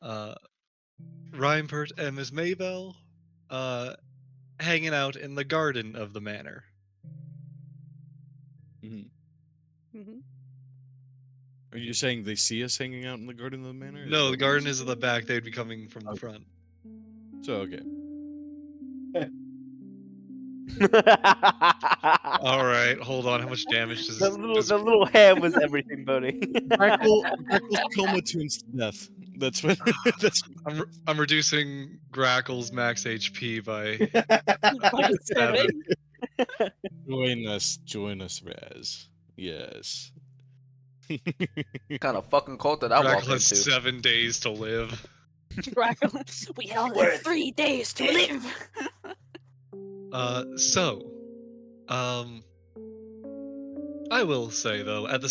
uh, Reinpert and Miss Maybell, uh, hanging out in the garden of the manor. Mhm. Hmm. Are you saying they see us hanging out in the garden of the manor? Is No, that the what you're garden saying? is at the back. They'd be coming from the Okay. front. So, okay. All right, hold on. How much damage The does little, the little hand was everything, Bodhi. Grackle's comatose to death. That's what. That's. I'm reducing Grackle's max HP by By 7. 7. Join us, Raz. Yes. Kind of fucking cult did I walk Grackle has into? 7 days to live. We only have 3 days to live. So, um, I will say though, uh, at the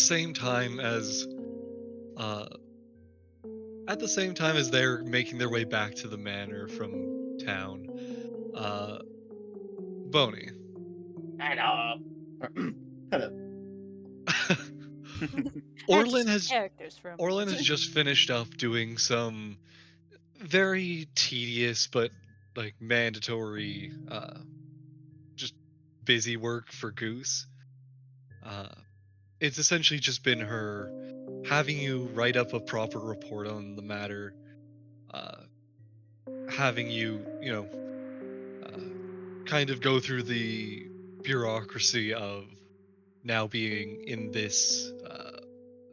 same time as they're making their way back to the manor from town, uh, Boney. Hello. Hello. That's Orlin just has characters for a Orlin moment. has just finished up doing some very tedious but like mandatory, just busy work for Goose. Uh, it's essentially just been her having you write up a proper report on the matter, uh, having kind of go through the bureaucracy of now being in this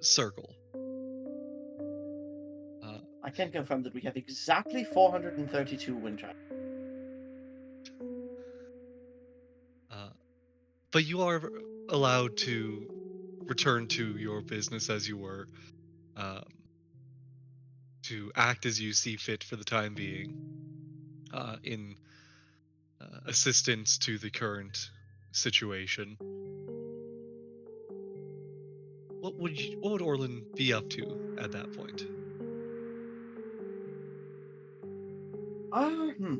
circle. Uh, I can confirm that we have exactly 432 wind chimes. uh, but you are allowed to return to your business as you were, um, to act as you see fit for the time being, in assistance to the current situation. What would Orlin be up to at that point? Hmm.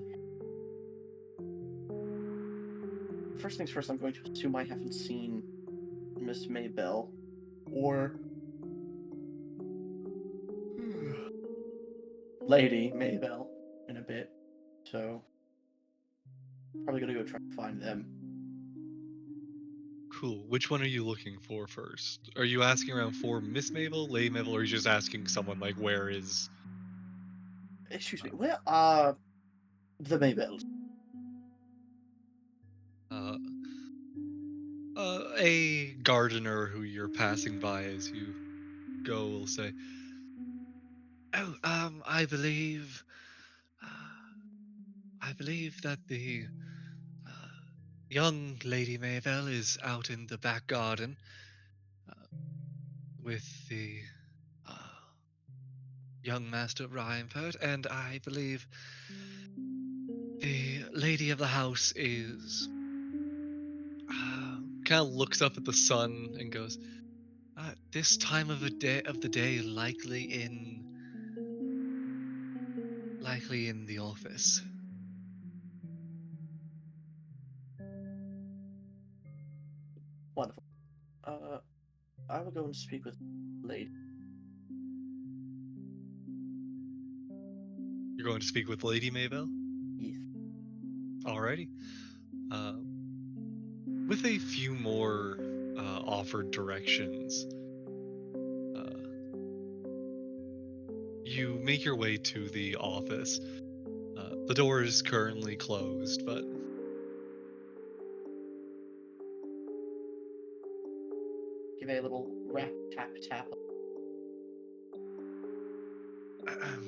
First things first, I'm going to assume I haven't seen Miss Maybell or Lady Maybell in a bit, so probably gonna go try to find them. Cool. Which one are you looking for first? Are you asking around for Miss Mabel, Lady Mabel, or are you just asking someone like where is Excuse me, where are the Maybells? uh a gardener who you're passing by as you go will say, "Oh, I believe that the uh, young Lady Maybell is out in the back garden uh, with the uh, young Master Ryanpert, and I believe the lady of the house is kind of looks up at the sun and goes, this time of the day, likely in the office." Wonderful. I will go and speak with Lady. You're going to speak with Lady Maybell? Yes. Alrighty. Uh, with a few more offered directions, uh, you make your way to the office. The door is currently closed, but Give a little rap tap tap.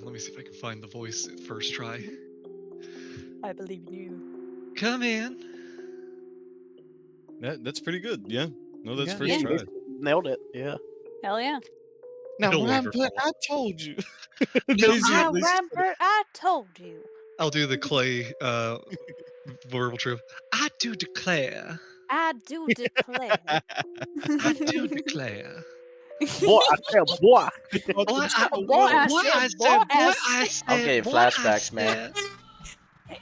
let me see if I can find the voice at first try. I believe in you. Come in. That's pretty good. Yeah. No, that's Yeah, first yeah, you try. basically nailed it. Yeah. Hell yeah. Now, It'll Ram, overfall. I told you. No, Now, Basically, Rampart, I told you. I'll do the clay verbal truth. I do declare. I do declare. I do declare. Boy, I tell boy. Boy, I, Boy, I boy, said, I boy, said, I boy, I said. I'm said, getting boy, I flashbacks, man. said.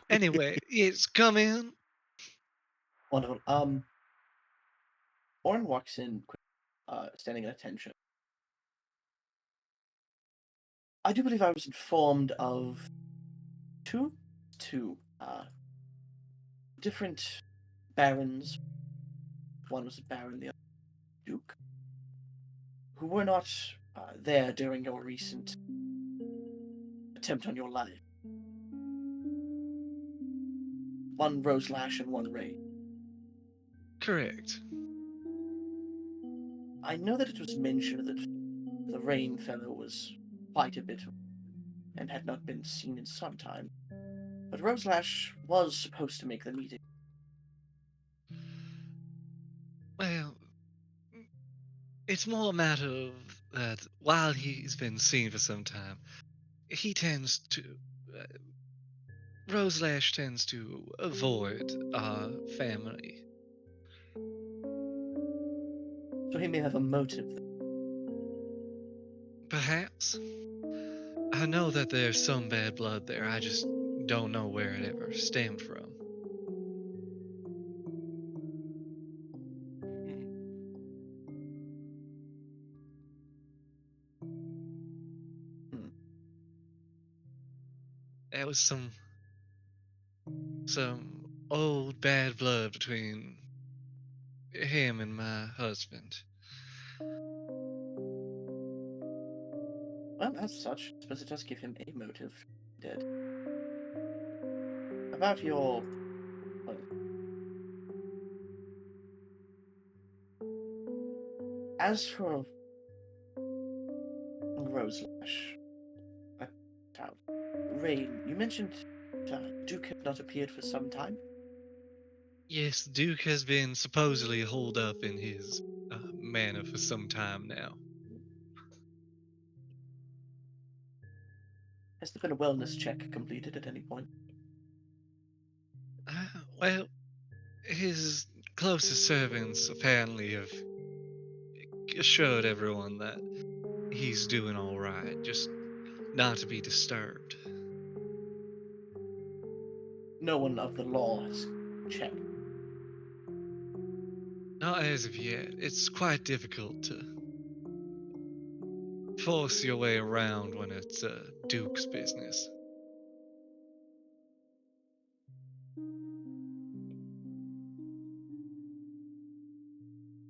Anyway, it's come in. Wonderful. Orin walks in, standing at attention. I do believe I was informed of two different barons. One was a baron, the other duke, who were not there during your recent attempt on your life. One Roselash and one Ray. Correct. I know that it was mentioned that the Rain fellow was quite a bit and had not been seen in some time, but Roselash was supposed to make the meeting. Well, it's more a matter of that while he's been seen for some time, he tends to. Uh, Roselash tends to avoid our family. So he may have a motive. Perhaps. I know that there's some bad blood there. I just don't know where it ever stemmed from. Hmm. There was some old bad blood between him and my husband. Well, as such, I suppose it does give him a motive. Dead. About your. Well, as for Roselash, uh, Rain, you mentioned Duke had not appeared for some time. Yes, the Duke has been supposedly holed up in his manor for some time now. Has there been a wellness check completed at any point? Well, his closest servants apparently have assured everyone that he's doing all right, just not to be disturbed. No one of the law has checked. Not as of yet. It's quite difficult to force your way around when it's Duke's business.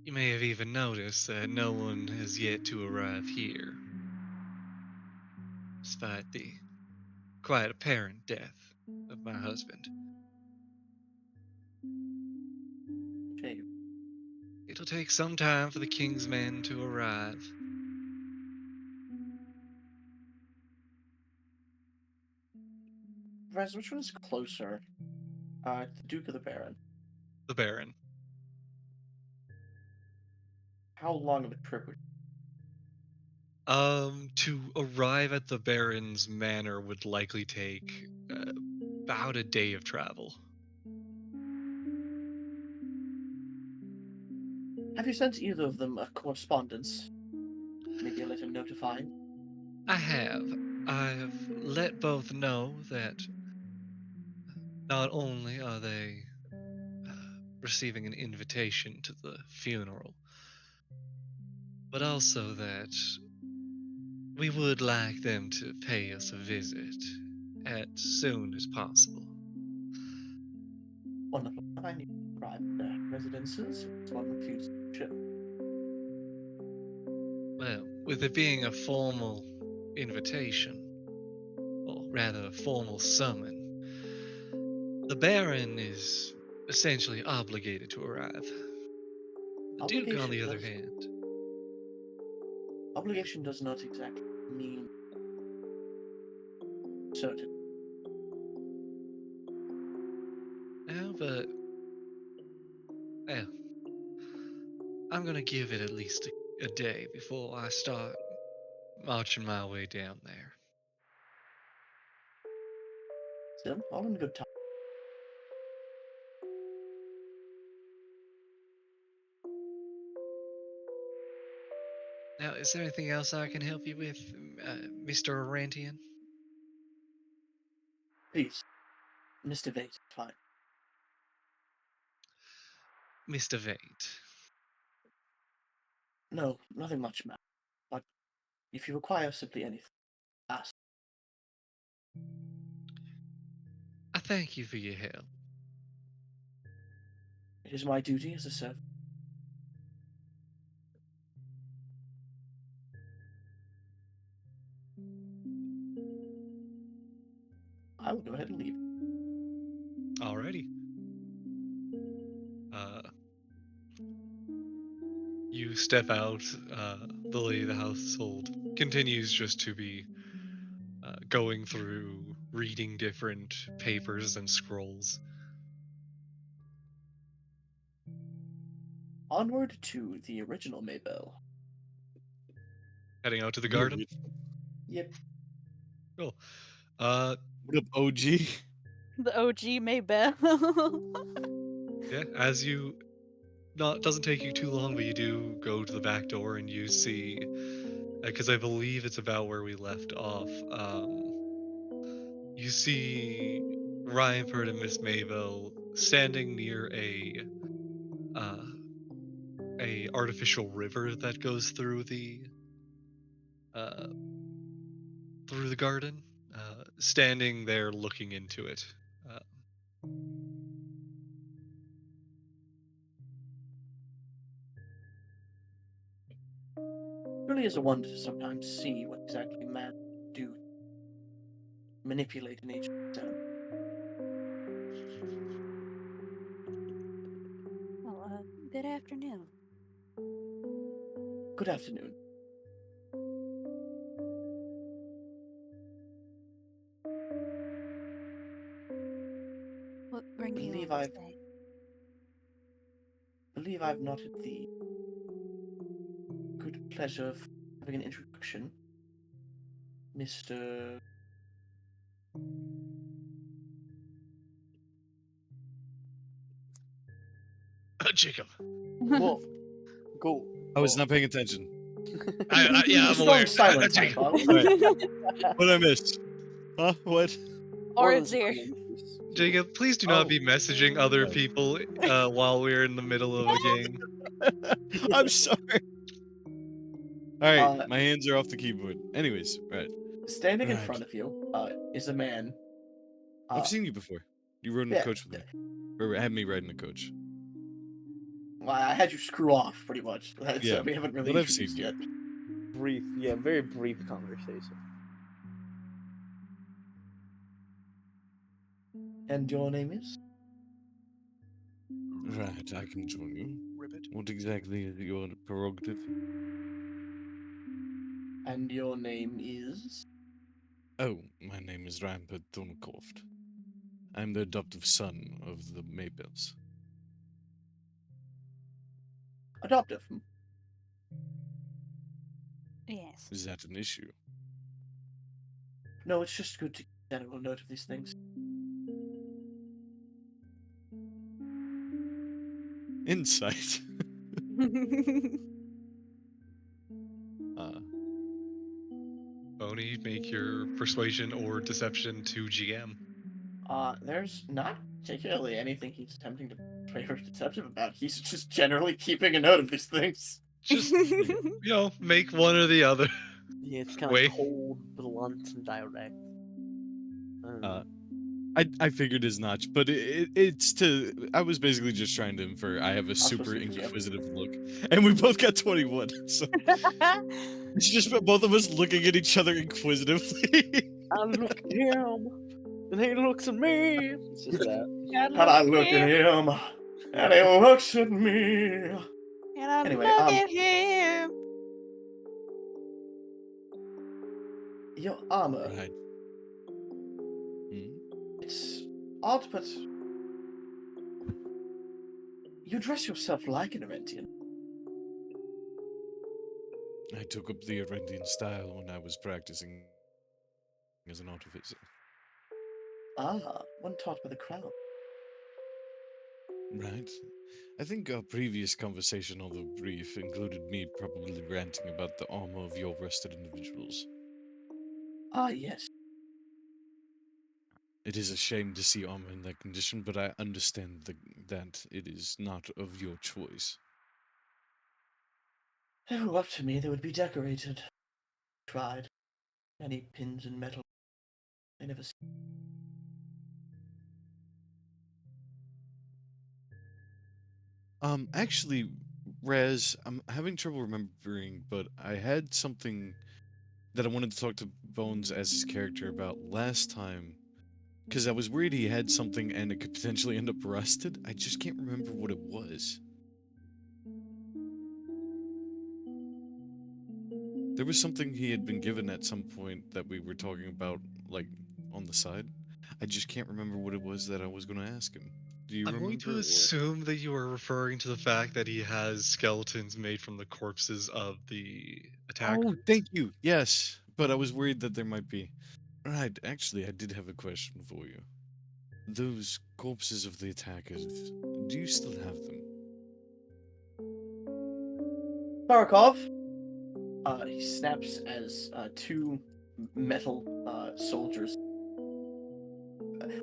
You may have even noticed that no one has yet to arrive here, despite the quite apparent death of my husband. Shame. It'll take some time for the King's men to arrive. Raz, which one is closer? The Duke or the Baron? The Baron. How long of a trip would To arrive at the Baron's manor would likely take about a day of travel. Have you sent either of them a correspondence? Maybe a letter notifying? I have. I've let both know that not only are they receiving an invitation to the funeral, but also that we would like them to pay us a visit as soon as possible. Wonderful. I need private residences. If one refuses to show. Well, with it being a formal invitation, or rather a formal summon, the Baron is essentially obligated to arrive. The Duke, on the other hand, Obligation does not exactly mean certain. no, but well, I'm gonna give it at least a day before I start marching my way down there. Still, all in good time. Now, is there anything else I can help you with, Mr. Arantian? Please, Mr. Vate, fine. Mr. Vate. No, nothing much, ma'am. But if you require simply anything, ask. I thank you for your help. It is my duty as a servant. I will go ahead and leave. Alrighty. You step out. The lady of the household continues just to be going through, reading different papers and scrolls. Onward to the original Maybell. Heading out to the The garden. ori- Yep. Cool. What up, OG? The OG Maybell. Yeah. As you, not doesn't take you too long, but you do go to the back door and you see, because I believe it's about where we left off. You see Ryanford and Miss Maybell standing near uh, a artificial river that goes uh, through the garden, standing there looking into it. Uh, Really is a wonder to sometimes see what exactly man do manipulate nature. Oh, good afternoon. Good afternoon. What bring you Believe on I've today? believe I've not had the good pleasure of having an introduction, Mr. Jacob. Whoa. Go. I was Oh. not paying attention. Yeah, A I'm strong aware. silence, I Jacob. thought. What did I miss? Huh? What? Or One it's of here. the movies. Jacob, please do not Oh. be messaging other people while we're in the middle of a game. I'm sorry. All right, Uh, my hands are off the keyboard. Anyways, right. Standing in Right. front of you is a man. I've seen you before. You rode in a yeah, coach with me, or had me ride in a coach. Well, I had you screw off pretty much. So Yeah, we haven't really but I've seen introduced you. yet. Brief, yeah, very brief conversation. And your name is? Right, I can join you. What exactly is your prerogative? And your name is? Oh, my name is Rampart Thorncoft. I'm the adoptive son of the Maybells. Adoptive. Yes. Is that an issue? No, it's just good to get general note of these things. Insight. uh, Boney, make your persuasion or deception to GM. There's not particularly anything he's attempting to play or deceptive about. He's just generally keeping a note of these things. Just, make one or the other. Yeah, it's kind of Wait. cold, blunt, and direct. I figured as much, but it's to. I was basically just trying to infer. I have a supposed super to be GM. inquisitive look, and we both got 21. So it's just both of us looking at each other inquisitively. I look at him, and he looks at me. It's just that. And I look at him, and he looks at me. And I Anyway, look at him. Your armor, Right. Hmm? it's odd, but you dress yourself like an Arentian. I took up the Arendian style when I was practicing as an artificer. One taught by the crown. Right. I think our previous conversation, although brief, included me probably ranting about the armor of your rested individuals. Yes. It is a shame to see armor in that condition, but I understand that it is not of your choice. If it were up to me, they would be decorated. Tried. Any pins and metal? I never see. Actually, Raz, I'm having trouble remembering, but I had something that I wanted to talk to Bones as his character about last time. Because I was worried he had something and it could potentially end up rusted. I just can't remember what it was. There was something he had been given at some point that we were talking about, like, on the side. I just can't remember what it was that I was going to ask him. Do you I'm going to remember? Or... assume that you are referring to the fact that he has skeletons made from the corpses of the Oh, attackers. thank you. Yes, but I was worried that there might be. Right, actually, I did have a question for you. Those corpses of the attackers, do you still have them? Barakov. He snaps as two metal soldiers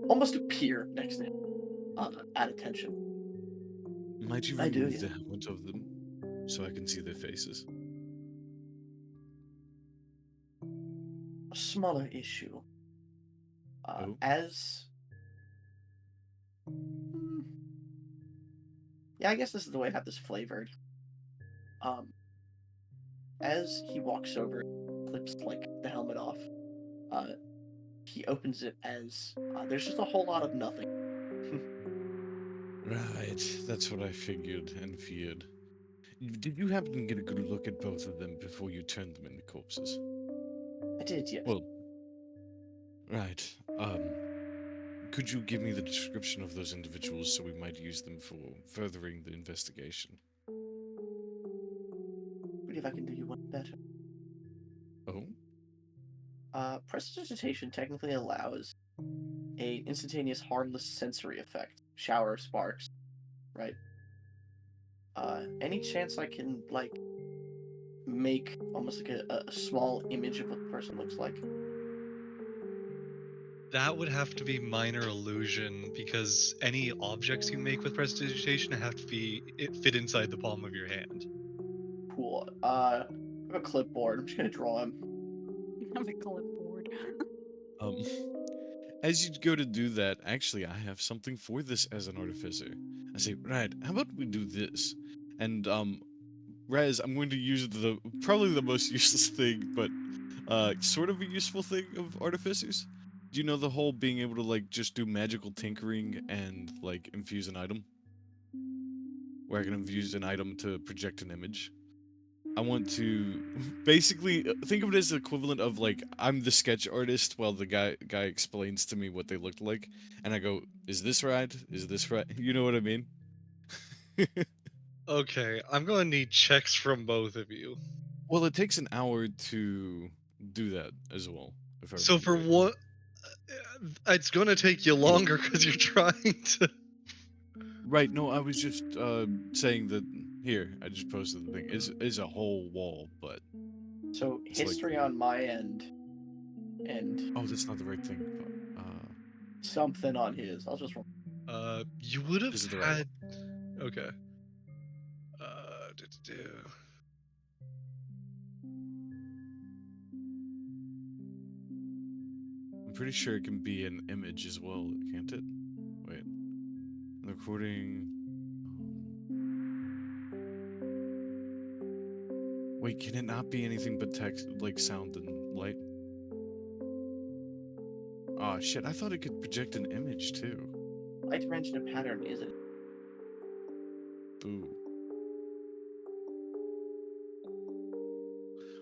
almost appear next to him at attention. Might you I do, remove yeah. the helmet of them so I can see their faces? A smaller issue. Oh, As. Hmm, yeah, I guess this is the way I have this flavored. Um, as he walks over, clips like the helmet off. Uh, he opens it as there's just a whole lot of nothing. right. That's what I figured and feared. Did you happen to get a good look at both of them before you turned them into corpses? I did, yes. Well, right. Could you give me the description of those individuals so we might use them for furthering the investigation? Believe I can do you one better. Oh? Prestidigitation technically allows a instantaneous harmless sensory effect, shower of sparks, right? Any chance I can like make almost like a small image of what the person looks like? That would have to be minor illusion because any objects you make with prestidigitation have to fit inside the palm of your hand. Cool. I have a clipboard. I'm just gonna draw him. Have a clipboard. Um, as you go to do that, actually, I have something for this as an artificer. I say, right, how about we do this? And, Raz, I'm going to use the probably the most useless thing, but sort of a useful thing of artificers. Do you know the whole being able to like just do magical tinkering and like infuse an item? Where I can infuse an item to project an image. I want to basically think of it as the equivalent of like I'm the sketch artist while the guy explains to me what they looked like, and I go, "Is this right? Is this right?" You know what I mean? Okay, I'm going to need checks from both of you. Well, it takes an hour to do that as well, if I So remember for right. what, it's going to take you longer because you're trying to. Right, no, I was just saying that here, I just posted the thing. Is a whole wall, but So it's like history on my end and oh, that's not the right thing. something on his. I'll just roll. You would have This is the right one. had. Okay. Do, do, do. I'm pretty sure it can be an image as well, can't it? Wait. Recording. Wait, can it not be anything but text, like sound and light? Oh shit, I thought it could project an image too. Light dimension of pattern is it? Boo.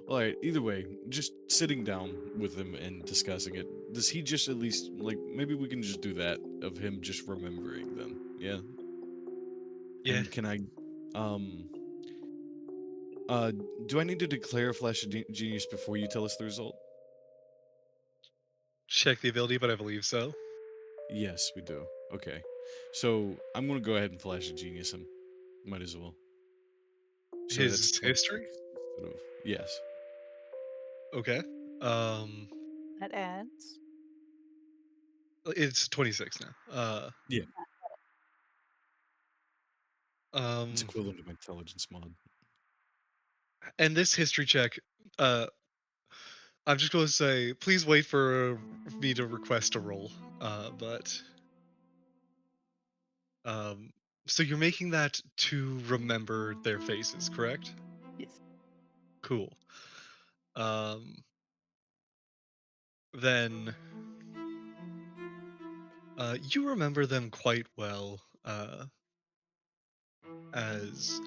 Alright, either way, just sitting down with him and discussing it. Does he just at least, like, maybe we can just do that of him just remembering them, yeah? Yeah. And can I, um, uh, do I need to declare a Flash of Genius before you tell us the result? Check the ability, but I believe so. Yes, we do. Okay. So, I'm gonna go ahead and Flash of Genius him. Might as well. So that's His 26 history? instead of, yes. Okay. Um, That adds. it's 26 now. Yeah, it's Um, equivalent to my intelligence mod. and this history check, uh, I'm just going to say, please wait for me to request a roll. But um, so you're making that to remember their faces, correct? Yes. Cool. Um, then you remember them quite well, as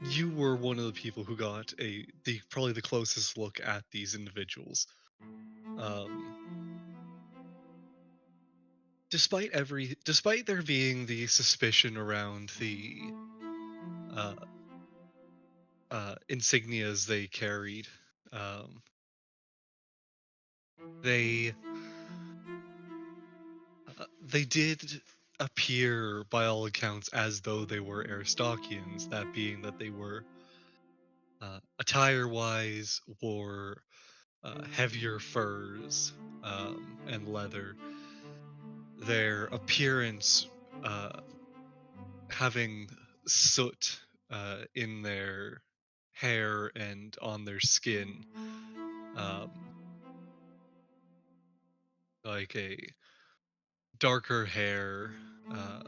you were one of the people who got the probably the closest look at these individuals. Um, despite there being the suspicion around the uh, insignias they carried, um, they they did appear, by all accounts, as though they were Aristokians. That being that they were attire-wise wore heavier furs and leather. Their appearance having soot in their hair and on their skin, um, like a darker hair, uh,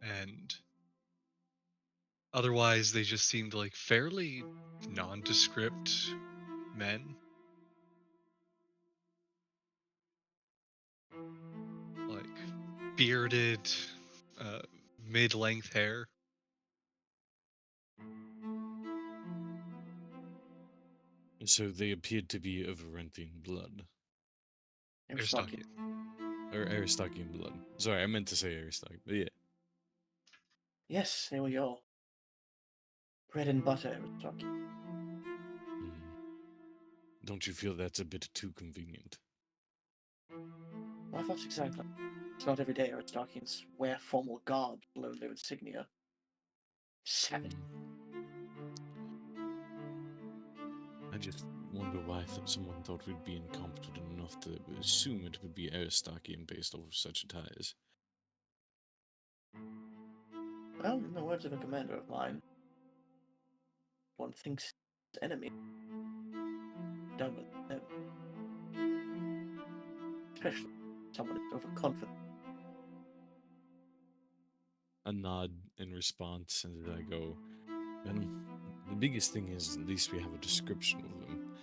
and otherwise they just seemed like fairly nondescript men, like bearded, uh, mid-length hair. So they appeared to be of Arenthian blood. Aristokian. Aristokian. Or Aristokian blood. Sorry, I meant to say Aristokian, but yeah. Yes, they were your bread and butter Aristokian. Hmm. Don't you feel that's a bit too convenient? I thought exactly. It's not every day Aristokians wear formal garb, below their insignia. Savage. I just wonder why someone thought we'd be incompetent enough to assume it would be Aristokian based off of such ties. Well, in the words of a commander of mine, one thinks his enemy done with them. Especially someone who's overconfident. A nod in response, and I go, well, the biggest thing is at least we have a description of them.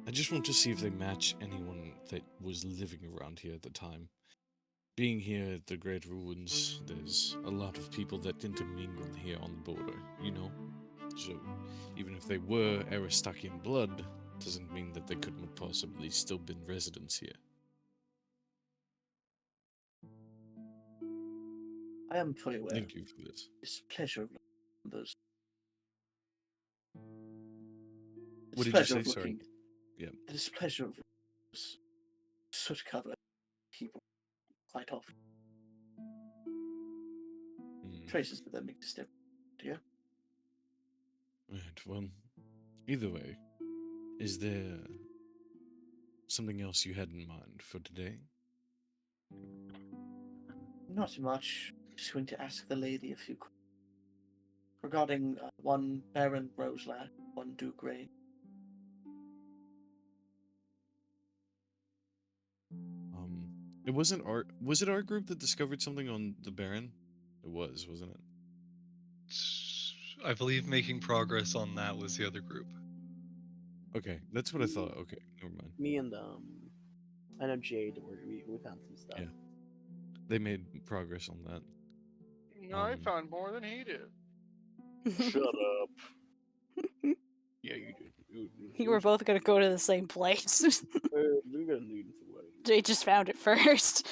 I just want to see if they match anyone that was living around here at the time. Being here at the Great Ruins, there's a lot of people that intermingle here on the border, you know? So, even if they were Aristokian blood, doesn't mean that they couldn't have possibly still been residents here. I am fully aware of Thank you for this. this pleasure of those. What This did you pleasure say? of Sorry. looking. Yeah. This pleasure of those soot covered people quite often. Hmm. Traces of them exist everywhere. Do you? Right, well, either way, is there something else you had in mind for today? Not much. Just going to ask the lady a few questions regarding one Baron Roseland, one Duke Ray. It wasn't our. Was it our group that discovered something on the Baron? It was, wasn't it? I believe making progress on that was the other group. Okay, that's what I thought. Okay, never mind. Me and I know Jade. We found some stuff. Yeah. They made progress on that. I found more than he did. Shut up. Yeah, you did. You were both gonna go to the same place. We're gonna lead us away. Jay just found it first.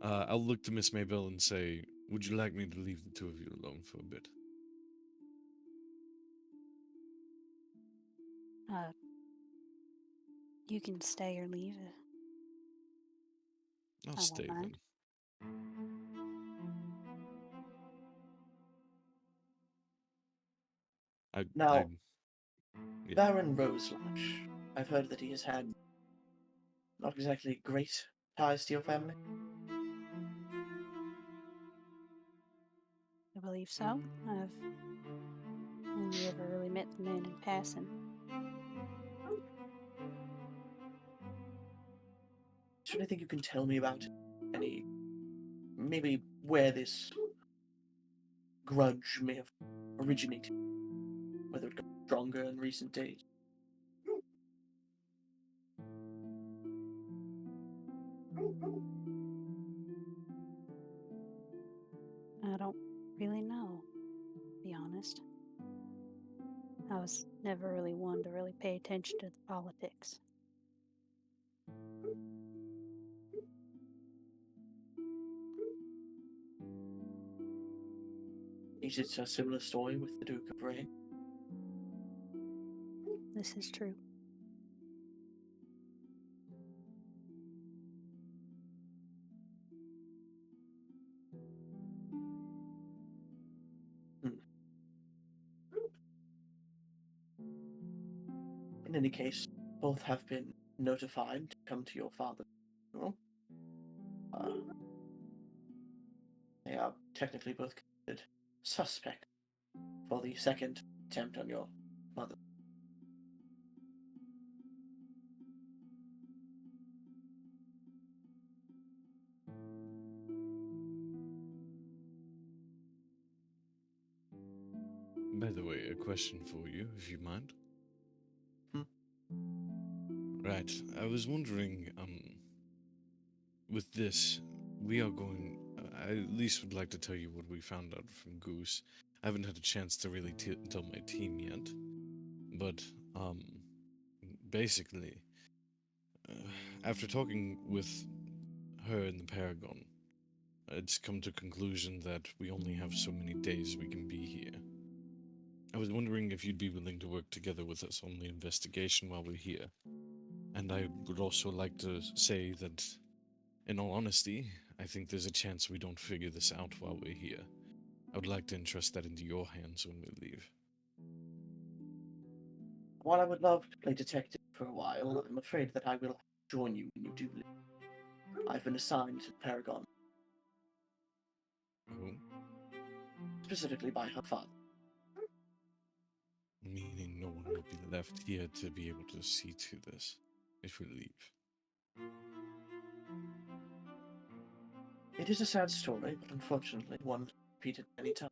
I'll look to Miss Maybell and say, would you like me to leave the two of you alone for a bit? You can stay or leave. I'll I won't stay mind. then. Now, yeah. Baron Roselash. I've heard that he has had not exactly great ties to your family. I believe so. I've Only ever really met the man in passing. Is there anything you can tell me about any, maybe where this grudge may have originated? Whether it got stronger in recent days? I don't really know, to be honest. I was never really one to really pay attention to the politics. Is it a similar story with the Duke of Rain? This is true. In any case, both have been notified to come to your father's funeral. They are technically both considered suspect for the second attempt on your mother. By the way, a question for you, if you mind. Hmm? Right, I was wondering, with this, we are going. I at least would like to tell you what we found out from Goose. I haven't had a chance to really tell my team yet, but basically, after talking with her in the Paragon, it's come to conclusion that we only have so many days we can be here. I was wondering if you'd be willing to work together with us on the investigation while we're here. And I would also like to say that, in all honesty, I think there's a chance we don't figure this out while we're here. I would like to entrust that into your hands when we leave. While I would love to play detective for a while, I'm afraid that I will join you when you do leave. I've been assigned to the Paragon, Oh, specifically by her father. meaning no one will be left here to be able to see to this if we leave. It is a sad story, but unfortunately one repeated many times.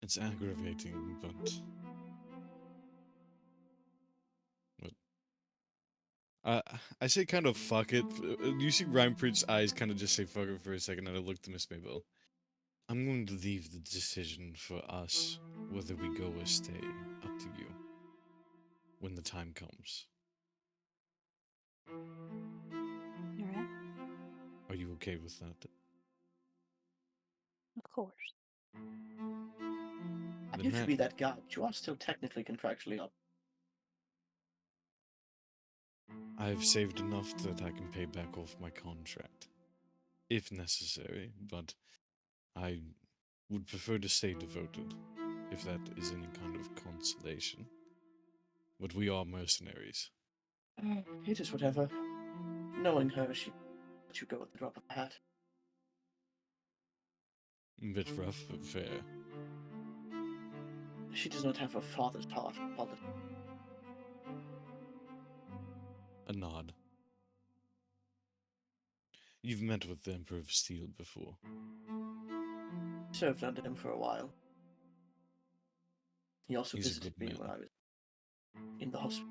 It's aggravating, but I say kind of fuck it. You see Rhyme Preach's eyes kind of just say fuck it for a second, and I look to Miss Mabel. I'm going to leave the decision for us, whether we go or stay, up to you. When the time comes. Alright? Are you okay with that? Of course. I Then used to that- be that guy, but you are still technically contractually up. I've saved enough that I can pay back off my contract. If necessary, but I would prefer to stay devoted, if that is any kind of consolation. But we are mercenaries. It is whatever. Knowing her, she let you go at the drop of a hat. A bit rough, but fair. She does not have her father's heart for politics. A nod. You've met with the Emperor of Steel before. Served under him for a while. He also He's a visited good me man. when I was in the hospital.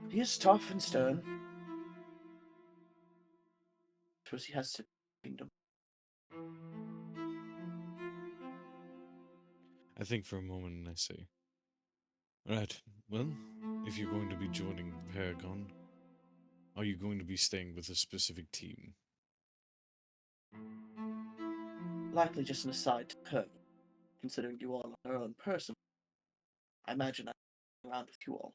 He is tough and stern. Suppose he has to kingdom. I think for a moment and I say, right, well, if you're going to be joining the Paragon, are you going to be staying with a specific team? Likely just an aside to her, considering you all are her own person. I imagine I'm around with you all.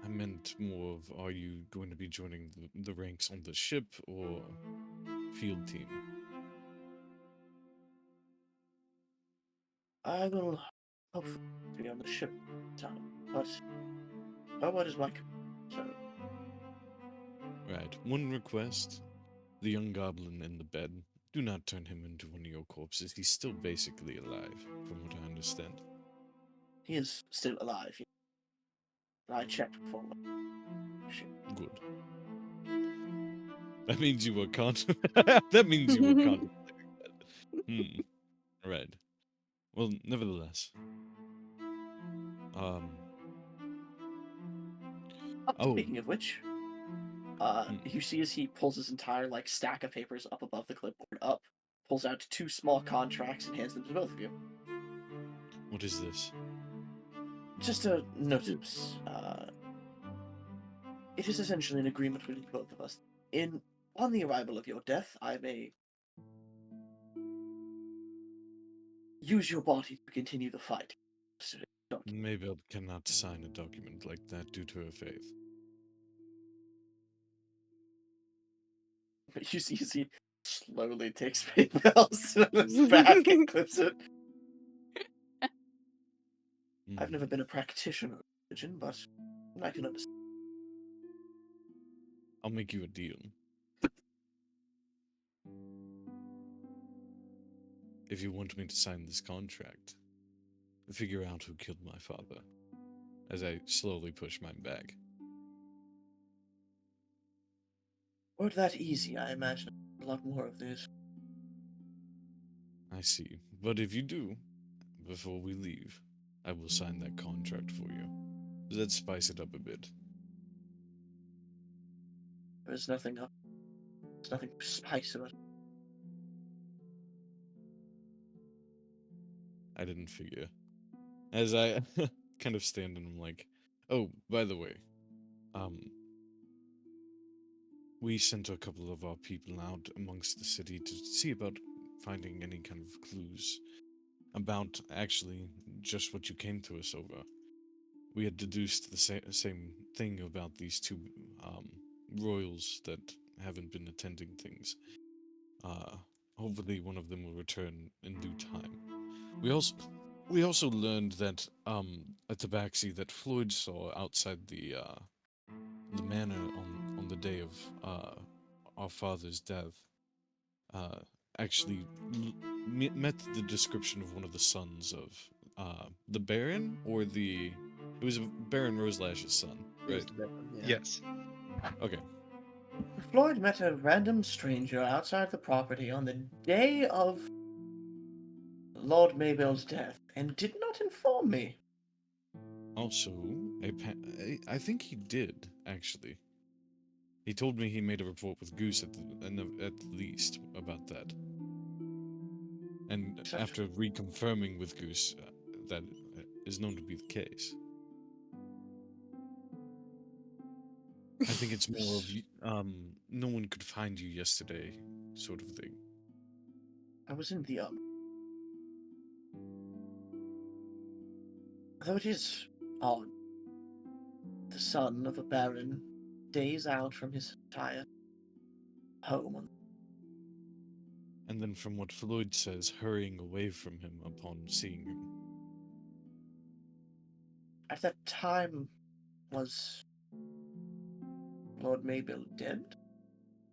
I meant more of, are you going to be joining the ranks on the ship or field team? I will hopefully be on the ship time, but her word is my command, so Right. One request. The young goblin in the bed. Do not turn him into one of your corpses. He's still basically alive, from what I understand. He is still alive. I checked before. Good. That means you were that means you were contemplating that. Right. Well, nevertheless. Oh. Speaking of which, you see as he pulls his entire stack of papers up above the clipboard, pulls out 2 small contracts and hands them to both of you. What is this? Just a notice. It is essentially an agreement between both of us. On the arrival of your death, I may use your body to continue the fight. Mabel cannot sign a document like that due to her faith. But you see as he slowly takes Mabel's on his back and clips it. I've never been a practitioner of religion, but I can understand. I'll make you a deal. If you want me to sign this contract, figure out who killed my father, as I slowly push mine back. Weren't that easy, I imagine. A lot more of this. I see. But if you do, before we leave, I will sign that contract for you. Does that spice it up a bit? There's nothing spice about it. I didn't figure. As I kind of stand and I'm like, oh, by the way, we sent a couple of our people out amongst the city to see about finding any kind of clues about actually just what you came to us over. We had deduced the same thing about these 2 royals that haven't been attending things. Hopefully one of them will return in due time. We also learned that a tabaxi that Floyd saw outside the manor on the day of our father's death actually met the description of one of the sons of the Baron, or it was Baron Roselash's son, right? Yes. Okay. Floyd met a random stranger outside the property on the day of Lord Mabel's death and did not inform me. Also, I think he did, actually. He told me he made a report with Goose at the least about that. And after reconfirming with Goose, that is known to be the case. I think it's more of no one could find you yesterday, sort of thing. I was in the Though it is odd, the son of a baron days out from his entire home. And then from what Floyd says, hurrying away from him upon seeing him. At that time, was Lord Mabel dead?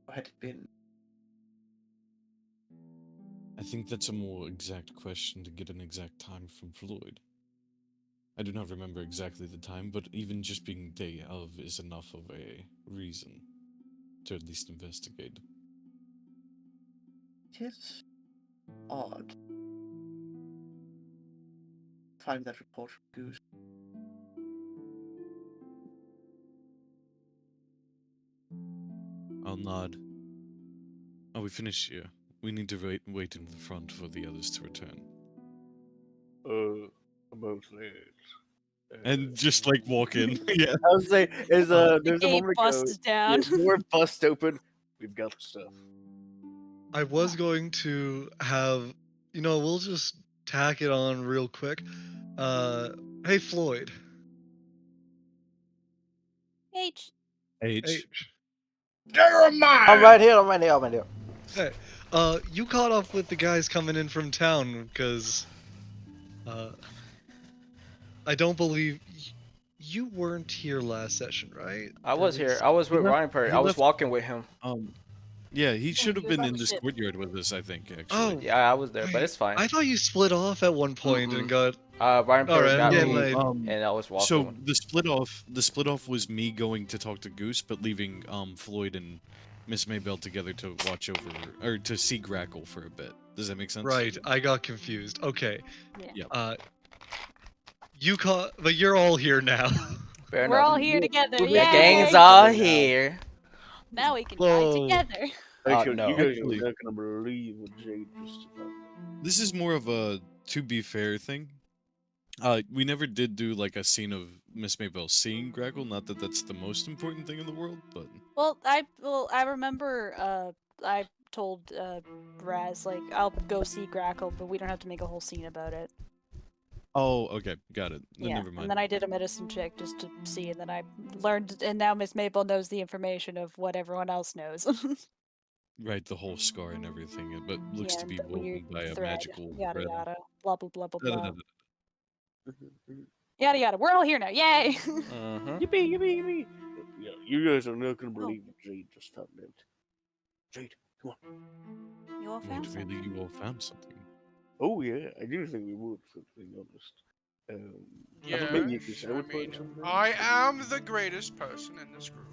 Or had it been? I think that's a more exact question to get an exact time from Floyd. I do not remember exactly the time, but even just being day of is enough of a reason to at least investigate. It is odd. Find that report from Goose. I'll nod. Are we finished here? We need to wait in the front for the others to return. About late. And just like walk in. Yeah. I was say, there's a Gate moment ago. busts down. Door bust open. We've got stuff. I was going to have, we'll just tack it on real quick. Hey Floyd. H. H. Jeremiah! I'm right here. Hey, you caught up with the guys coming in from town, because, I don't believe you weren't here last session, right? I Or was at here. least I was He with left. Ryan Perry. He I was left. walking with him. Yeah, he should have he was been on in the this ship. courtyard with us. I think actually. Oh, Yeah, I was there, but wait. it's fine. I thought you split off at one point and Mm-mm. got. Ryan Perry Alright, I'm got getting me, late. and I was walking So with him. the split off was me going to talk to Goose, but leaving Floyd and Miss Maybell together to watch over or to see Grackle for a bit. Does that make sense? Right, I got confused. Okay. Yeah. Yep. But you're all here now. Fair We're enough. all here together. We're The making gang's Yay! all now. here. Now we can die Whoa. together. Actually, no. you guys Actually- are not gonna believe what Jade just about. This is more of a to be fair thing. We never did do like a scene of Miss Maybell seeing Grackle. Not that that's the most important thing in the world, but Well, I remember I told Raz like I'll go see Grackle, but we don't have to make a whole scene about it. oh, okay, got it. Then Yeah, never and mind. then I did a medicine check just to see, and then I learned, and now Miss Maple knows the information of what everyone else knows. Right, the whole scar and everything, but looks Yeah, to be the woven weird by a thread, magical yada thread. yada, blah blah blah blah blah, Da-da-da-da. yada yada. We're all here now, yay! Mm-hmm. Yippee, yippee, yippee! Yeah, you guys are not gonna believe what Jade just found out. Jade, come on. You all found Wait, something. really, you all found something? Oh yeah, I do think we would, to be honest. I thought Yeah, maybe you could say I would find something. I am the greatest person in this group.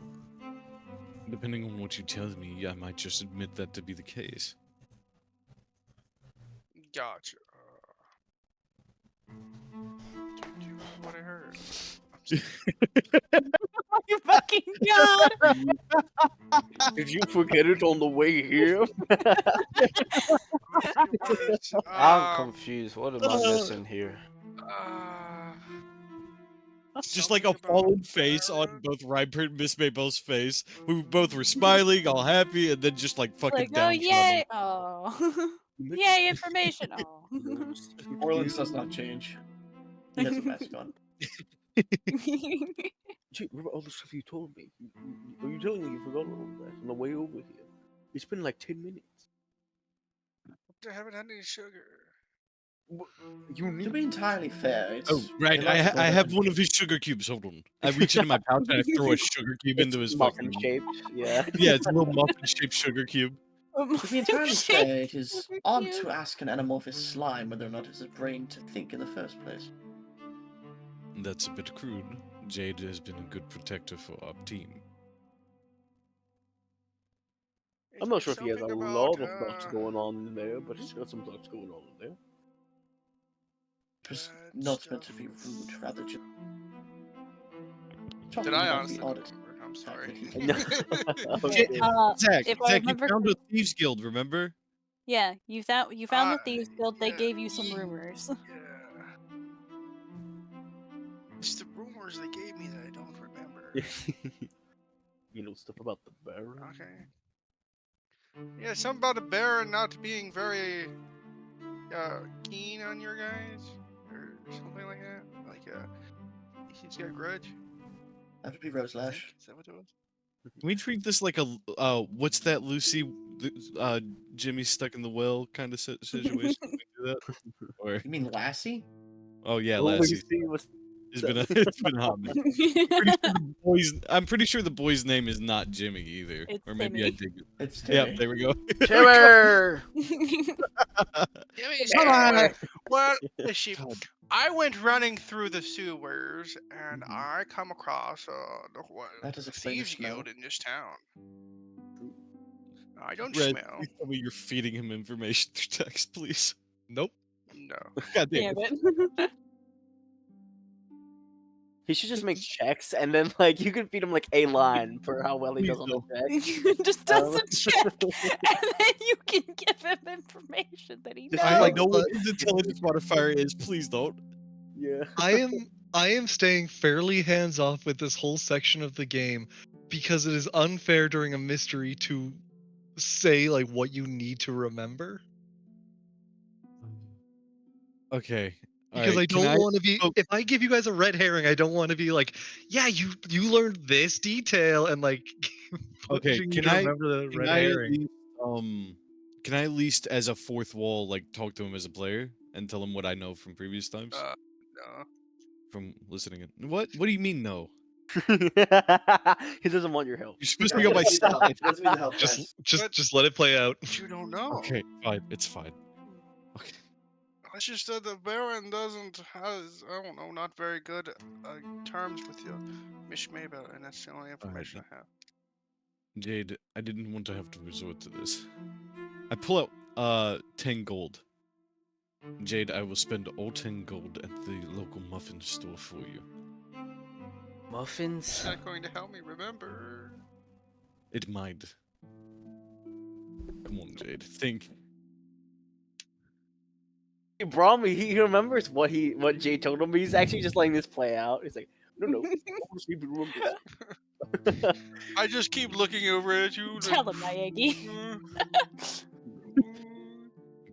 Depending on what you tell me, I might just admit that to be the case. Gotcha. Do what I heard. I'm just Oh you fucking god! Did you forget it on the way here? kidding. I'm confused. What am I missing here? Just like a Something about fallen face on Baron? both Rybert and Miss Maybell's face, who both were smiling, all happy, and then just like fucking Like, oh downtrodden. yay! Oh, yay! Information! Oh. Orleans does not change. He has a mask on. Jade, remember all the stuff you told me? Are you telling me you forgot all of that on the way over here? It's been like 10 minutes. I haven't had any sugar. You To need be entirely fair, it's Oh, right. it I, lasts I more have than- one of his sugar cubes. Hold on. I reach into my pouch and I throw a sugar cube into his muffin fucking. shaped. Yeah. Yeah, it's a little muffin-shaped sugar cube. To be entirely fair, it is Super odd cute. to ask an anamorphous slime whether or not it has a brain to think in the first place. That's a bit crude. Jade has been a good protector for our team. I'm not sure if It's he has a something lot about, of thoughts going on in there, but he's got some thoughts going on in there. It was bad not meant to be stuff. rude, rather just Did talking I about honestly the don't oddity. remember? I'm fact sorry. that he- Okay. Zach, if I Zach, you remember found a thieves guild, remember? Yeah, you found the thieves guild. They yeah, gave you some ye- rumors. Yeah. It's the rumors they gave me that I don't remember. You know, stuff about the Baron. Okay. Yeah, something about a Baron not being very keen on your guys, or something like that. Like he's got a grudge. That would be I Roselash. think. Is that what it was? Can we treat this like a what's that Lucy Jimmy stuck in the well kind of situation? Can we do that? Or You mean Lassie? oh yeah, Oh, we Lassie. see what's It's been it's been a hot minute. I'm pretty sure the boy's name is not Jimmy either. It's Or maybe I Timmy. dig it. It's Yep, Timmy. there we go. Timber! Jimmy's Come on. here. Well, she. God. I went running through the sewers and I come across That does the explain the thieves smell. guild in this town. I don't Red, smell. please tell me you're feeding him information through text, please. Nope. No. God damn Damn it. it. He should just make checks, and then like you can feed him like a line for how well he does on the check. Just does Um, a check, and then you can give him information that he knows. Just I like- know what his intelligence modifier is. Please don't. Yeah. I am staying fairly hands off with this whole section of the game because it is unfair during a mystery to say like what you need to remember. Okay. Because I don't want to be. oh. If I give you guys a red herring, I don't want to be like, yeah, you learned this detail and like. Okay, pushing you can to I- remember the Can red I at herring? least, can I at least, as a fourth wall, like talk to him as a player and tell him what I know from previous times? No. from listening in. What? What do you mean no? He doesn't want your help. You're supposed to Yeah, be on he my doesn't need the help. side. He doesn't need the help, Just guys. just But- just let it play out. You don't know. Okay, fine. It's fine. Okay. I just said the Baron has, I don't know, not very good terms with you, Miss Mabel, and that's the only information I have. Jade, I didn't want to have to resort to this. I pull out 10 gold. Jade, I will spend all 10 gold at the local muffin store for you. It's Muffins? not going to help me remember. It might. Come on, Jade. Think. He brought me. He remembers what Jay told him. But he's actually just letting this play out. He's like, no. Obviously, we remember that. I just keep looking over at you. like, Tell him, Naegi.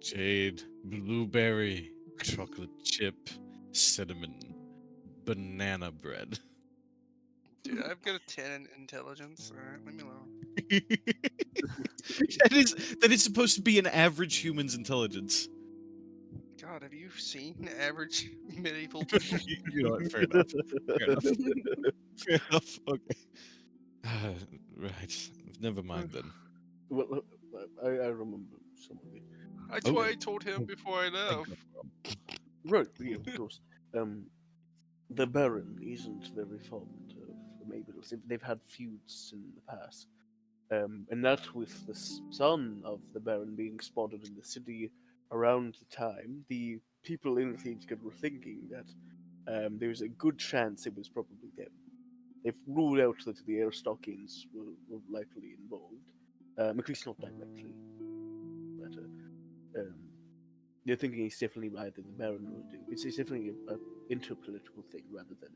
Jade, blueberry, chocolate chip, cinnamon, banana bread. Dude, I've got a 10 in intelligence. Alright, leave me alone. that is supposed to be an average human's intelligence. God, have you seen average medieval people? You know what? Fair enough. Fair enough. Fair enough. Okay. Right. Never mind then. Well, I remember some of it. That's Oh. why I told him before I Thank left. Right, yeah, of course. The Baron isn't very fond of Mabel's. They've had feuds in the past. And that with the son of the Baron being spotted in the city around the time, the people in Thieves' were thinking that there's a good chance it was probably them. They've ruled out that the Airstockings were likely involved, at least not directly. But they're thinking it's definitely either the Baron or the Duke. It's definitely a interpolitical thing rather than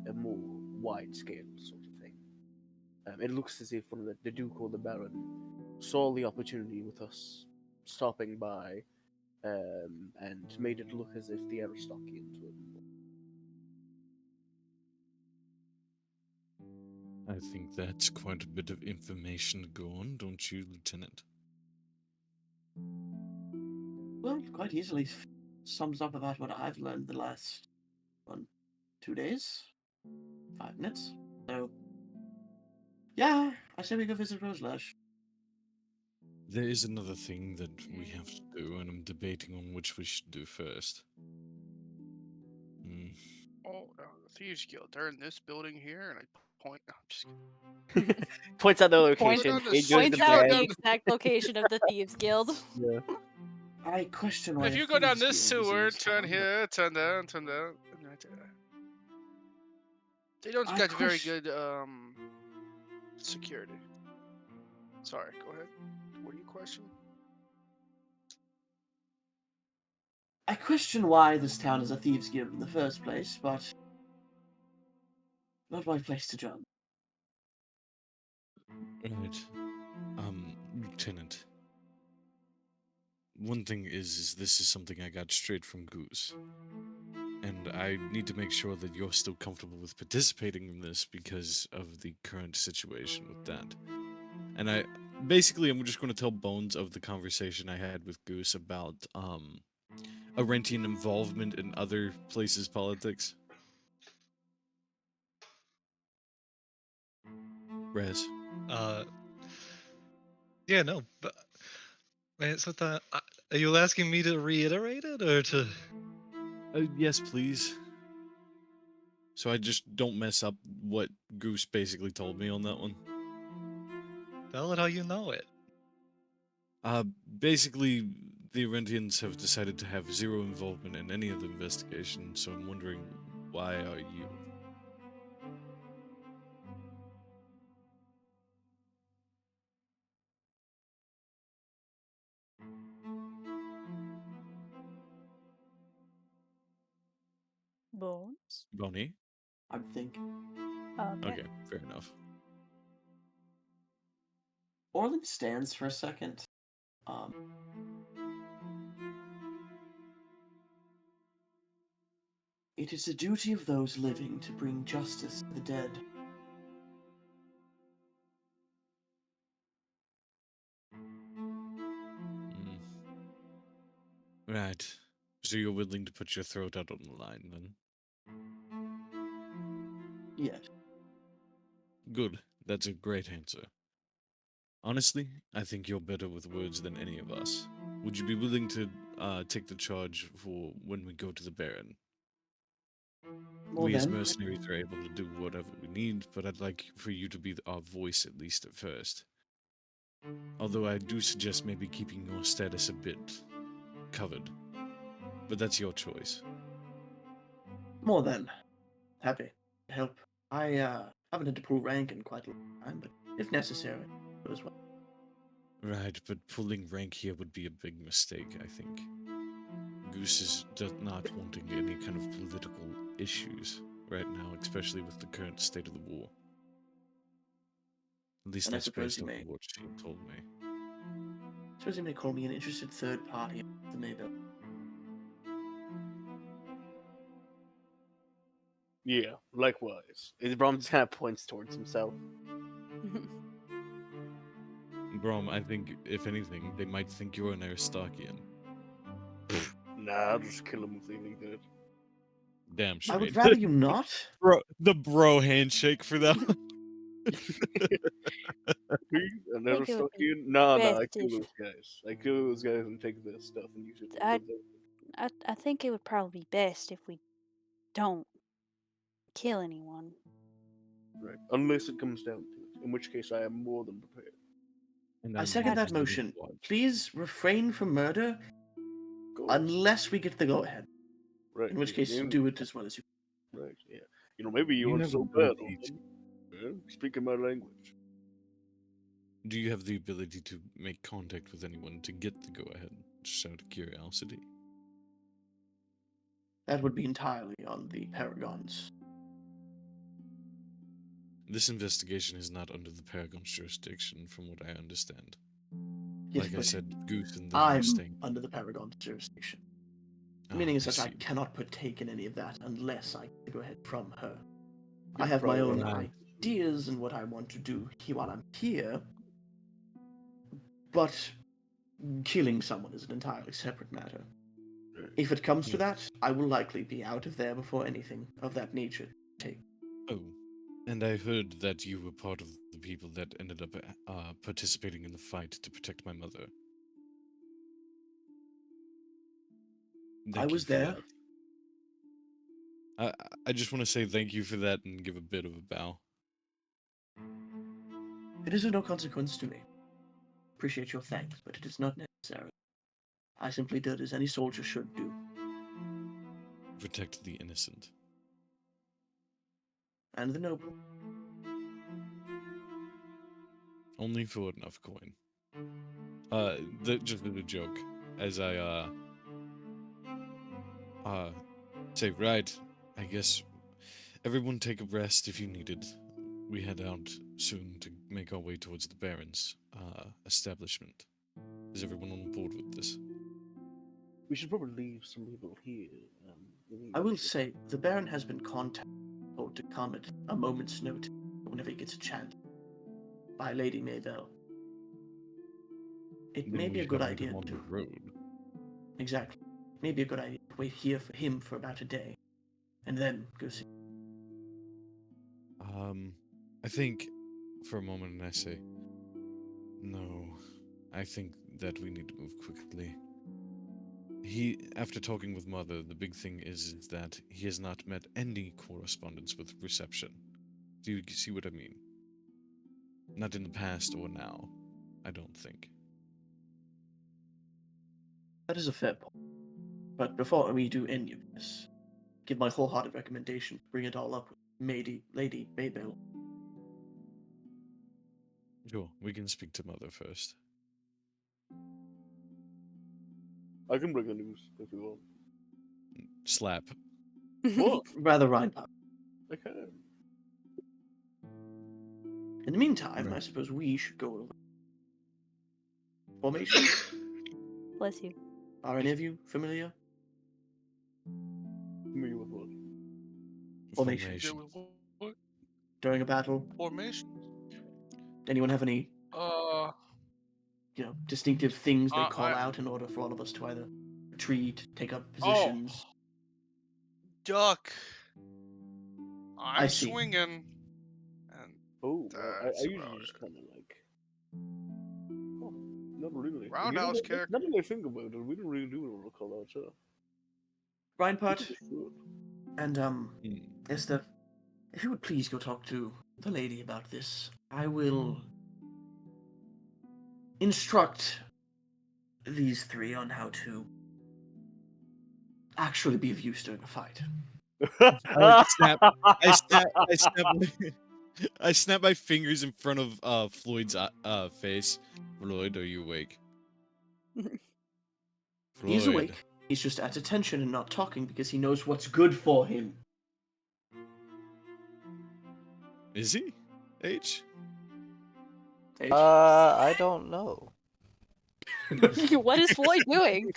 a more wide scale sort of thing. It looks as if one of the Duke or the Baron saw the opportunity with us stopping by, and made it look as if the Aristockians were involved. I think that's quite a bit of information to go on, don't you, Lieutenant? Well, quite easily sums up about what I've learned the last 2 days, 5 minutes. So, yeah, I say we go visit Roselash. There is another thing that we have to do, and I'm debating on which we should do first. Hmm. Oh, the Thieves Guild. They're in this building here, and I point. No, I'm just kidding. Points out the Point- location. Go down the It goes Points to out bed. the exact location of the Thieves Guild. Yeah. I question why If a you go down thieves' this guild is in sewer, this turn town, but here, turn down, turn down. And right there. They don't I got very question- good security. Sorry, go ahead. What do you question? I question why this town is a thieves' guild in the first place, but not my place to judge. Right. Lieutenant. One thing is this is something I got straight from Goose. And I need to make sure that you're still comfortable with participating in this because of the current situation with that. And I'm just going to tell Bones of the conversation I had with Goose about Arentian involvement in other places' politics. Rez. Yeah, no, but man, so are you asking me to reiterate it or to? Yes, please. So I just don't mess up what Goose basically told me on that one. Tell it how you know it. Basically, the Arentians have decided to have zero involvement in any of the investigation, so I'm wondering, why are you? Bones? Bonnie? I'm thinking. Okay. Okay, fair enough. Orland stands for a second. It is the duty of those living to bring justice to the dead. Right. So you're willing to put your throat out on the line, then? Yes. Good. That's a great answer. Honestly, I think you're better with words than any of us. Would you be willing to take the charge for when we go to the Baron? Well We as then, mercenaries are able to do whatever we need, but I'd like for you to be our voice at least at first. Although I do suggest maybe keeping your status a bit covered. But that's your choice. more than happy to help. I haven't had to pull rank in quite a long time, but if necessary, do as well. Right, but pulling rank here would be a big mistake, I think. Goose is just not wanting any kind of political issues right now, especially with the current state of the war. At least And I that's suppose based you on may. what she told me. Suppose you may call me an interested third party of the Maybell. Yeah, likewise. Brom kind of points towards himself. Brom, I think, if anything, they might think you're an Aristokian. Nah, I'll just kill him if they think that. Damn I straight. would rather you not. Bro, the bro handshake for that one. Me? An think it would be Aristokian? Nah, I best kill if- those guys. I kill those guys and take their stuff and use it. I- I think it would probably be best if we don't kill anyone. Right. Unless it comes down to it, in which case I am more than prepared. And I I'm second that just gonna motion. watch. Please refrain from murder Go. unless we get the go ahead. Right. In which yeah, case, yeah, do it as well as you. Right, yeah. You know, maybe you You aren't have so an bad ability on them. Yeah? Speaking my language. Do you have the ability to make contact with anyone to get the go ahead? Just out of curiosity. That would be entirely on the Paragons. This investigation is not under the Paragon's jurisdiction, from what I understand. Yes, Like I but said, Goose and them are I'm staying. under the Paragon's jurisdiction. Ah, Meaning is that I see. cannot partake in any of that unless I get the go ahead from her. I You're have my own right. ideas and what I want to do here while I'm here, but killing someone is an entirely separate matter. If it comes to Yeah. that, I will likely be out of there before anything of that nature take. Oh, and I heard that you were part of the people that ended up participating in the fight to protect my mother. Thank I you was for there. that. I just want to say thank you for that and give a bit of a bow. It is of no consequence to me. Appreciate your thanks, but it is not necessary. I simply did as any soldier should do. Protect the innocent. And the noble. Only for enough coin. Just as a joke, as I say, right, I guess everyone take a rest if you need it. We head out soon to make our way towards the Baron's establishment. Is everyone on board with this? We should probably leave some people here. I will say, the Baron has been contacted to come at a moment's notice whenever he gets a chance by Lady Maybell. It Then may we be a should good meet idea him on the to... road. Exactly. Maybe a good idea to wait here for him for about a day, and then go see. I think for a moment and I say, no, I think that we need to move quickly. After talking with Mother, the big thing is that he has not met any correspondence with reception. Do you see what I mean? Not in the past or now, I don't think. That is a fair point. But before we do any of this, give my wholehearted recommendation to bring it all up with Lady Maybell. Sure, we can speak to Mother first. I can bring the news if you want. Slap. What? Rather right up. I can. In the meantime, I Right. suppose we should go over formation. Bless you. Are any of you familiar? Me with what? Formation. Deal with what? During a battle, Formation? anyone have any, Uh, distinctive things they call I out in order for all of us to either retreat, take up Oh, positions. duck. I I'm see. swinging. And Oh, well, I that's usually about just it. kind of like. Oh, not really. Roundhouse Now kick. that I think about it, we don't really do a roll call out, huh? Reinpart We should. and Hmm. Esther, if you would please go talk to the lady about this, I will instruct these three on how to actually be of use during a fight. I snap. I snap. I snap. I snap my fingers in front of Floyd's face. Floyd, are you awake? He's Floyd. awake. He's just at attention and not talking because he knows what's good for him. Is he? H? H. I don't know. What is Floyd doing?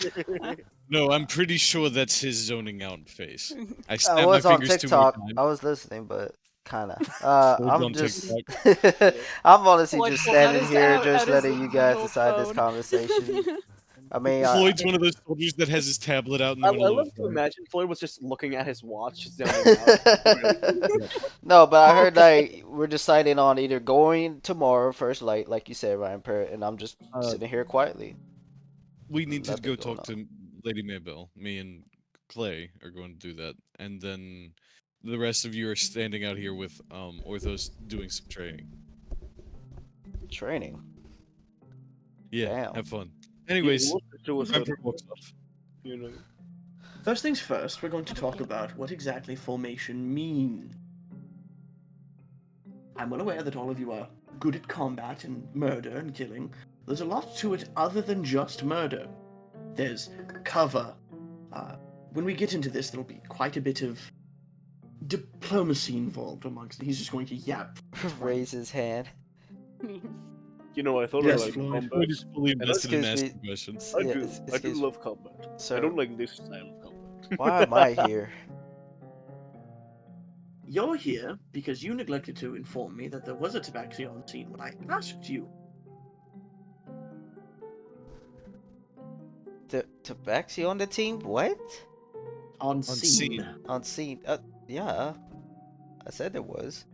No, I'm pretty sure that's his zoning out face. I I snap my was on fingers 2 more TikTok. times. I was listening, but kinda. Floyd's I'm on just. TikTok. I'm honestly Floyd just pulls out standing his here, out just his letting you guys old decide this phone. conversation. I mean, Floyd's one of those soldiers that has his tablet out in the I middle of love a to fight. imagine Floyd was just looking at his watch, zoning out. no, but I heard like we're deciding on either going tomorrow first light, like you said, Ryan Parrott, and I'm just sitting here quietly. We need to Nothing go going talk on. to Lady Maybell. Me and Clay are going to do that, and then the rest of you are standing out here with Orthos doing some training. Training. Yeah, Damn. have fun. Yeah, Anyways, we'll do a Ryan sort Parrott of, walks off. you know. First things first, we're going to talk about what exactly formation means. I'm well aware that all of you are good at combat and murder and killing. There's a lot to it other than just murder. There's cover. When we get into this, there'll be quite a bit of diplomacy involved amongst. He's just going to yap. Raise his hand. You know, I thought Yes, I liked Floyd. combat. Floyd is fully invested in Excuse me. asking questions. I Yeah, do. I do excuse me. love combat. I Sir, don't like this style of combat. why am I here? You're here because you neglected to inform me that there was a tabaxi on scene when I asked you. Tabaxi on the team? What? On scene. scene. On scene? Yeah. I said there was.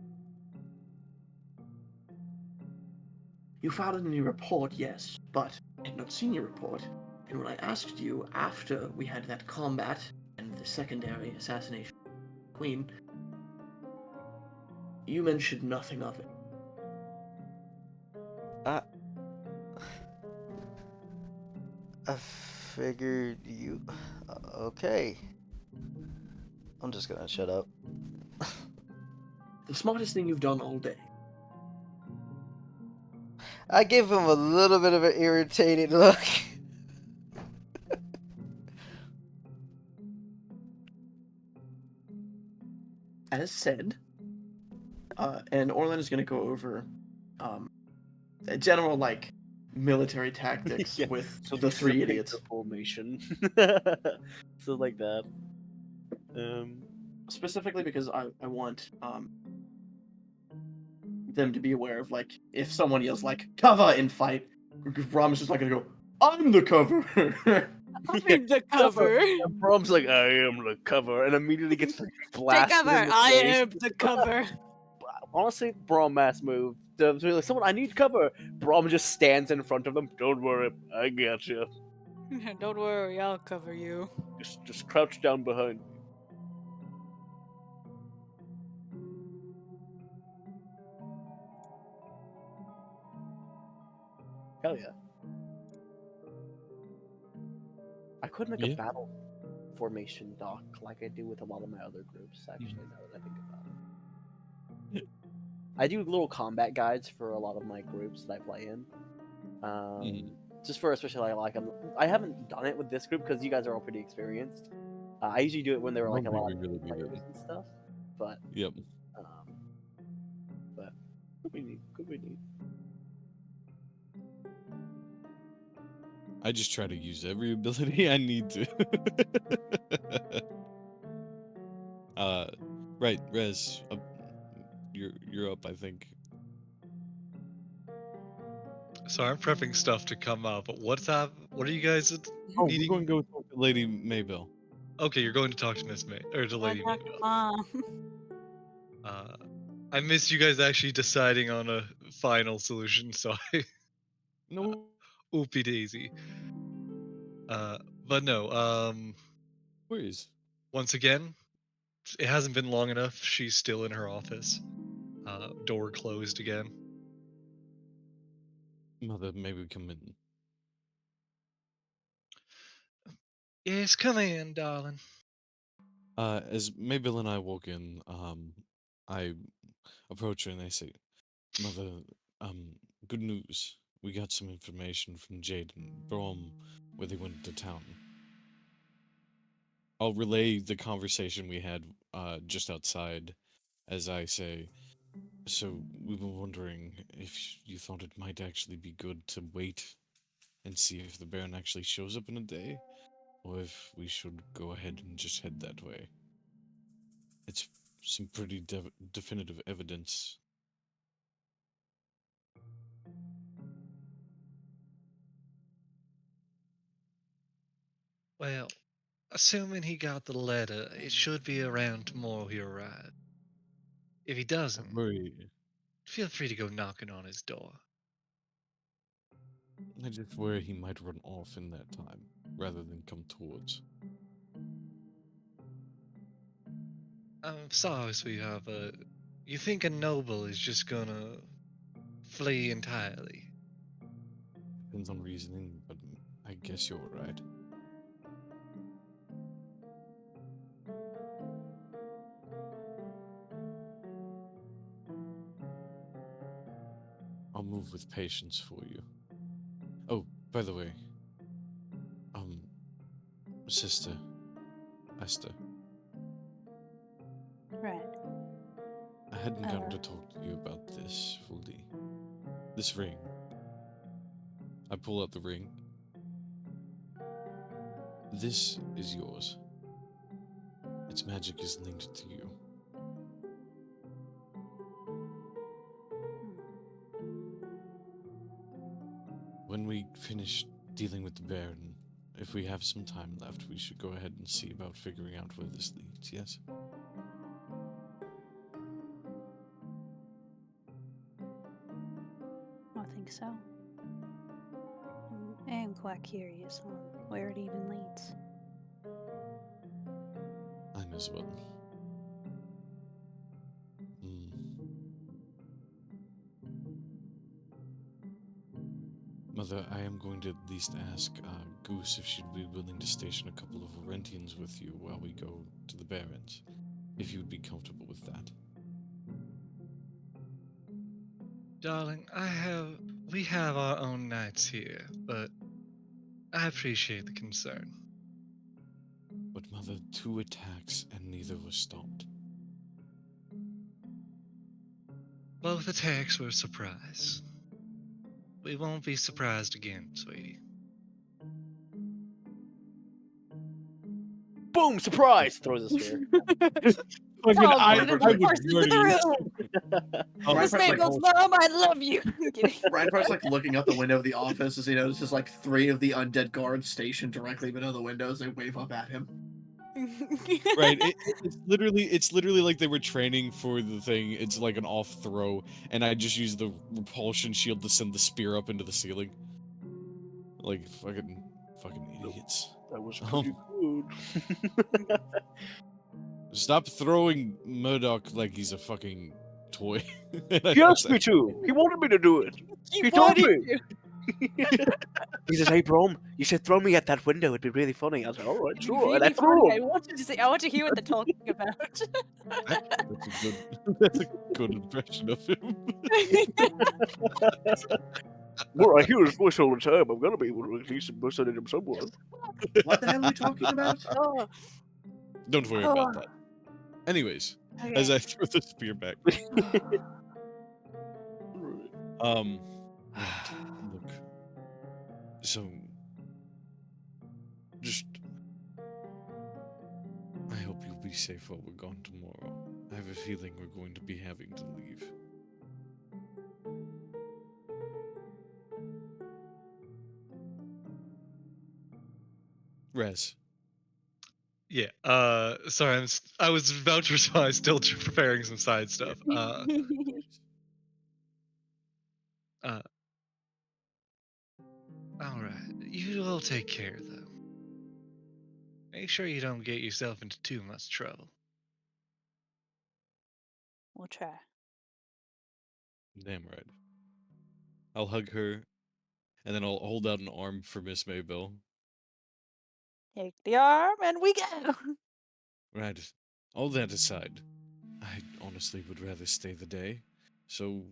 You filed in your report, yes, but I had not seen your report. And when I asked you after we had that combat and the secondary assassination of the Queen, you mentioned nothing of it. I figured you. Okay. I'm just gonna shut up. The smartest thing you've done all day. I give him a little bit of an irritated look. As said, and Orlin is going to go over a general, like, military tactics Yeah, with So the this is a three paper idiots. formation. So like that. Specifically because I want them to be aware of, like, if someone yells, like, cover in fight, Rom is just not going to go, I'm the cover! I'm the cover. And Brom's like, I am the cover, and immediately gets Take blasted cover. in the I face. am the cover. Honestly, Brom ass move. To be like, someone, I need cover. Brom just stands in front of them. Don't worry, I got you. Don't worry, I'll cover you. Just crouch down behind me. Hell yeah. I could make Yeah. a battle formation doc like I do with a lot of my other groups, actually, now that I think about it. I do little combat guides for a lot of my groups that I play in. Just for especially I haven't done it with this group because you guys are all pretty experienced. I usually do it when there are I like don't a think lot we of really do players that. and stuff. But Yep. but could be neat. Could be neat. I just try to use every ability I need to. Right, Rez, you're up, I think. So I'm prepping stuff to come out, but what are you guys Oh, we're needing? going to go talk to Lady Maybell. Okay, you're going to talk to Miss May or to Lady Talk to Maybell. Mom. I miss you guys actually deciding on a final solution, so I No oopie daisy. But no, worries. once again, it hasn't been long enough. She's still in her office. Door closed again. Mother, may we come in? Yes, come in, darling. As Maybell and I walk in, I approach her and I say, Mother, good news. We got some information from Jade and Brom where they went to town. I'll relay the conversation we had just outside as I say, so we were wondering if you thought it might actually be good to wait and see if the Baron actually shows up in a day, or if we should go ahead and just head that way. It's some pretty definitive evidence. Well, assuming he got the letter, it should be around tomorrow he arrives. If he I doesn't, worry. feel free to go knocking on his door. I just worry he might run off in that time, rather than come towards. I'm sorry, sweetheart, but you think a noble is just gonna flee entirely? Depends on reasoning, but I guess you're right. I'll move with patience for you. Oh, by the way, um, sister, Esther, Right. I hadn't gotten to talk to you about this fully. This ring. I pull out the ring. This is yours. Its magic is linked to you. When we finish dealing with the Baron, if we have some time left, we should go ahead and see about figuring out where this leads, yes? I think so. I am quite curious on where it even leads. I'm as well. Hmm. Mother, I am going to at least ask Goose if she'd be willing to station a couple of Orentians with you while we go to the Barrens, if you would be comfortable with that. Darling, we have our own nights here, but I appreciate the concern. But Mother, 2 attacks and neither was stopped. Both attacks were a surprise. We won't be surprised again, sweetie. Boom! Surprise! Throws a spear. Fucking, Oh, I get was the horse into ready. the room! Oh, Right, Miss but, like, Mabel's mom, I love you! I'm kidding. Reinhardt's like looking out the window of the office as he notices like 3 of the undead guards stationed directly below the windows. They wave up at him. Right, it's literally like they were training for the thing. It's like an off throw, and I just used the repulsion shield to send the spear up into the ceiling. Like fucking idiots. That was pretty good. Stop throwing Murdoch like he's a fucking toy. And I He thought asked me that- to. He wanted me to do it. You He told wanted me. He says, "Hey, Brom, you should throw me at that window. It'd be really funny." I was like, "All right, sure." And I really threw funny. I him. wanted to see. I want to hear what they're talking about. That's a good. That's a good impression of him. Well, I hear his voice all the time. I'm gonna be able to at least impersonate him somewhere. What the hell are we talking about? Oh, Don't worry about that. Anyways, as I throw the spear back. Right, look. So, just. I hope you'll be safe while we're gone tomorrow. I have a feeling we're going to be having to leave. Rez, Yeah. Sorry, I was about to respond. I'm still preparing some side Yeah. stuff. Uh. All right. You will take care though. Make sure you don't get yourself into too much trouble. We'll try. Damn right. I'll hug her, and then I'll hold out an arm for Miss Maybell. Take the arm and we go. Right. All that aside, I honestly would rather stay the day. So,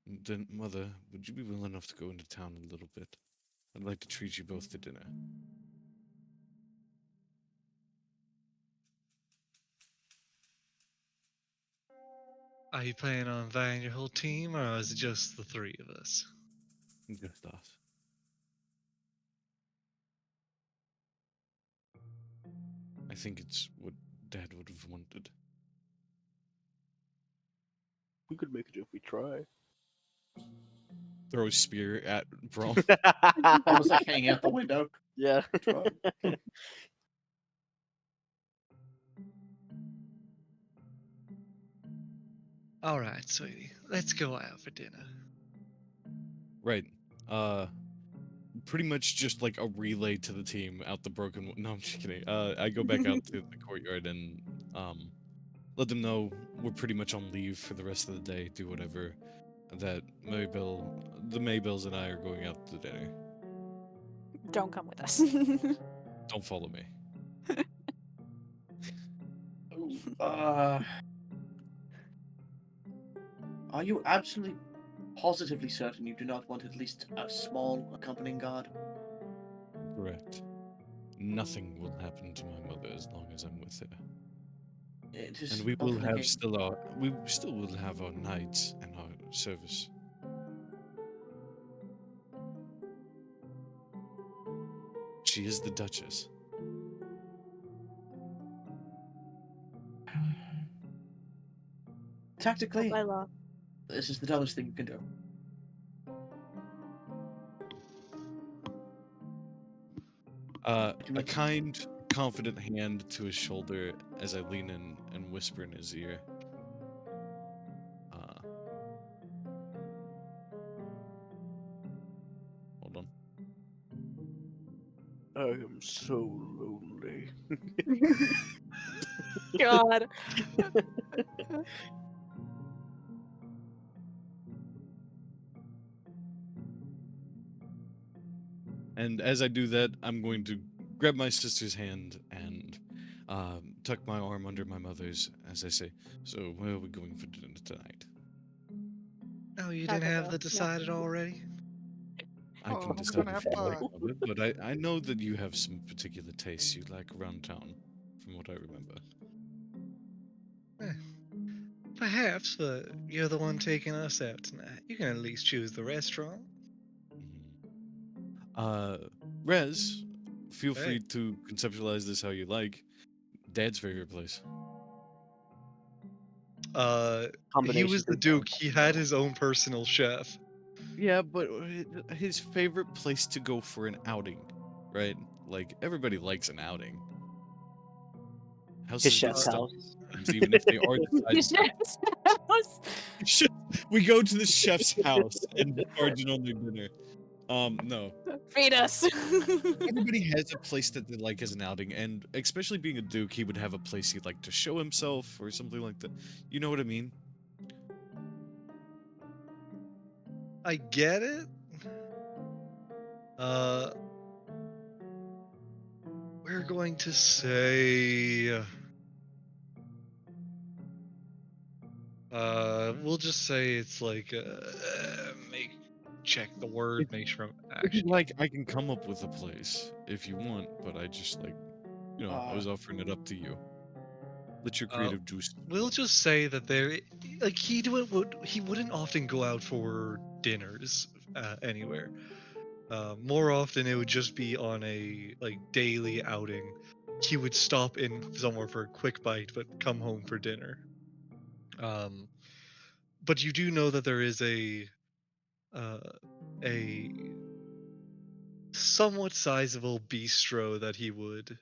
then, Mother, would you be willing enough to go into town a little bit? I'd like to treat you both to dinner. Are you planning on inviting your whole team, or is it just the three of us? Just us. I think it's what Dad would have wanted. We could make it if we try. Throw a spear at Braum. I was like hanging out the window. Yeah. Try. All right, sweetie. Let's go out for dinner. Right. Pretty much just like a relay to the team out the broken. No, I'm just kidding. I go back out to the courtyard and let them know we're pretty much on leave for the rest of the day. Do whatever. That the Maybells and I are going out to dinner. Don't come with us. Don't follow me. Ooh, are you absolutely positively certain you do not want at least a small accompanying guard? Correct. Nothing will happen to my mother as long as I'm with her. It is And we will often the have case. we still will have our nights and our service. She is the Duchess. Go Tactically, by law. this is the dumbest thing you can do. A kind, confident hand to his shoulder as I lean in and whisper in his ear. Uh, Hold on. I am so lonely. God. And as I do that, I'm going to grab my sister's hand and tuck my arm under my mother's as I say, "So, where are we going for dinner tonight?" Oh, you didn't Taco have Bell. that Yeah. decided already? I can Oh, we're decide gonna if have you like, pie. Mother, but I know that you have some particular tastes you like around town, from what I remember. Eh, perhaps, but you're the one taking us out tonight. You can at least choose the restaurant. Mhm. Rez, feel Hey. free to conceptualize this how you like. Dad's favorite place. He Combination was the of Duke. He had his own personal chef. Yeah, but his favorite place to go for an outing, right? Like everybody likes an outing. His Houses get chef's stuck house. sometimes, even if they are the side stuff. We go to the chef's house and charge it on their dinner. No. Feed us. Everybody has a place that they like as an outing, and especially being a duke, he would have a place he'd like to show himself or something like that. You know what I mean? I get it. Uh, we're going to say. We'll just say it's like check the word, If, make sure I'm if you actually. like, I can come up with a place if you want, but I just like, I Uh, was offering it up to you. Let your Uh, creative juice we'll flow. just say that like he wouldn't often go out for dinners anywhere. More often it would just be on a like daily outing. He would stop in somewhere for a quick bite, but come home for dinner. Um, but you do know that there is uh, a somewhat sizable bistro that he would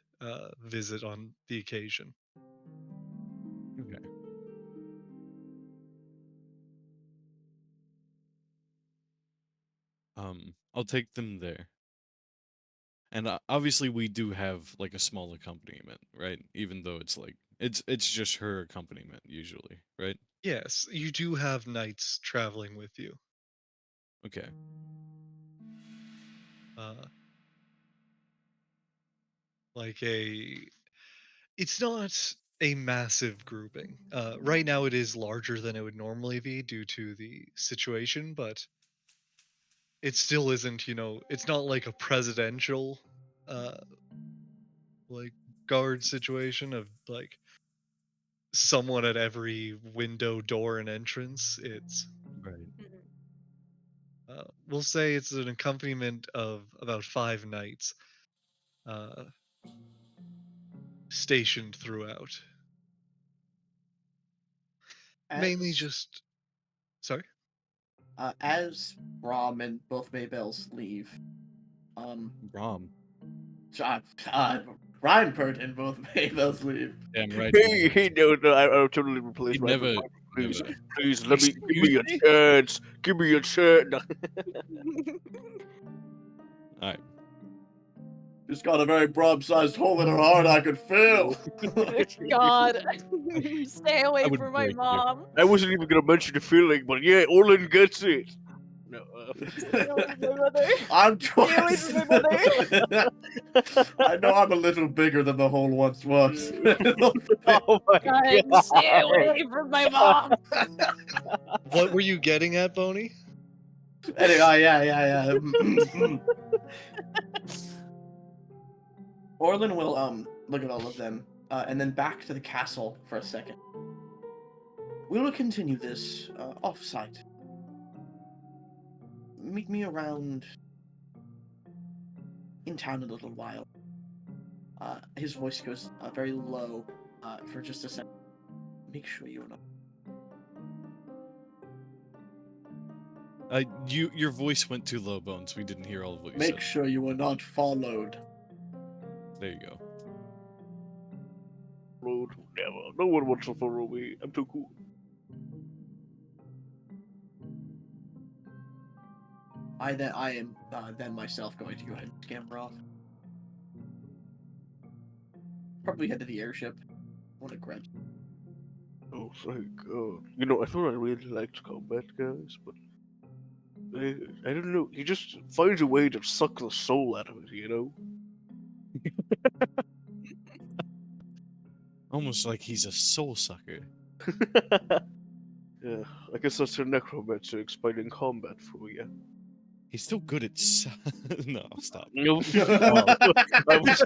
visit on the occasion. Okay. I'll take them there. And obviously we do have like a small accompaniment, right? Even though it's like it's just her accompaniment usually, right? Yes, you do have knights traveling with you. Okay. Uh, like a, it's not a massive grouping. Right now, it is larger than it would normally be due to the situation, but it still isn't. It's not like a presidential, uh, like guard situation of like someone at every window, door, and entrance. It's Right. we'll say it's an accompaniment of about 5 knights uh, stationed throughout. Mainly As just sorry. as Rom and both Maybells leave, um, Rom. Reinpert and both Maybells leave. Damn right. Hey, no, no, I'll totally replace He'd right. never, Please, never. please, let me give Excuse me a me? chance. Give me a chance. No. All right. She's got a very broad-sized hole in her heart I could feel. God, stay away I would from my break you. mom. I wasn't even gonna mention the feeling, but yeah, Orlin gets it. No, Stay away from my mother. I'm Stay away from my trying. I know I'm a little bigger than the hole once was. oh my God, stay god. away from my mom. What were you getting at, Boney? Anyway, yeah. Orlin will look at all of them, and then back to the castle for a second. We will continue this off-site. Meet me around in town in a little while. His voice goes very low for just a second. Make sure you're not. Your voice went too low, Bones. We didn't hear all of what you Make said. sure you are not followed. There you go. Road, never. No one wants to follow me. I'm too cool. I am then myself going to go ahead and scamper off. Probably head to the airship. Want to grab. Oh, thank God. I thought I really liked combat guys, but I don't know. He just finds a way to suck the soul out of it. Almost like he's a soul sucker. Yeah, I guess that's a necromancer explaining combat for you. He's still good at. No, stop. No, I was,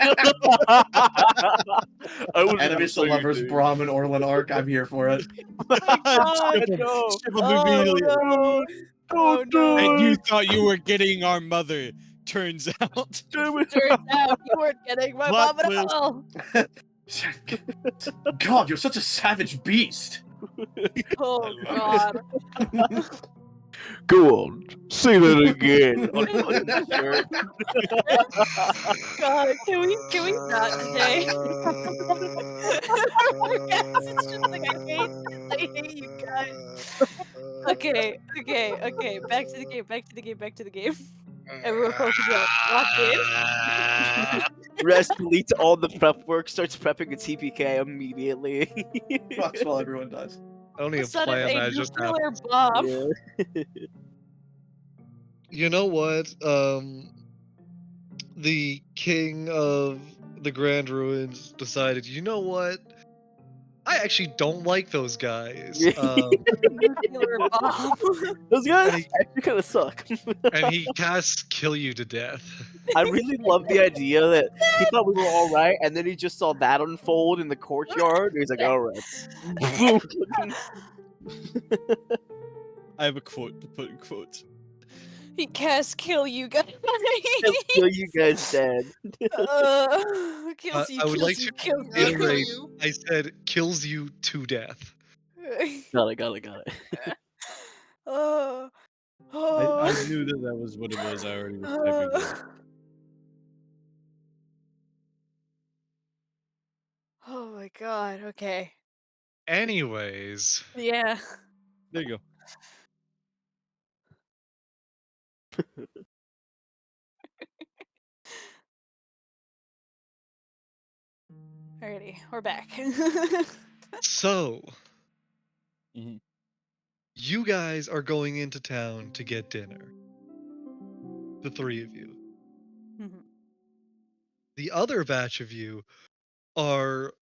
I was Enemies to lovers, Brahmin Orlin arc. I'm here for it. God. Ship him. no. Ship him Oh immediately. no. Oh no. And you thought you were getting our mother. Turns out. Damn it. Turns out you weren't getting my Plot mom at twist. all. God, you're such a savage beast. Oh God. Go on, say that again. God, can we not today? It's just like I hate you guys. Okay. Back to the game. Everyone focus up. Lock in. Rest deletes all the prep work, starts prepping a TPK immediately. Fucks while everyone dies. Only a Son of plan a that just nuclear happened. bomb. You know what? The king of the Grand Ruins decided, you know what? I actually don't like those guys. Nuclear bomb. Those guys And he, actually kind of suck. and he casts kill you to death. I really love the idea that he thought we were all right, and then he just saw that unfold in the courtyard. And he's like, "All right." I have a quote to put in quotes. He casts kill you guys. He'll kill you guys dead. Kills you, I would like to kills iterate. you. I said kills you to death. Got it. Oh, I oh. knew that was what it was. I already was typing it. my god. Okay. Anyways, Yeah. There you go. Alrighty, we're back. so Mhm. you guys are going into town to get dinner. The three of you. Mhm. The other batch of you are,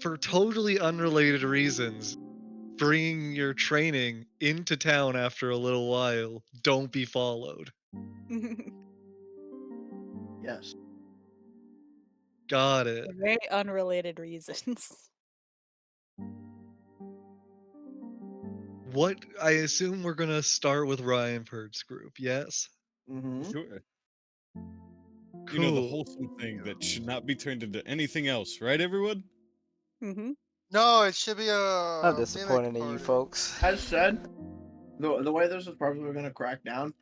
for totally unrelated reasons, bringing your training into town after a little while. Don't be followed. Yes. Got it. For very unrelated reasons. What I assume we're gonna start with Ryan Perd's group, yes? Mm-hmm. Sure. You know, the Cool. wholesome thing that should not be turned into anything else, right, everyone? Mm-hmm. No, it should be I'm a mimic disappointed in you party. folks. As said, the way this is probably going to crack down,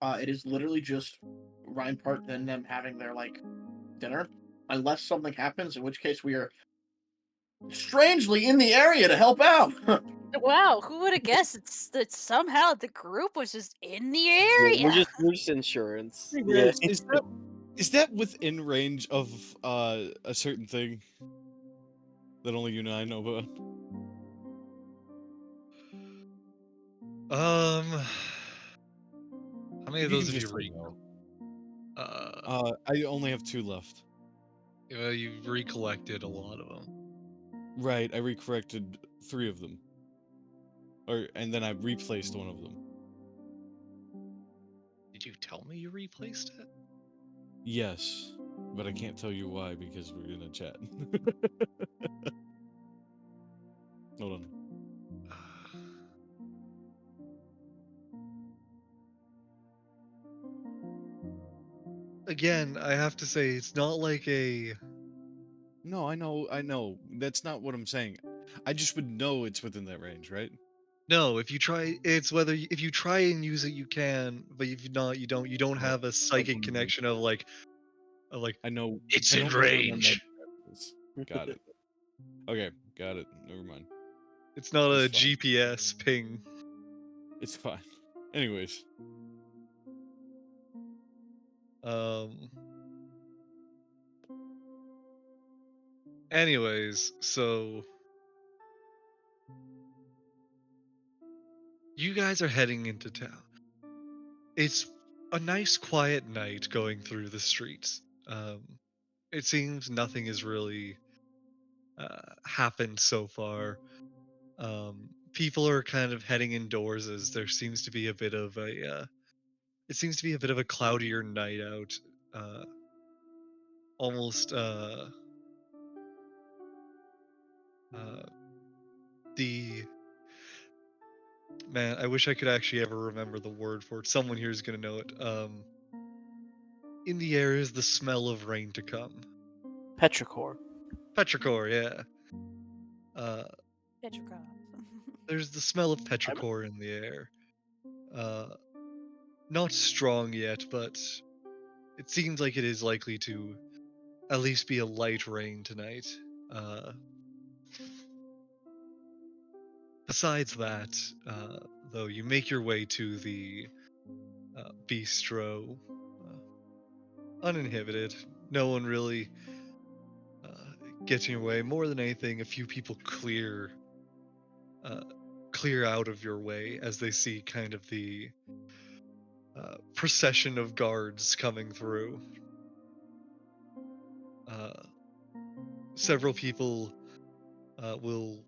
it is literally just Ryan Part and them having their like dinner, unless something happens, in which case we are strangely in the area to help out. Wow, who would have guessed that somehow the group was just in the Yeah, area? we're just insurance. Hey, Yeah. Rose, is that within range of a certain thing that only you and I know about? How many of You those can have you just say no. I only have 2 left. you've recollected a lot of them. Right, I recorrected 3 of them. And then I replaced one of them. Did you tell me you replaced it? Yes, but I can't tell you why because we're in a chat. Hold on. Again, I have to say it's not like a No, I know. That's not what I'm saying. I just would know it's within that range, right? no. If you try, it's whether if you try and use it, you can, but if you not, you don't. You don't Oh, have a I psychic wouldn't know. connection of like I know. it's I in don't know where my magic range. is. Got it. Okay, got it. Never mind. It's not It's a fine. GPS ping. It's fine. Anyways, Um. Anyways, so you guys are heading into town. It's a nice quiet night going through the streets. It seems nothing has really happened so far. People are kind of heading indoors as there seems to be a bit of a it seems to be a bit of a cloudier night out. Uh, almost uh, the man. I wish I could actually ever remember the word for it. Someone here is gonna know it. In the air is the smell of rain to come. Petrichor. Petrichor, yeah. Uh, Petrocross. there's the smell of petrichor in the air. Uh, not strong yet, but it seems like it is likely to at least be a light rain tonight. Uh, besides that, though, you make your way to the bistro uninhibited. No one really gets in your way. More than anything, a few people uh, clear out of your way as they see kind of the procession of guards coming through. Uh, several people will,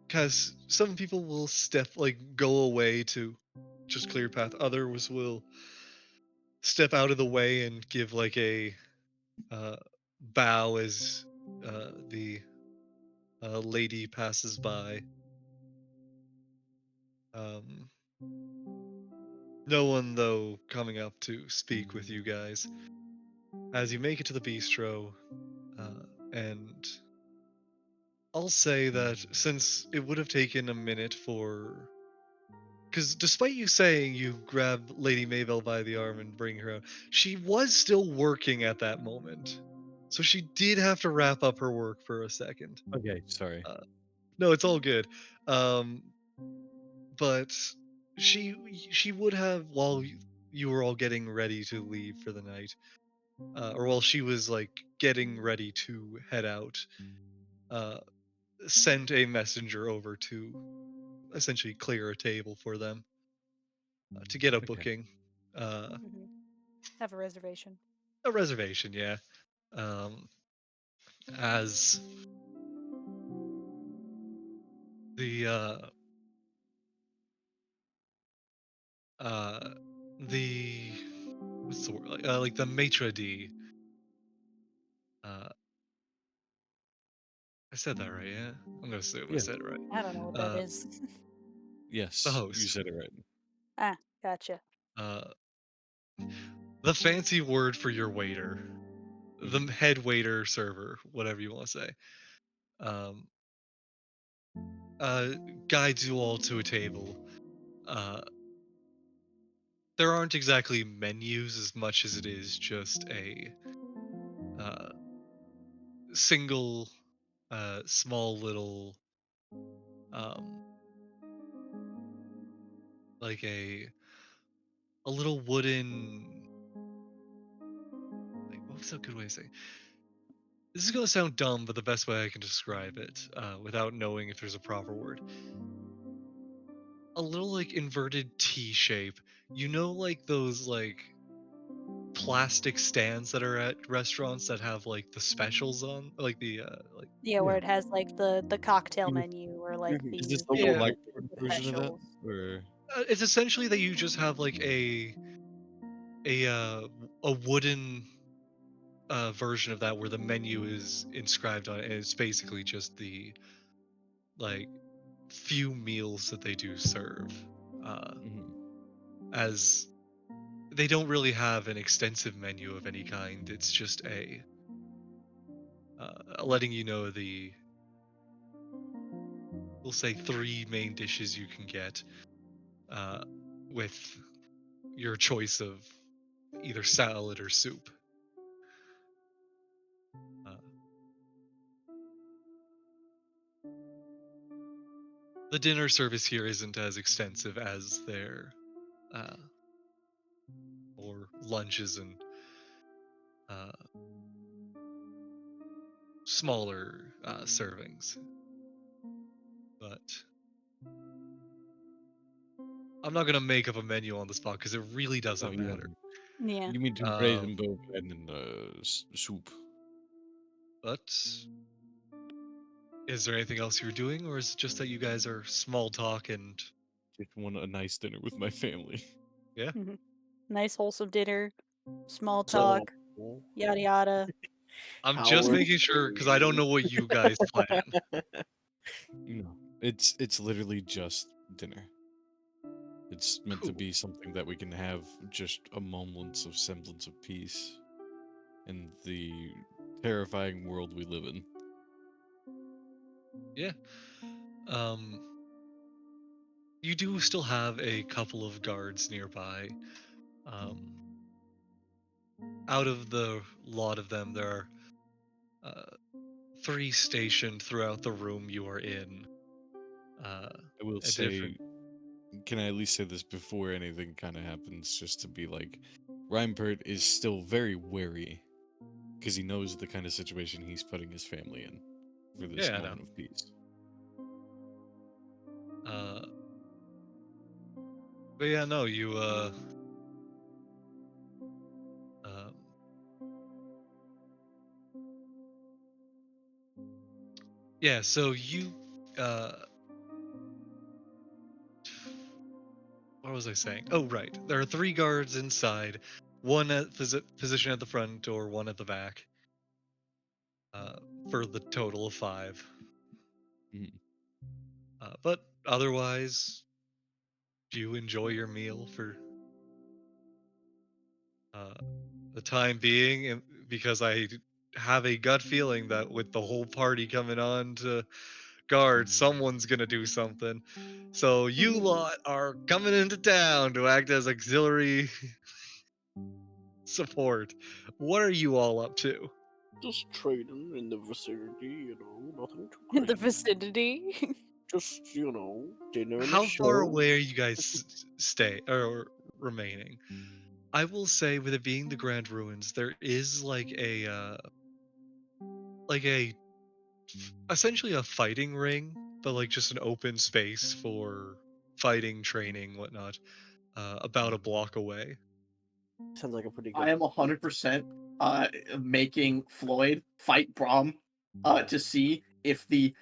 because some people will step like go away to just clear path. Others will step out of the way and give like a uh, bow as the lady passes by. Um, no one though coming up to speak with you guys as you make it to the bistro, and I'll say that since it would have taken a minute for. Because despite you saying you grab Lady Maybell by the arm and bring her out, she was still working at that moment. So she did have to wrap up her work for a second. Okay, sorry. No, it's all good. Um, but she she would have while you were all getting ready to leave for the night, or while she was like getting ready to head out, uh, sent a messenger over to essentially clear a table for them to get a Okay. booking, uh, Hmm. Have a reservation. a reservation. Yeah, um, as the uh, the what's the word like the maitre d. Uh, I said that right, yeah. I'm gonna assume I Yeah. said it right. I don't know what that Uh, is. the Yes, you host. said it right. Ah, gotcha. Uh, the fancy word for your waiter, the Mhm. head waiter, server, whatever you want to say. Um, uh, guides you all to a table. Uh, there aren't exactly menus as much as it is just a uh, single, small little, um, like a little wooden. Like, what was a good way to say? This is gonna sound dumb, but the best way I can describe it, without knowing if there's a proper word, a little like inverted T shape. You know, like those like plastic stands that are at restaurants that have like the specials on, like the like Yeah, where Yeah. it has like the cocktail Is menu or like Mhm. is this the the little yeah. microwave version of that? specials. Or It's essentially that you just have like a a wooden version of that where the menu is inscribed on it, and it's basically just the like few meals that they do serve. Uh, Mhm. as they don't really have an extensive menu of any kind. It's just a letting you know the we'll say three main dishes you can get uh, with your choice of either salad or soup. Uh, the dinner service here isn't as extensive as their uh, or lunches and uh, smaller servings, but I'm not gonna make up a menu on the spot because it really Oh, doesn't yeah. matter. Yeah. You mean to bread Um, and both and soup. but is there anything else you're doing, or is it just that you guys are small talk and Just want a nice dinner with my family. yeah? Hmm. Nice wholesome dinner, small So, talk, yada yada. I'm just Howard, making sure because I don't know what you guys plan. No. It's literally just dinner. It's meant to Cool. be something that we can have just a moments of semblance of peace in the terrifying world we live in. Yeah. Um, you do still have a couple of guards nearby. Um, out of the lot of them, there are uh, three stationed throughout the room you are in. Uh, I will a different. say, can I at least say this before anything kind of happens, just to be like, Reinpert is still very wary because he knows the kind of situation he's putting his family in for this Yeah, I know. moment of peace. Uh, but yeah, no, you um, yeah. So you uh, what was I saying? Oh, right. There are three guards inside, one at position at the front door, one at the back, uh, for the total of five. Mhm. But otherwise, do you enjoy your meal for uh, the time being? Because I have a gut feeling that with the whole party coming on to guard, someone's gonna do something. So you lot are coming into town to act as auxiliary support. What are you all up to? Just trading in the vicinity, nothing too In the crazy. vicinity. Just, dinner and a How far show. away are you guys stay or remaining? I will say, with it being the Grand Ruins, there is like a essentially a fighting ring, but like just an open space for fighting, training, whatnot, about a block away. Sounds like a pretty good. I am 100% making Floyd fight Brom to see if the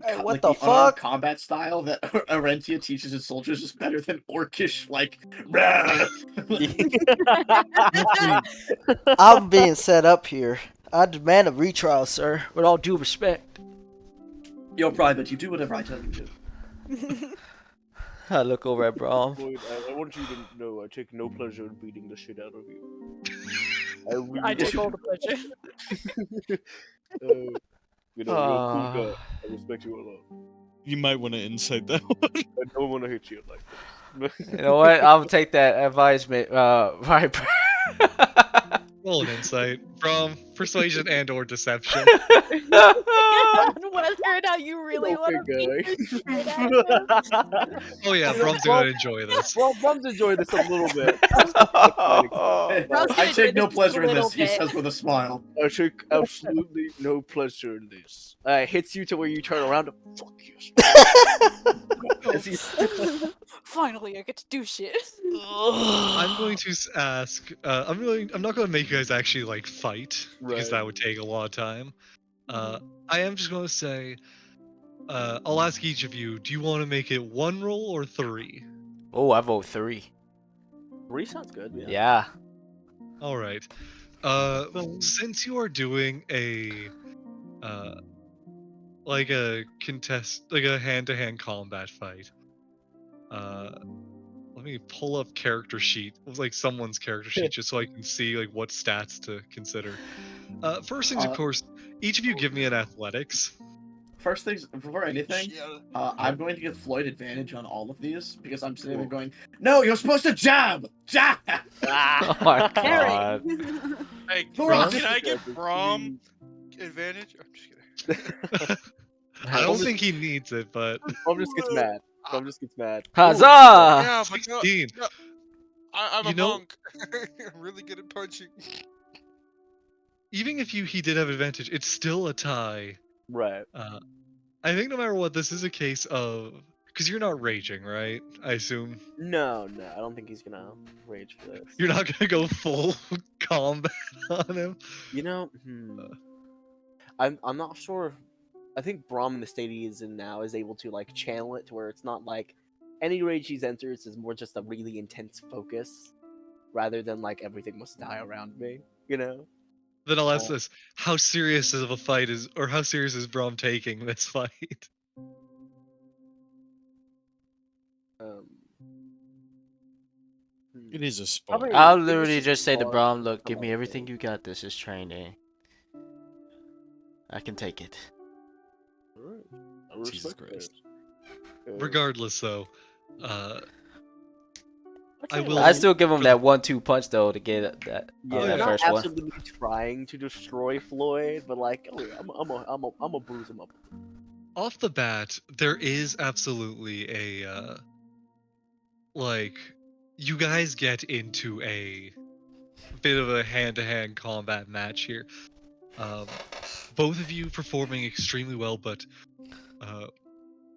Hey, what like the the unarmed fuck? combat style that Arentia teaches his soldiers is better than orcish like. I'm being set up here. I demand a retrial, sir. With all due respect. Yo, Private, you do whatever I tell you to. I look over at Brom. Floyd, I want you to know I take no pleasure in beating the shit out of you. I really I take don't. all the pleasure. You're a cool guy. I respect you a lot. You might want to insight that one. I don't want to hit you like this. You know what? I'll take that advisement, Viper. Roll an insight from persuasion and/or deception. Whether or not you really want to beat Okay, the shit guy. out of them. Oh yeah, Brom's gonna enjoy this. Well, Brum's enjoy this a little bit. Brom's I gonna take do no this pleasure a in little this, he bit. says with a smile. I take absolutely no pleasure in this. Hits you to where you turn around. Fuck you. As he's- Finally, I get to do shit. I'm going to ask. I'm not going to make you guys actually like fight because Right. that would take a lot of time. I am just going to say. I'll ask each of you. Do you want to make it 1 roll or 3? Oh, I vote 3. 3 sounds good. Yeah. Yeah. All right. Since you are doing uh, like a hand-to-hand combat fight, let me pull up character sheet. It was like someone's character sheet just so I can see like what stats to consider. First things, of course, each of you give me an athletics. First things before anything, Yeah. I'm going to give Floyd advantage on all of these because I'm sitting there going, "No, you're supposed to jab, jab." Oh my Harry. god. Hey, Brom. can I give Brom advantage? I'm just kidding. I don't think he needs it, but Brum just gets mad. Brum just gets mad. Huzzah! Yeah, but 16. I'm a You know- monk. I'm really good at punching. Even if he did have advantage, it's still a tie. Right. I think no matter what, this is a case of because you're not raging, right? I assume No, I don't think he's gonna rage for this. you're not gonna go full combat on him. I'm not sure. I think Braum in the state he is in now is able to like channel it to where it's not like any rage he enters is more just a really intense focus, rather than like everything must die around me. Then I'll ask this: how serious of a fight is, or how serious is Brom taking this fight? It is a sport. Probably- I'll it is literally a just say to sport, Brom, look, come give me on, everything man. you got. This is training. I can take it. Alright. I Jesus respect Christ. that. Regardless, though, I will. I still give him for that 1-2 punch though to get that Yeah, yeah. not first one. absolutely trying to destroy Floyd, but like, oh yeah, I'm a bruise him up. Off the bat, there is absolutely a like you guys get into a bit of a hand-to-hand combat match here. Both of you performing extremely well, but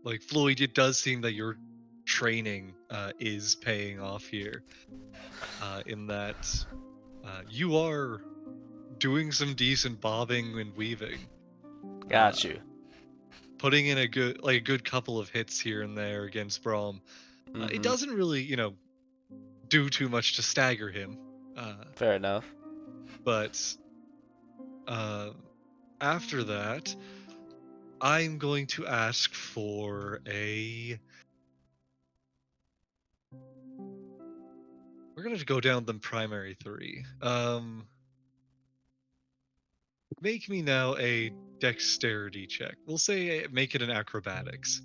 like Floyd, it does seem that your training is paying off here. In that you are doing some decent bobbing and weaving. Got you. Putting in a good couple of hits here and there against Brom. It doesn't really, do too much to stagger him. Fair enough. But after that, I'm going to ask for a. We're gonna go down the primary 3. Make me now a dexterity check. We'll say make it an acrobatics.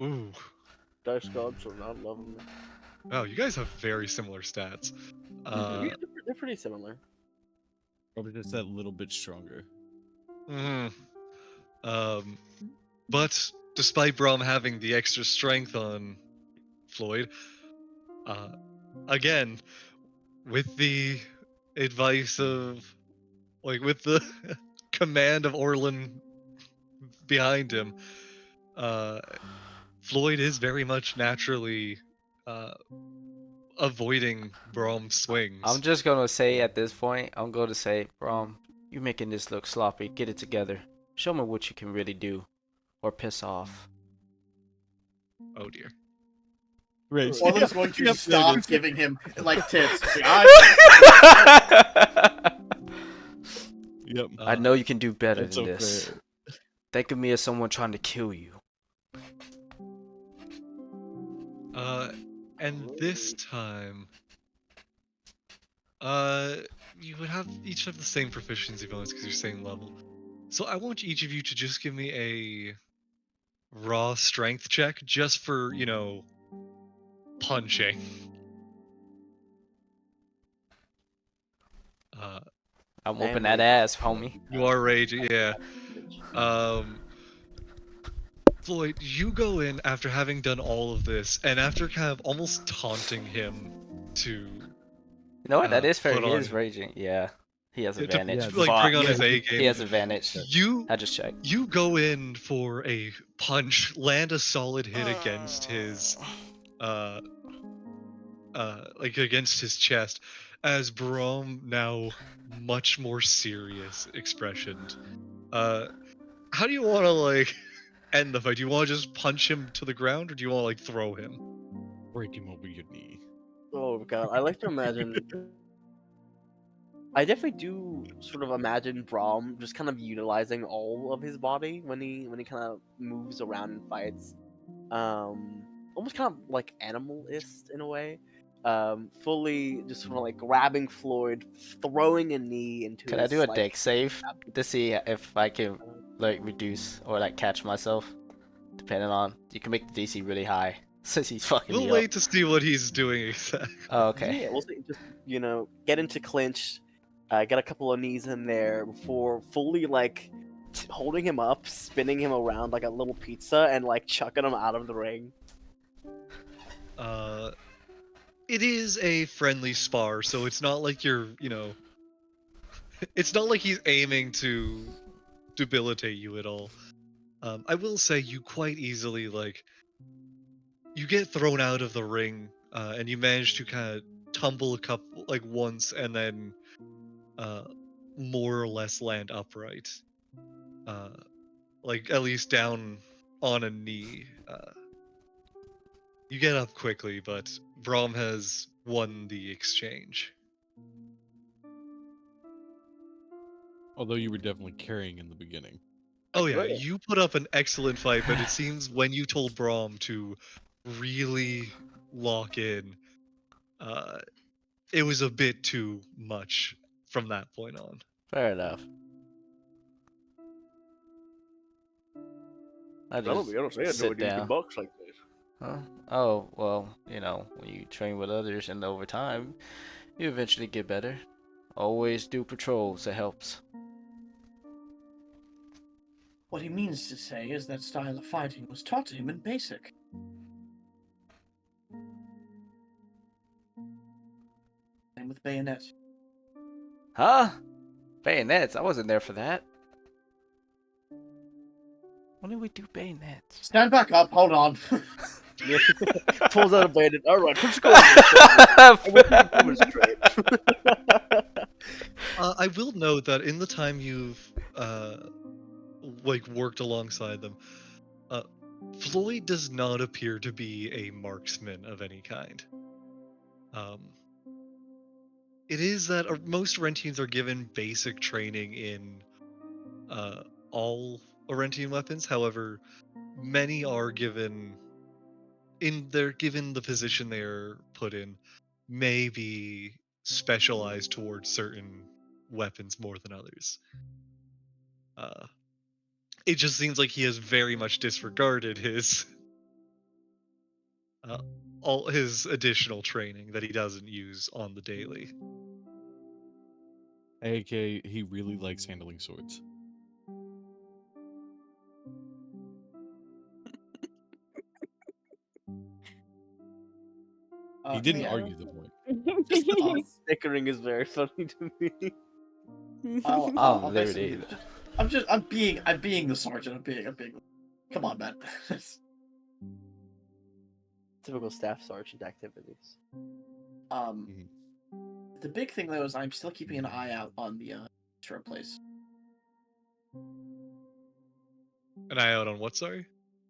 Ooh. Dice gods are not loving me. Wow, you guys have very similar stats. Yeah, they're pretty similar. Probably just that little bit stronger. mhm. But despite Brom having the extra strength on Floyd, uh, again, with the advice of, like, with the command of Orlin behind him, uh, Floyd is very much naturally uh, avoiding Brom's I'm swings. just gonna say at this point, I'm going to say, Brom, you making this look sloppy. Get it together. Show me what you can really do, or piss off. Oh dear. Right. Orlan's going to Yep, there it stop is. giving him like tips. It's like, I Yep. I know you can do better That's than so this. fair. Think of me as someone trying to kill you. Uh, and this time, uh, you would have each have the same proficiency bonus because you're same level. So I want each of you to just give me a raw strength check just for, punching. Uh, I'm I whooping am that raging. ass, homie. you are raging, yeah. Um, Floyd, you go in after having done all of this, and after kind of almost taunting him to You know what? That is fair. put He on is raging. Yeah, he has to, advantage. Yeah, to like bring on Fuck. his A He game. has advantage. You I just checked. you go in for a punch, land a solid hit against his uh like against his chest, as Brom now much more serious expressioned. Uh, how do you want to like end the fight? Do you want to just punch him to the ground, or do you want to like throw him? Break him over your knee. Oh god, I like to imagine. I definitely do sort of imagine Braum just kind of utilizing all of his body when he kind of moves around and fights. Almost kind of like animalist in a way. Fully just sort of like grabbing Floyd, throwing a knee into Could I his do a like deck save to see if I can like reduce or like catch myself? Depending on, you can make the DC really high since he's fucking We'll me up. wait to see what he's doing exactly. Oh, okay. yeah, we'll see, just get into clinch, get a couple of knees in there before fully like holding him up, spinning him around like a little pizza, and like chucking him out of the ring. Uh, it is a friendly spar, so it's not like you're, it's not like he's aiming to debilitate you at all. I will say you quite easily like you get thrown out of the ring, and you manage to kind of tumble a couple like once, and then uh, more or less land upright, uh, like at least down on a knee. You get up quickly, but Brom has won the exchange. Although you were definitely carrying in the beginning. Oh yeah, Oh, yeah. you put up an excellent fight, but it seems when you told Brom to really lock in, uh, it was a bit too much from that point on. Fair enough. I just I don't say I know sit any down. box like this. Huh? Oh, well, when you train with others and over time, you eventually get better. Always do patrols, it helps. What he means to say is that style of fighting was taught to him in basic. Same with bayonet. Huh? Bayonets? I wasn't there for that. When did we do bayonets? Stand back up, hold on. Yeah. Pulls out a bandit. All right, let's go. I want you to demonstrate. I will note that in the time you've like worked alongside them, uh, Floyd does not appear to be a marksman of any kind. It is that most Orentians are given basic training in all Orentian weapons. However, many are given the position they're put in, may be specialized towards certain weapons more than others. Uh, it just seems like he has very much disregarded his uh, all his additional training that he doesn't use on the daily. AK, he really likes handling swords. He didn't Yeah. argue the point. Just the snickering is very funny to me. I'm basically literally. I'm being the sergeant. I'm being. Come on, man. Typical staff sergeant activities. Mhm. The big thing though is I'm still keeping an eye out on the bistro place. An eye out on what? Sorry.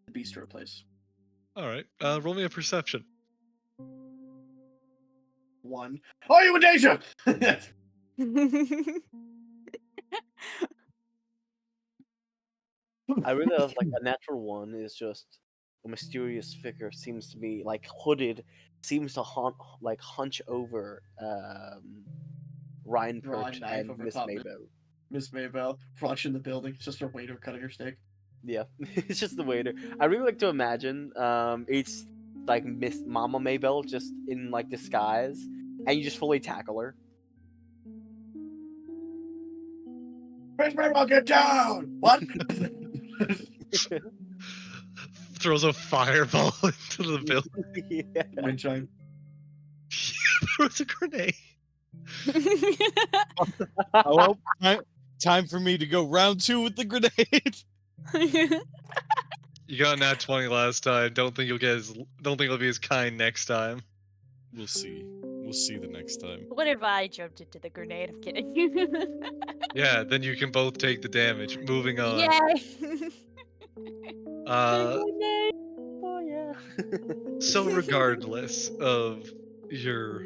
The bistro place. All right. Roll me a perception. 1. Are you in danger? I really love like a natural one is just a mysterious figure seems to be like hooded, seems to hunch over Ryan Draw a Pert knife and over Miss top Maybell. Miss Maybell, flush in the building. It's just her waiter cutting her steak. Yeah, it's just the waiter. I really like to imagine it's like Miss Mama Maybell just in like disguise, and you just fully tackle her. Miss Maybell, get down! What? Throws a fireball into the building. Yeah. Wind chime. Throws a grenade. Oh, well, time for me to go round 2 with the grenade. You got a nat 20 last time. Don't think you'll be as kind next time. We'll see. We'll see the next time. What if I jumped into the grenade? I'm kidding. Yeah, then you can both take the damage. Moving on. Yay! Uh, Oh yeah. so regardless of your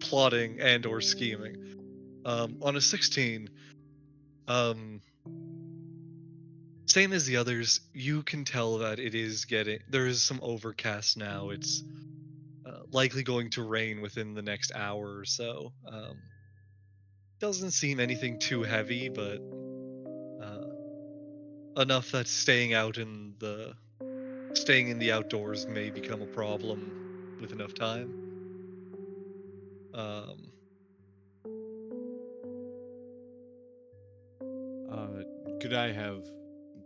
plotting and or scheming, on a 16, um, same as the others, you can tell that there is some overcast now. It's likely going to rain within the next hour or so. Doesn't seem anything too heavy, but uh, enough that staying in the outdoors may become a problem with enough time. Um, Could I have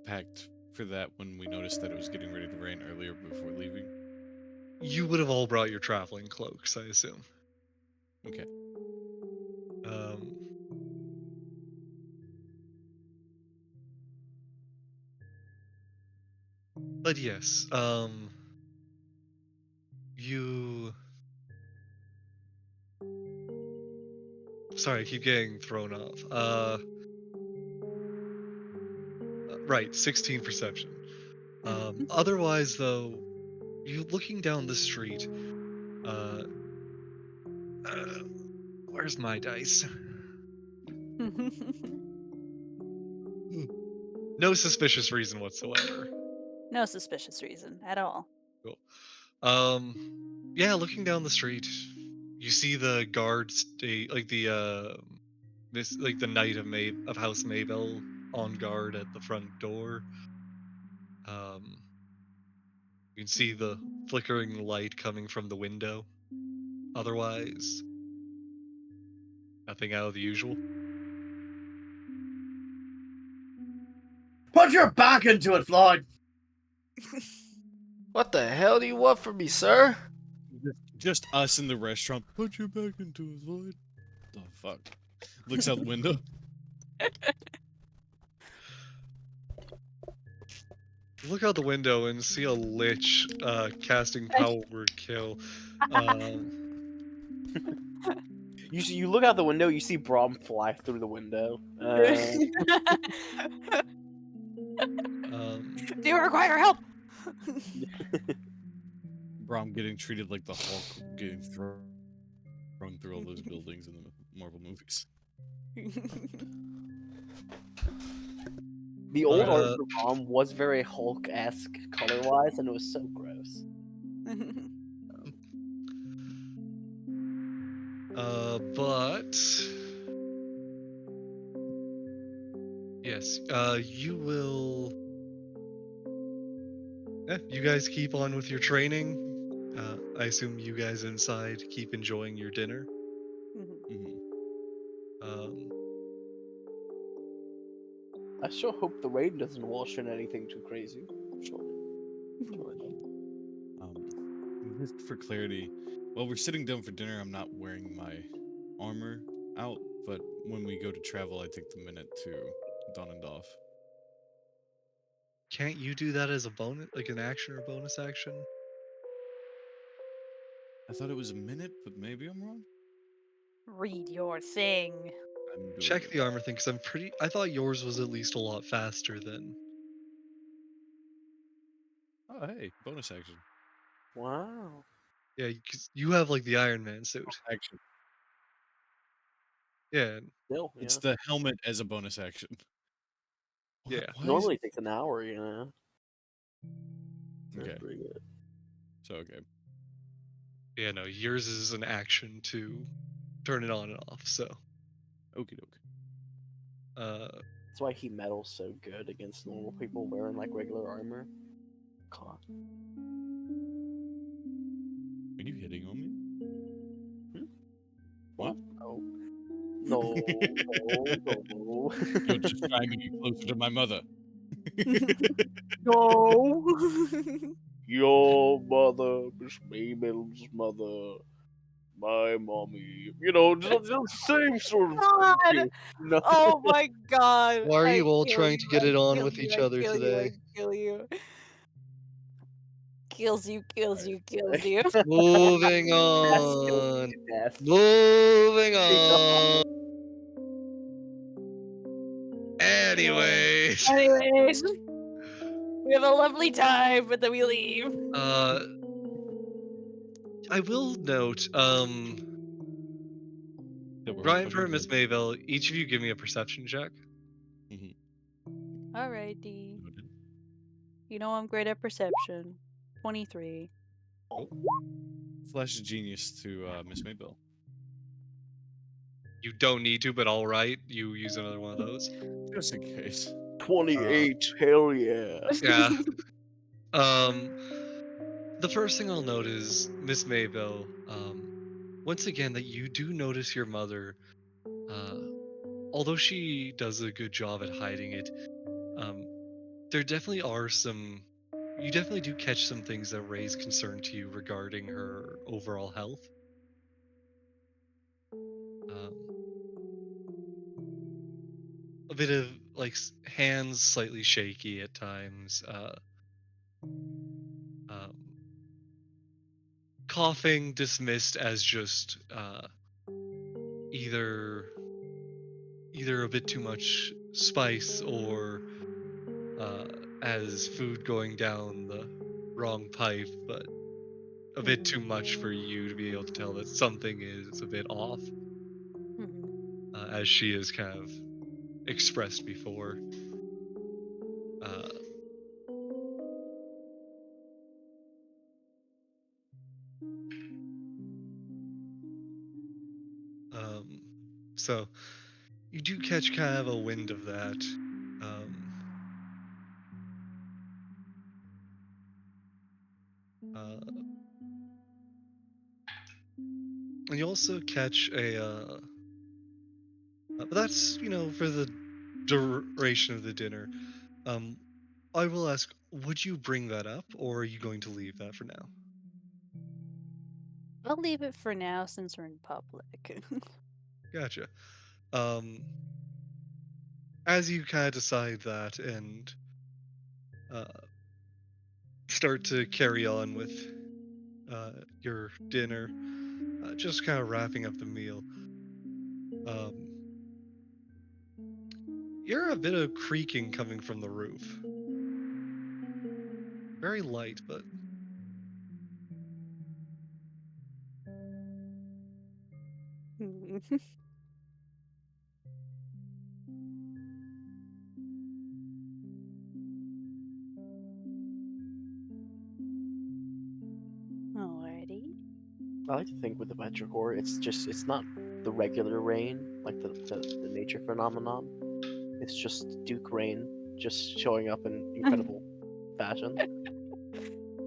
packed for that when we noticed that it was getting ready to rain earlier before leaving? you would have all brought your traveling cloaks, I assume. Okay. Um, but yes, you. Sorry, I keep getting thrown off. Right, 16 perception. Otherwise, though, you looking down the street. Uh, where's my dice? No suspicious reason whatsoever. No suspicious reason at all. Cool. Yeah, looking down the street, you see the guard stay like the knight of House Maybell on guard at the front door. Um, you can see the flickering light coming from the window. Otherwise, nothing out of the usual. Put your back into it, Floyd! What the hell do you want from me, sir? Just us in the restaurant. Put your back into it, Lloyd. The fuck? Looks out the window. Look out the window and see a lich casting power word kill. Um, You look out the window, you see Brom fly through the window. Do you require help? Brom getting treated like the Hulk getting thrown through all those buildings in the Marvel movies. The old art for Brom was very Hulk-esque color-wise, and it was so gross. But yes, you will. Yeah, you guys keep on with your training. I assume you guys inside keep enjoying your dinner. Mhm. Mhm. Um, I sure hope the rain doesn't wash in anything too crazy. Sure. Just for clarity, while we're sitting down for dinner, I'm not wearing my armor out, but when we go to travel, I take the minute to don and off. can't you do that as a bonus, like an action or bonus action? I thought it was a minute, but maybe I'm wrong. Read your thing. I'm doing Check it. the armor thing, because I thought yours was at least a lot faster than. Oh, hey, bonus action. Wow. Yeah, because you have like the Iron Man suit. Action. Yeah, Still, It's yeah. the helmet as a bonus action. yeah. Why is Normally it? it takes an hour, you know. That's Okay, pretty good. so okay. Yeah, no, yours is an action to turn it on and off. So, Okie doke. uh, That's why he metals so good against normal people wearing like regular armor. God. Are you hitting on me? Hmm? What? Oh. No. No, no, no. You're just trying to get closer to my mother. No. Your mother, Miss Mabel's mother, my mommy. You know, just the same sort of God. thing. No. Oh my god. why are I you all kill trying to you. get I it on kill with you. each I other kill you. I today? kill you. Kills you. Kills you. Kills you. Moving That's kills me on. to death. Moving You know, on. Oh. Anyways, Anyways, we have a lovely time, but then we leave. uh, I will note, That we're all Ryan fucking for dead. Miss Mayville, each of you give me a perception check. Mhm. Alrighty. Noted. You know I'm great at perception. 23. Oh. Flash of genius to Miss Maybell. You don't need to, but all right, you use another one of those. Just in case. 28, hell yeah. Yeah. Um, the first thing I'll note is Miss Mayville. Once again, that you do notice your mother. Uh, although she does a good job at hiding it, um, there definitely are some. You definitely do catch some things that raise concern to you regarding her overall health. Um, a bit of like hands slightly shaky at times. Um, coughing dismissed as just either either a bit too much spice or uh, as food going down the wrong pipe, but a bit Mhm. too much for you to be able to tell that something is a bit off, Mhm. as she has kind of expressed before. Uh, um, so you do catch kind of a wind of that. Um, uh, and you also catch but that's, for the duration of the dinner. Um, I will ask, would you bring that up, or are you going to leave that for now? I'll leave it for now since we're in public. Gotcha. Um, as you kind of decide that and uh, start to carry on with your dinner, just kind of wrapping up the meal, um, you're a bit of creaking coming from the roof. Very light, but Mhm. Alrighty. I like to think with the petrichor, it's not the regular rain, like the nature phenomenon. It's just Duke Rain just showing up in incredible fashion.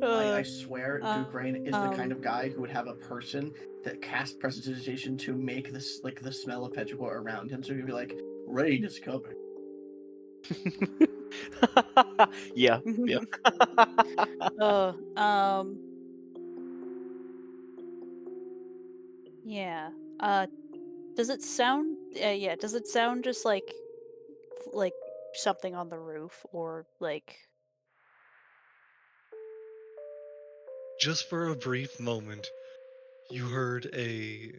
I swear, Duke Rain is the kind um, of guy who would have a person that cast prestidigitation to make this like the smell of petrichor around him. So he'd be like, "Rain is coming." Yeah, yeah. uh, yeah. Does it sound? Yeah. Does it sound just like something on the roof or like? Just for a brief moment, you heard a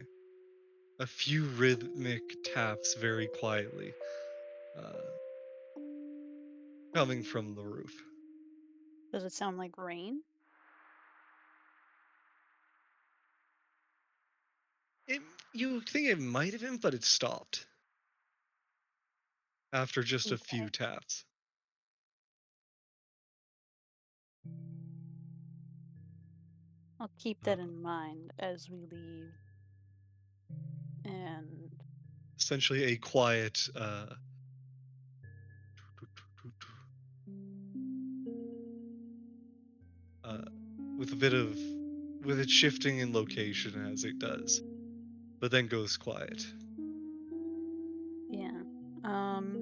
few rhythmic taps very quietly, uh, coming from the roof. Does it sound like rain? It, you think it might have been, but it stopped after just a few Okay. taps. I'll keep Uh, that in mind as we leave. And Essentially, a quiet uh, with a bit of with it shifting in location as it does, but then goes quiet. yeah. Um.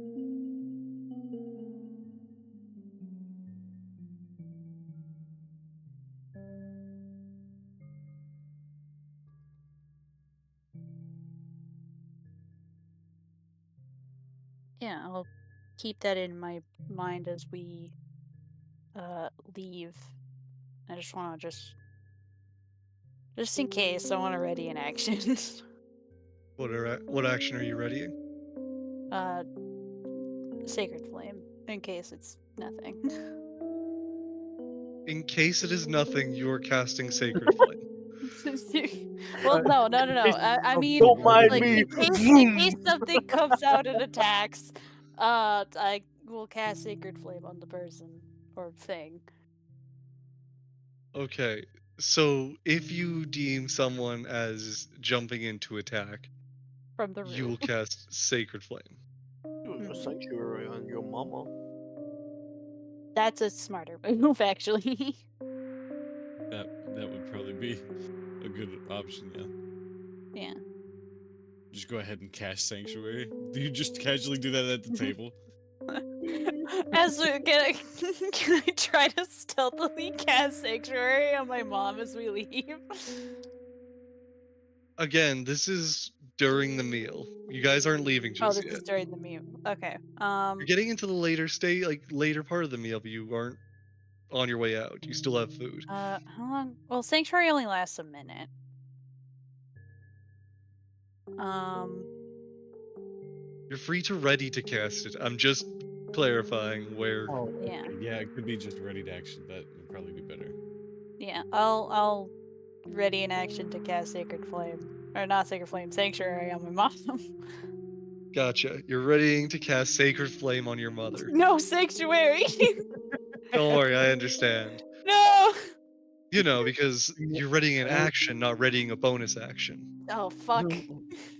Yeah. I'll keep that in my mind as we leave. I just want to just in case I want to ready in action. What action are you readying? uh, Sacred Flame in case it's nothing. In case it is nothing, you are casting Sacred Flame. Well, no, no, no, no. Case I mean, something Don't mind like me. in case Vroom. something comes out and attacks, I will cast Sacred Flame on the person or thing Okay, so if you deem someone as jumping into attack, from the you roof. will cast Sacred Flame. Do a Mhm. sanctuary on your mama. That's a smarter move, actually. That would probably be a good option. Yeah. Yeah. Just go ahead and cast Sanctuary. Do you just casually do that at the table? As we can I try to stealthily cast Sanctuary on my mom as we leave? Again, this is during the meal. You guys aren't leaving Oh, just this yet. is during the meal. Okay. You're getting into the later state, like later part of the meal, but you aren't on your way out. You still have food. How long? Well, Sanctuary only lasts a minute. Um, You're free to ready to cast it. I'm just clarifying where. Oh, yeah, okay. Yeah, it could be just ready to action. That would probably be better. yeah. I'll ready in action to cast Sacred Flame, or not Sacred Flame, Sanctuary on my mom. Gotcha. You're readying to cast Sacred Flame on your mother. No Sanctuary. Don't worry, I understand. No. You know, because you're readying an Oh, action, not readying a bonus action. Oh fuck.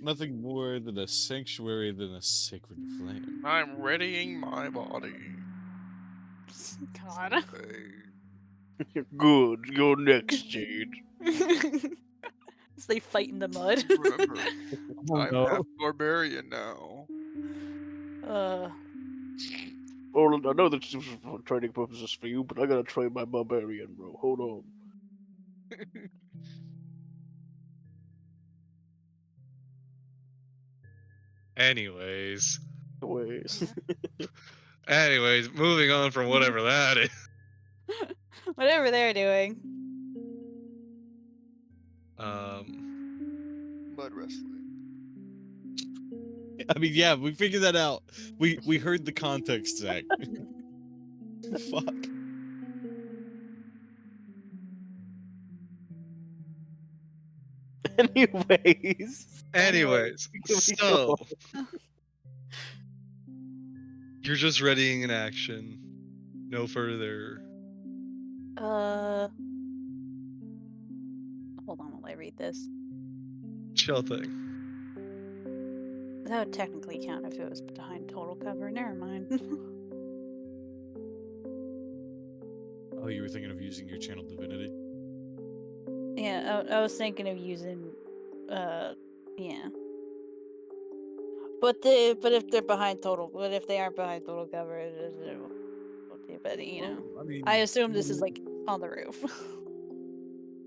nothing more than a sanctuary than a sacred flame. I'm readying my body. God. Good. You're next, Jade. As they fight in the mud. Remember, Oh I'm half no. barbarian now. uh. Oh, I know this is for training purposes for you, but I gotta train my barbarian, bro. Hold on. Anyways. Ways. Moving on from whatever that is. Whatever they're doing. Um, Mud wrestling. I mean, yeah, we figured that out. We heard the context, Zach. Fuck. Anyways. anyways, Here we go. so you're just readying an action. No further. Uh. Hold on while I read this. Chill thing. That would technically count if it was behind total cover. Never mind. Oh, you were thinking of using your channel divinity? Yeah, I was thinking of using, yeah. But if they're behind total, but if they aren't behind total cover, but you know, Well, I mean, I assume this is like on the roof.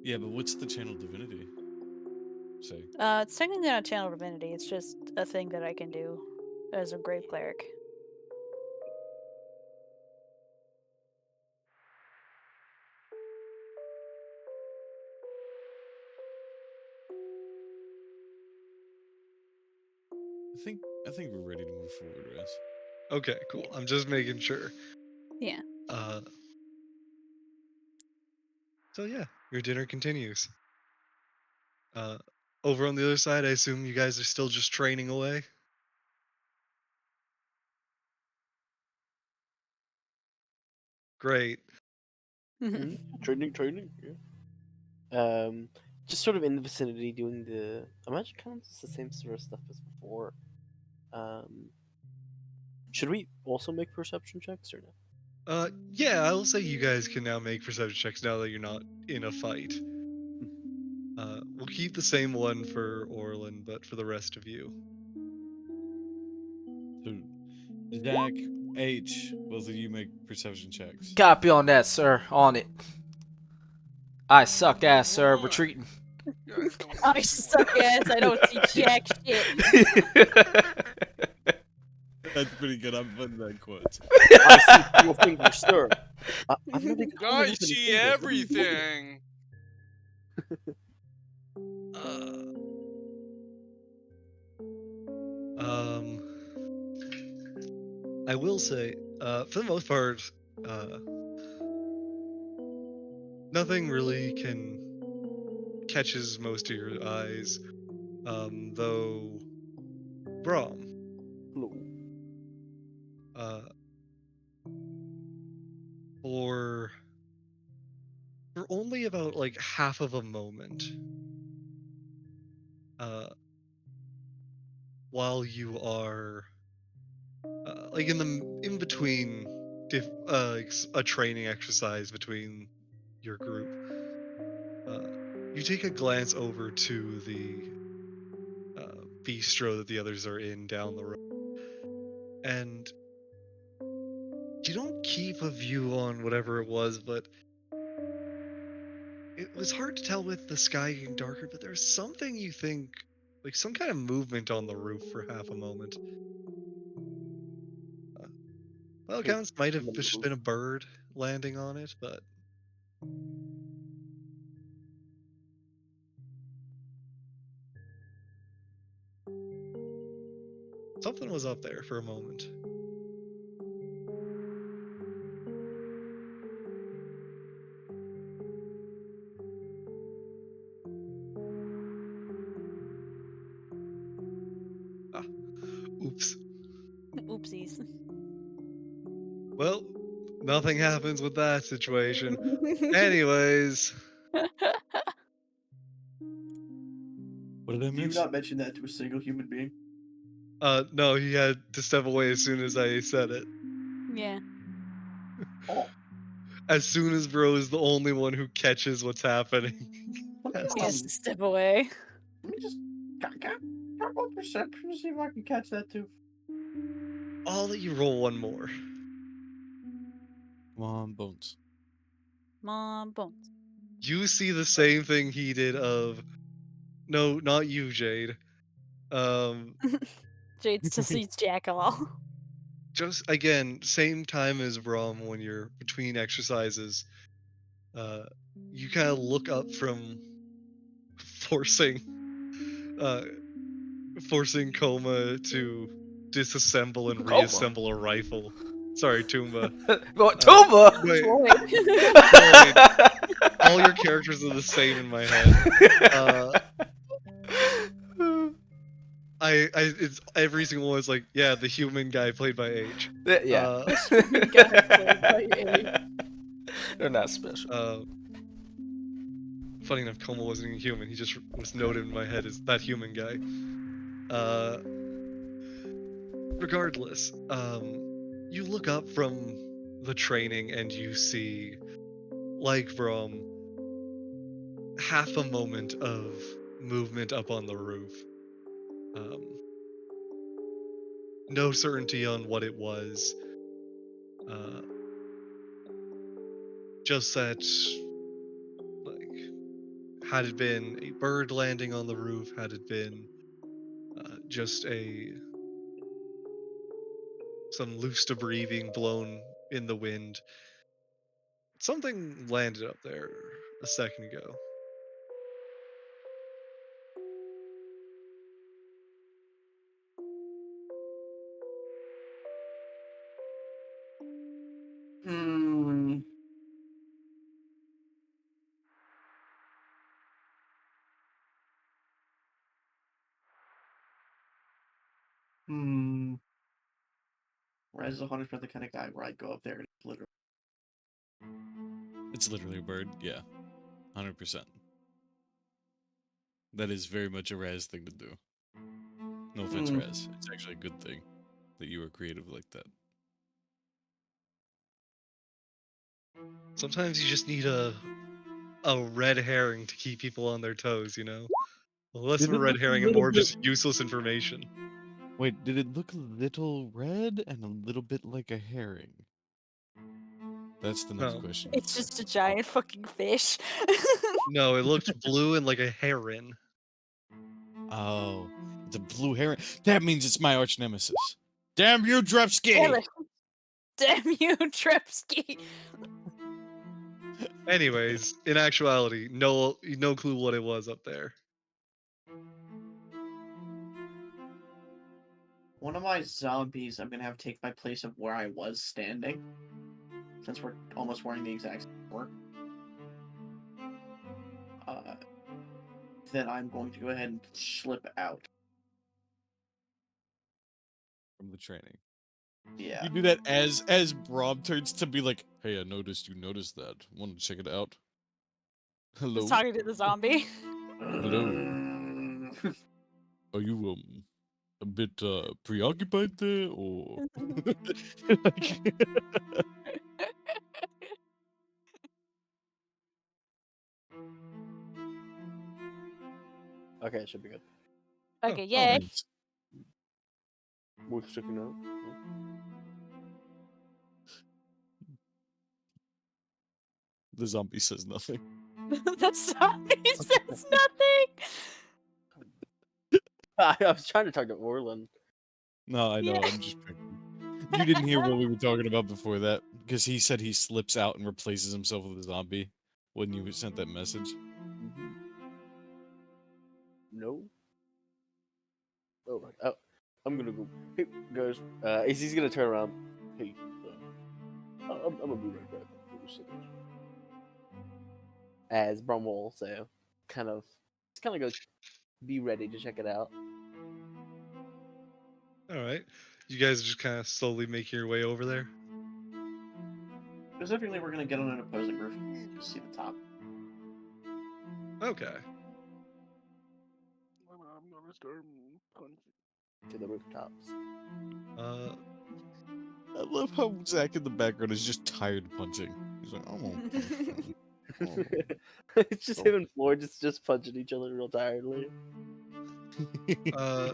yeah, but what's the channel divinity say? It's technically not channel divinity. It's just a thing that I can do as a grave cleric. I think we're ready to move forward, Raz. Okay, cool. I'm just making sure. Yeah. Uh, so yeah, your dinner continues. Uh, over on the other side, I assume you guys are still just training away. Great. Training. Yeah. Just sort of in the vicinity doing the. I imagine kind of just the same sort of stuff as before. Um, should we also make perception checks or no? Yeah, I'll say you guys can now make perception checks now that you're not in a fight. We'll keep the same one for Orlin, but for the rest of you. So, Zach, H, both of you make perception checks. Copy on that, sir. On it. I suck ass, Hold sir. on. Retreating. You guys don't I see suck what ass. I don't see jack shit. That's pretty good. I'm putting that quote. I see your fingers, sir. I'm not I calling with any see fingers. What are you doing? everything. Uh, um, I will say, for the most part, uh, nothing really catches most of your eyes. Though Brahm, Hello. uh, for only about like half of a moment, uh, while you are like in between a training exercise between your group, uh, you take a glance over to the bistro that the others are in down the road, and you don't keep a view on whatever it was, but it was hard to tell with the sky getting darker. But there's something you think, like some kind of movement on the roof for half a moment. Well, Okay. counts might have On the just roof. been a bird landing on it, but something was up there for a moment. Ah, oops. Oopsies. Well, nothing happens with that situation. Anyways, What did I Do you miss? not mention that to a single human being? no, he had to step away as soon as I said it. Yeah. Oh, As soon as Bro is the only one who catches what's happening. let me Has He to has to step away. let me just can I roll perception to see if I can catch that too. I'll let you roll one more. Come on, Bones. Mom bones. You see the same thing he did of no, not you, Jade. Jade still sees Jack all. Just again, same time as Rom when you're between exercises. You kind of look up from forcing uh forcing Coma to disassemble and Coma. reassemble a rifle. Sorry, Toomba. What, Tumba? Wait, Troy. fine. All your characters are the same in my head. It's every single one is like, yeah, the human guy played by H. Yeah. Human guy played by A. They're not special. Funny enough, Coma wasn't even human. He just was noted in my head as that human guy. Uh, Regardless, you look up from the training and you see like from half a moment of movement up on the roof. Um, no certainty on what it was. Uh, just that, like, had it been a bird landing on the roof, had it been just a some loose debris being blown in the wind, something landed up there a second ago. Hmm. Hmm. Raz is 100% the kind of guy where I'd go up there and literally. It's literally a bird. Yeah, 100%. That is very much a Raz thing to do. No offense, Hmm. Raz. It's actually a good thing that you were creative like that. Sometimes you just need a red herring to keep people on their toes, you know? Less of Did a it red look a herring and little more bit? just useless information. Wait, did it look a little red and a little bit like a herring? That's the next No. question. It's just a giant fucking fish. No, it looked blue and like a heron. Oh, it's a blue herring. That means it's my arch nemesis. Damn you, Damn Drepsky! it. Damn you, Trepsky. Anyways, in actuality, no clue what it was up there. One of my zombies I'm gonna have take my place of where I was standing. Since we're almost wearing the exact same work. Then I'm going to go ahead and slip out. From the training. Yeah. You do that as Brob turns to be like, "Hey, I noticed you noticed that. Want to check it out? He's Hello, talking to the zombie. hello. Are you a bit preoccupied there, or like, Okay, it should be good. oh, Okay, oh, yay. nice. Worth checking out. The zombie says nothing. The zombie says nothing. I was trying to talk to Orlin. No, I know. Yeah. I'm just picking. You didn't hear what we were talking about before that, because he said he slips out and replaces himself with a zombie when you sent that message. Mhm. No. Oh, right. Oh, I'm gonna go. Hey, guys. He's gonna turn around. Hey, I'm gonna be right back. For a second. As Brum will also just kind of go be ready to check it out. All right. You guys just kind of slowly making your way over there. Specifically, we're gonna get on an opposing roof to see the top. Okay. I'm gonna start punching. To the rooftops. Uh, I love how Zach in the background is just tired punching. He's like, I'm gonna punch them. Oh. It's just him and Floyd just punching each other real tiredly. uh,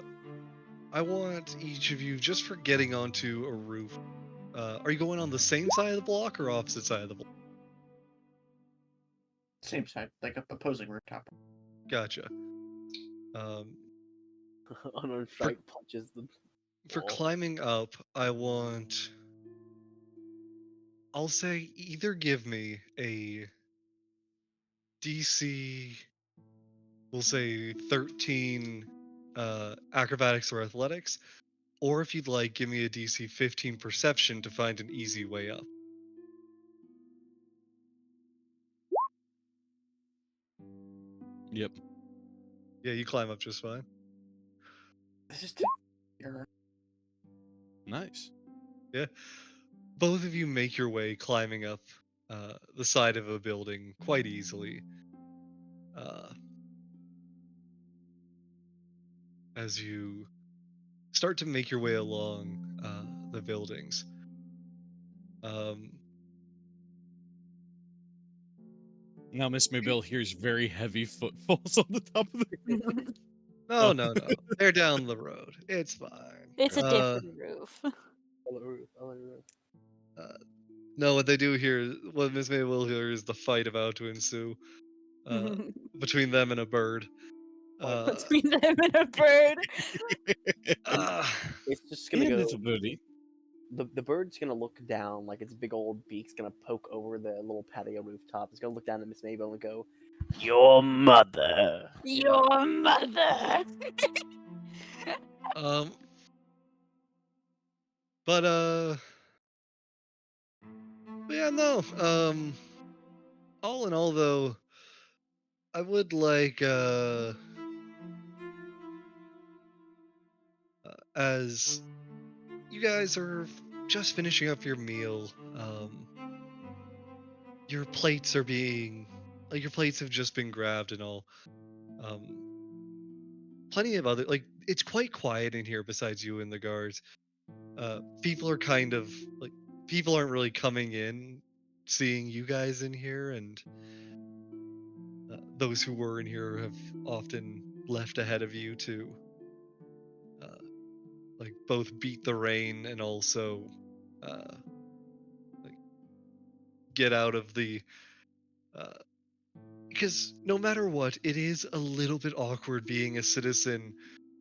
I want each of you just for getting onto a roof. Are you going on the same side of the block or opposite side of the block? Same side, like a opposing rooftop. Gotcha. Um, Unarmed for Strike punches the for wall. climbing up, I'll say either give me a DC, we'll say 13 acrobatics or athletics, or if you'd like, give me a DC 15 perception to find an easy way up. Yep. Yeah, you climb up just fine. This is error. Nice. Yeah. Both of you make your way climbing up the side of a building quite easily. Uh, as you start to make your way along the buildings. Um, Now Miss Maybell hears very heavy footfalls on the top of the. No, no, no. They're down the road. It's fine. It's a different roof. Uh, no, what they do here, what Miss May will hear is the fight about to ensue uh, between them and a bird. Uh, Between them and a bird. uh, It's just gonna Yeah, go. little birdie. The bird's gonna look down, like its big old beak's gonna poke over the little patio rooftop. It's gonna look down at Miss Mabel and go, "Your mother." Your mother. um, but yeah, no. All in all, though, I would like as you guys are just finishing up your meal, your plates are being like your plates have just been grabbed and all. Um, plenty of other like it's quite quiet in here besides you and the guards. People are kind of like people aren't really coming in, seeing you guys in here, and those who were in here have often left ahead of you to uh, like both beat the rain and also uh, like get out of the uh, because no matter what, it is a little bit awkward being a citizen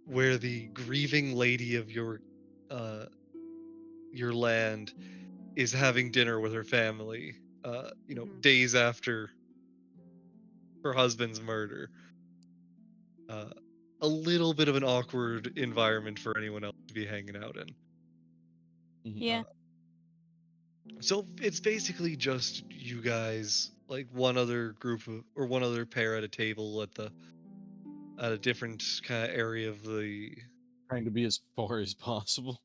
where the grieving lady of uh, your land is having dinner with her family, days after her husband's murder. Uh, a little bit of an awkward environment for anyone else to be hanging out in. Yeah. So it's basically just you guys, like one other group of, or one other pair at a table at a different kind of area of the, Trying to be as far as possible.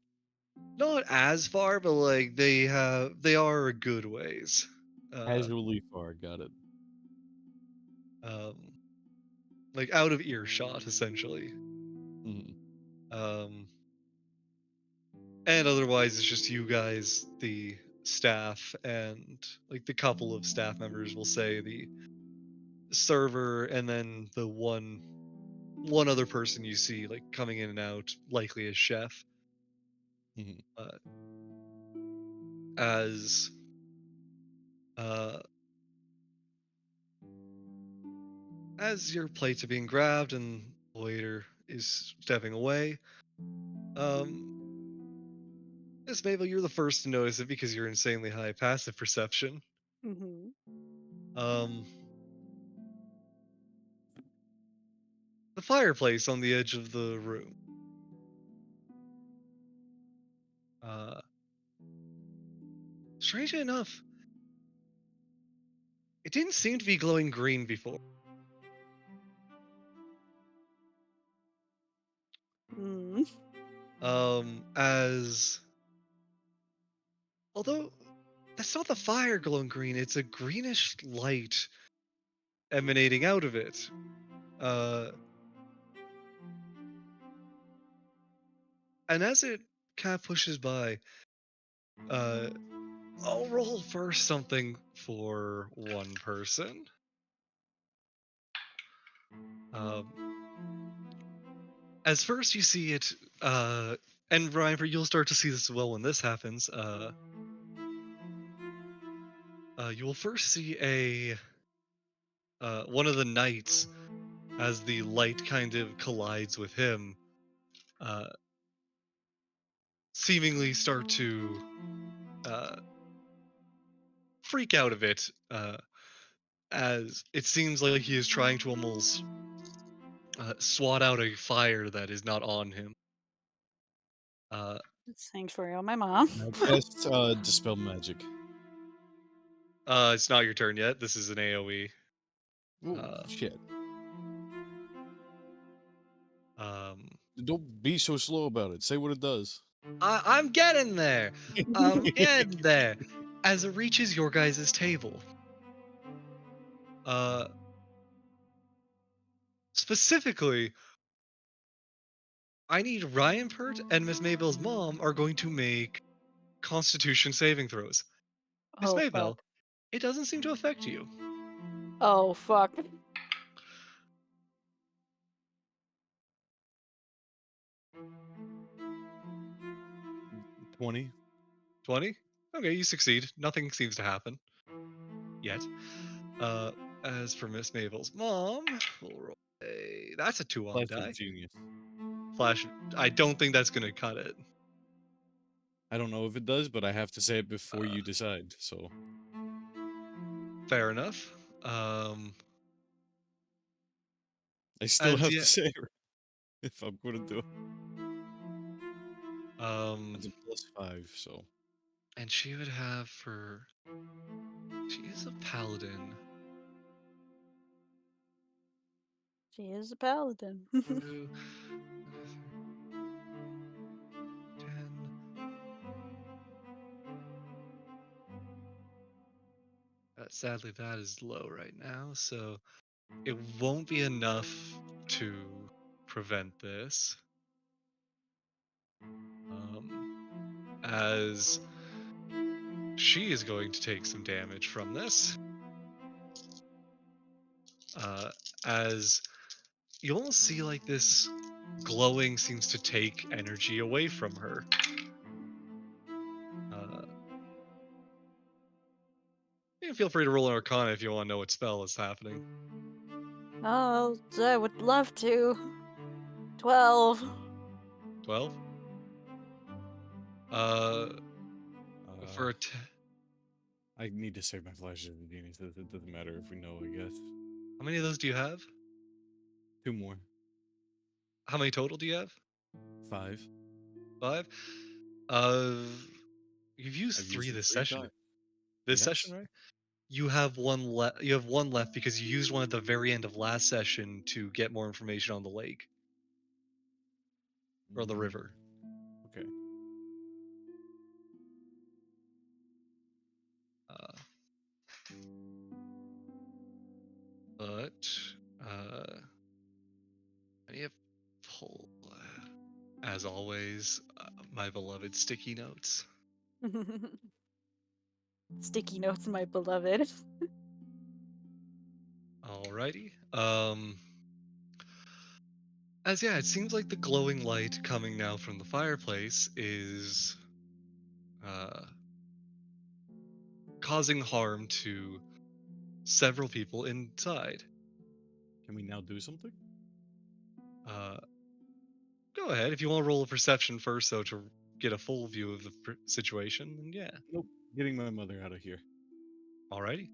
not as far, but like they are a good ways. Uh, Casually far, got it. um, like out of earshot, essentially. Mhm. Um, and otherwise, it's just you guys, the staff, and like the couple of staff members will say the server, and then the one other person you see like coming in and out, likely as chef. Mhm. Uh, as uh, as your plates are being grabbed and the waiter is stepping away, um, Miss Mabel, you're the first to notice it because you're insanely high passive perception. Mm-hmm. Um, the fireplace on the edge of the room. Uh, strangely enough, it didn't seem to be glowing green before. Mm. As although that's not the fire glowing green, it's a greenish light emanating out of it. Uh, and as it kind of pushes by, uh, I'll roll first something for one person. Um, as first you see it, and Ryan, you'll start to see this as well when this happens. You will first see a one of the knights as the light kind of collides with him, uh, seemingly start to uh, freak out a bit, as it seems like he is trying to almost swat out a fire that is not on him. Uh, Sanctuary on my mom. I cast dispel magic. it's not your turn yet. This is an AOE. Oh Uh, shit! um, Don't be so slow about it. Say what it does. I'm getting there. I'm getting there. As it reaches your guys' table, uh, specifically, I need Ryan Pert and Miss Mabel's mom are going to make Constitution saving throws. Miss Oh Maybell, fuck. it doesn't seem to affect you. Oh fuck. 20. 20. Okay, you succeed. Nothing seems to happen yet. As for Miss Mabel's mom, we'll roll that's a 2 on the Flash of die. genius. Flash. I don't think that's gonna cut it. I don't know if it does, but I have to say it before you decide. So Fair enough. Um, I still as have to yet, say it if I'm going to do it. um, It's a +5, so and she would have for. She is a paladin. She is a paladin. 2, 10. Sadly, that is low right now, so it won't be enough to prevent this. As she is going to take some damage from this. As you almost see like this glowing seems to take energy away from her. You can feel free to roll an Arcana if you want to know what spell is happening. Oh, I would love to. 12. 12. For a I need to save my flash of genius. It doesn't matter if we know, I guess. how many of those do you have? 2 more. How many total do you have? 5. 5. You've used I've 3 used it this 3 session. times. This session, Yes. right? You have one left. You have one left because you used one at the very end of last session to get more information on the lake or the river. Okay. Uh, but I have pull, as always, my beloved sticky notes. Sticky notes, my beloved. Alrighty. As yeah, it seems like the glowing light coming now from the fireplace is causing harm to several people inside. Can we now do something? Uh, Go ahead if you want to roll a perception first, though, to get a full view of the situation. And yeah, Nope. Getting my mother out of here. alrighty.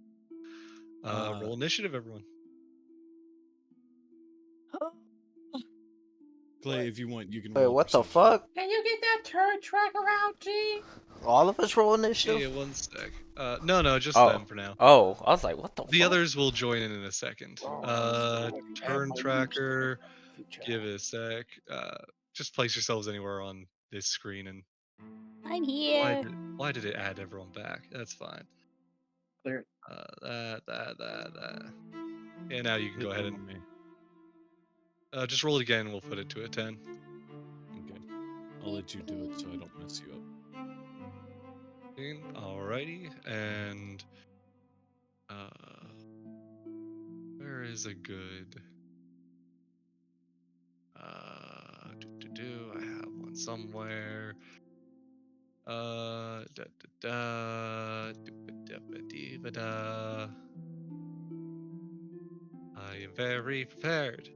Uh, Roll initiative, everyone. Clay, if you want, you can Wait, roll what the perception. fuck? Can you get that turret tracker out, G? All of us roll Yeah, initiative? one sec. No, just Oh. them for now. Oh, I was like, what the The fuck? others will join in a second. Turn tracker. Give it a sec. Just place yourselves anywhere on this screen, and I'm here. why did it add everyone back? That's fine. Clear. That. Yeah, now you can Hit go ahead them and on me. just roll it again. We'll put it to a 10. Okay. I'll let you do it so I don't mess you up. Alrighty, and where is a good I have one somewhere. Da da da da. I am very prepared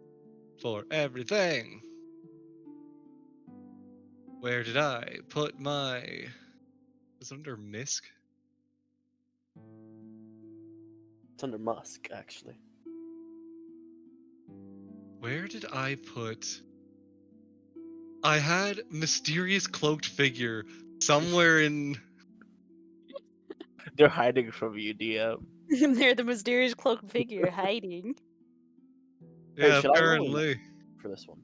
for everything. Where did I put my? Is it under Misk? It's under Musk, actually. Where did I put? I had mysterious cloaked figure somewhere in. They're hiding from you, DM. They're the mysterious cloaked figure hiding. Hey, Yeah, should I roll or no apparently. for this one?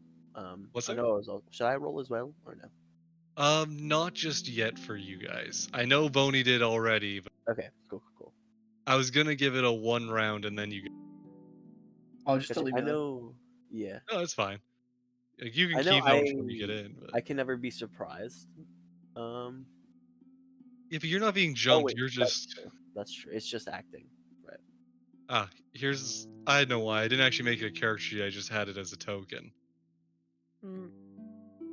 What's I that? know I was. Should I roll as well or no? Not just yet for you guys. I know Boney did already, but Okay, cool. I was gonna give it a 1 round and then you. Oh, just Because leave I me alone. know. Yeah, No, it's fine. Like, you can I know. keep notes when you get in, but I can never be surprised. Um. yeah, but you're not being Oh jumped. wait, You're that's just. true. That's true. It's just acting, right? I know why. I didn't actually make it a character sheet, I just had it as a token. Mm.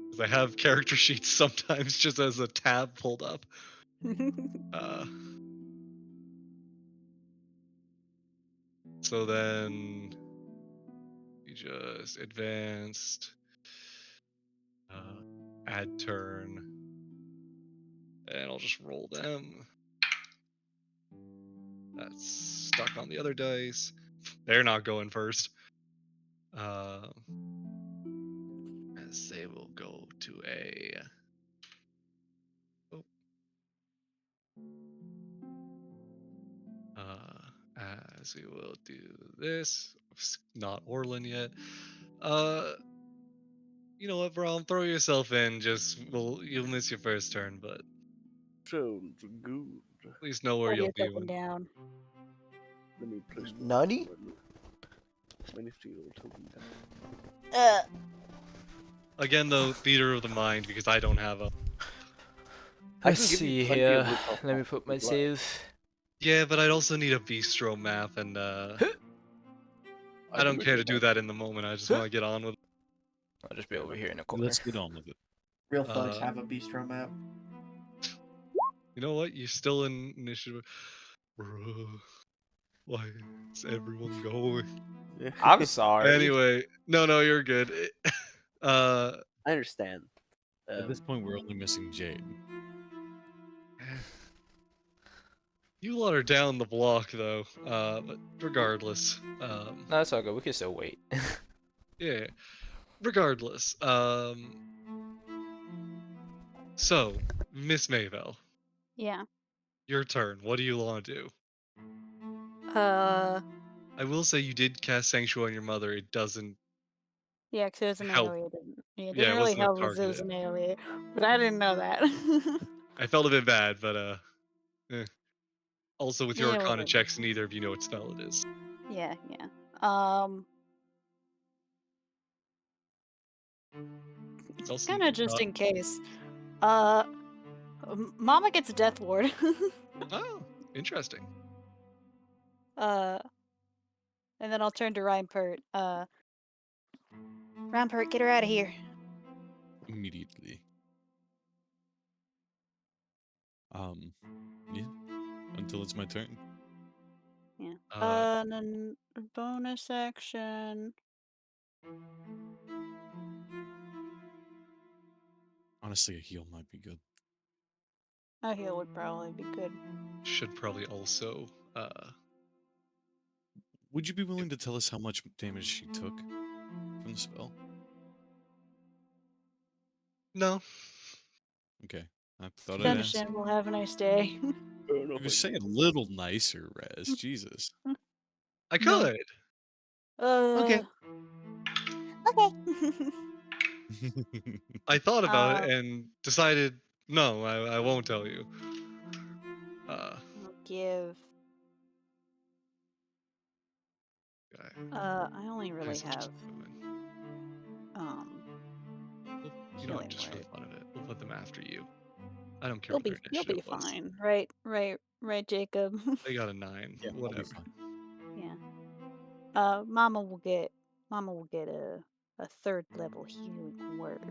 Because I have character sheets sometimes just as a tab pulled up. Uh, so then we just advanced, add turn, and I'll just roll them. That's stuck on the other dice. They're not going first. As they will go to a. Oh, as we will do this. Not Orlin yet. You know what, Braum? Throw yourself in. You'll miss your first turn, but Sounds good. at least know where Hold you'll your be token when. down. Let me place Nutty? my nifty little token down. Uh, Again, though, theater of the mind because I don't have a. I let's can give you see plenty of here. rooftop Let me maps put if my you'd like. save. Yeah, but I'd also need a bistro map, and I I can don't make care you to a do map. that in the moment. I just want to get on with. I'll just be Fair over enough. here in the corner. Let's get on with it. Real thugs Uh, have a bistro map. You know what? You're still in initiative. Bruh, why is everyone going? I'm sorry. Anyway, no, you're good. Uh, I understand. At this Um, point, we're only missing Jade. you lot are down the block though. But regardless, No, that's all good. We can still wait. yeah. Regardless, so Miss Mayville, Yeah. your turn. What do you want to do? Uh, I will say you did cast Sanctuary on your mother. It doesn't yeah, 'cause it was an help. AoE. It Yeah, didn't it really wasn't a help 'cause it was targeted. an AoE, but I didn't know that. I felt a bit bad, but eh. Also with your Yeah, Arcana whatever. checks, neither of you know what spell it is. Yeah, yeah. Um, It's also kind of just not. in case. Uh, Mama gets a death ward. Oh, interesting. uh, and then I'll turn to Ryan Pert. Ryan Pert, get her out of here. Immediately. Yeah. Until it's my turn. Yeah. Uh, And then bonus action. Honestly, a heal might be good. A heal would probably be good. should probably also. Would you be willing to tell us how much damage she took from the spell? No. Okay. I thought It's I'd ask. understandable. Have a nice day. fair enough, You I could say it a guess. little nicer, Raz. Jesus. I No. could. Okay. Okay. I thought about it uh, and decided no, I won't tell you. I'll give. Okay. I only really Guess I'll just have put them in. um You know, healing just for the word. fun of it, we'll put them after you. I don't care You'll what be their initiative was. fine, right? Right, Jacob. They got a 9. Yeah, I'll be Whatever. fine. Yeah. Mama will get a third level healing word,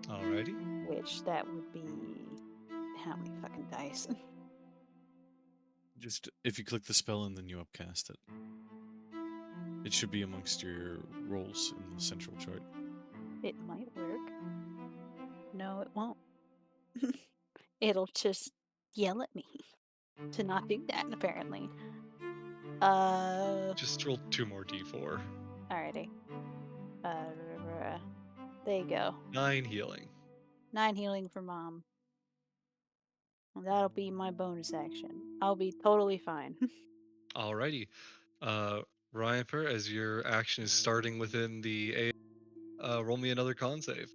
Alrighty. which that would be how many fucking dice? Just if you click the spell and then you upcast it. It should be amongst your rolls in the central chart. It might work. No, it won't. It'll just yell at me to not do that, apparently. Just roll 2 more d4. Alrighty. There you go. 9 healing. 9 healing for mom. And that'll be my bonus action. I'll be totally fine. Alrighty. Ryanper, as your action is starting within the roll me another con save.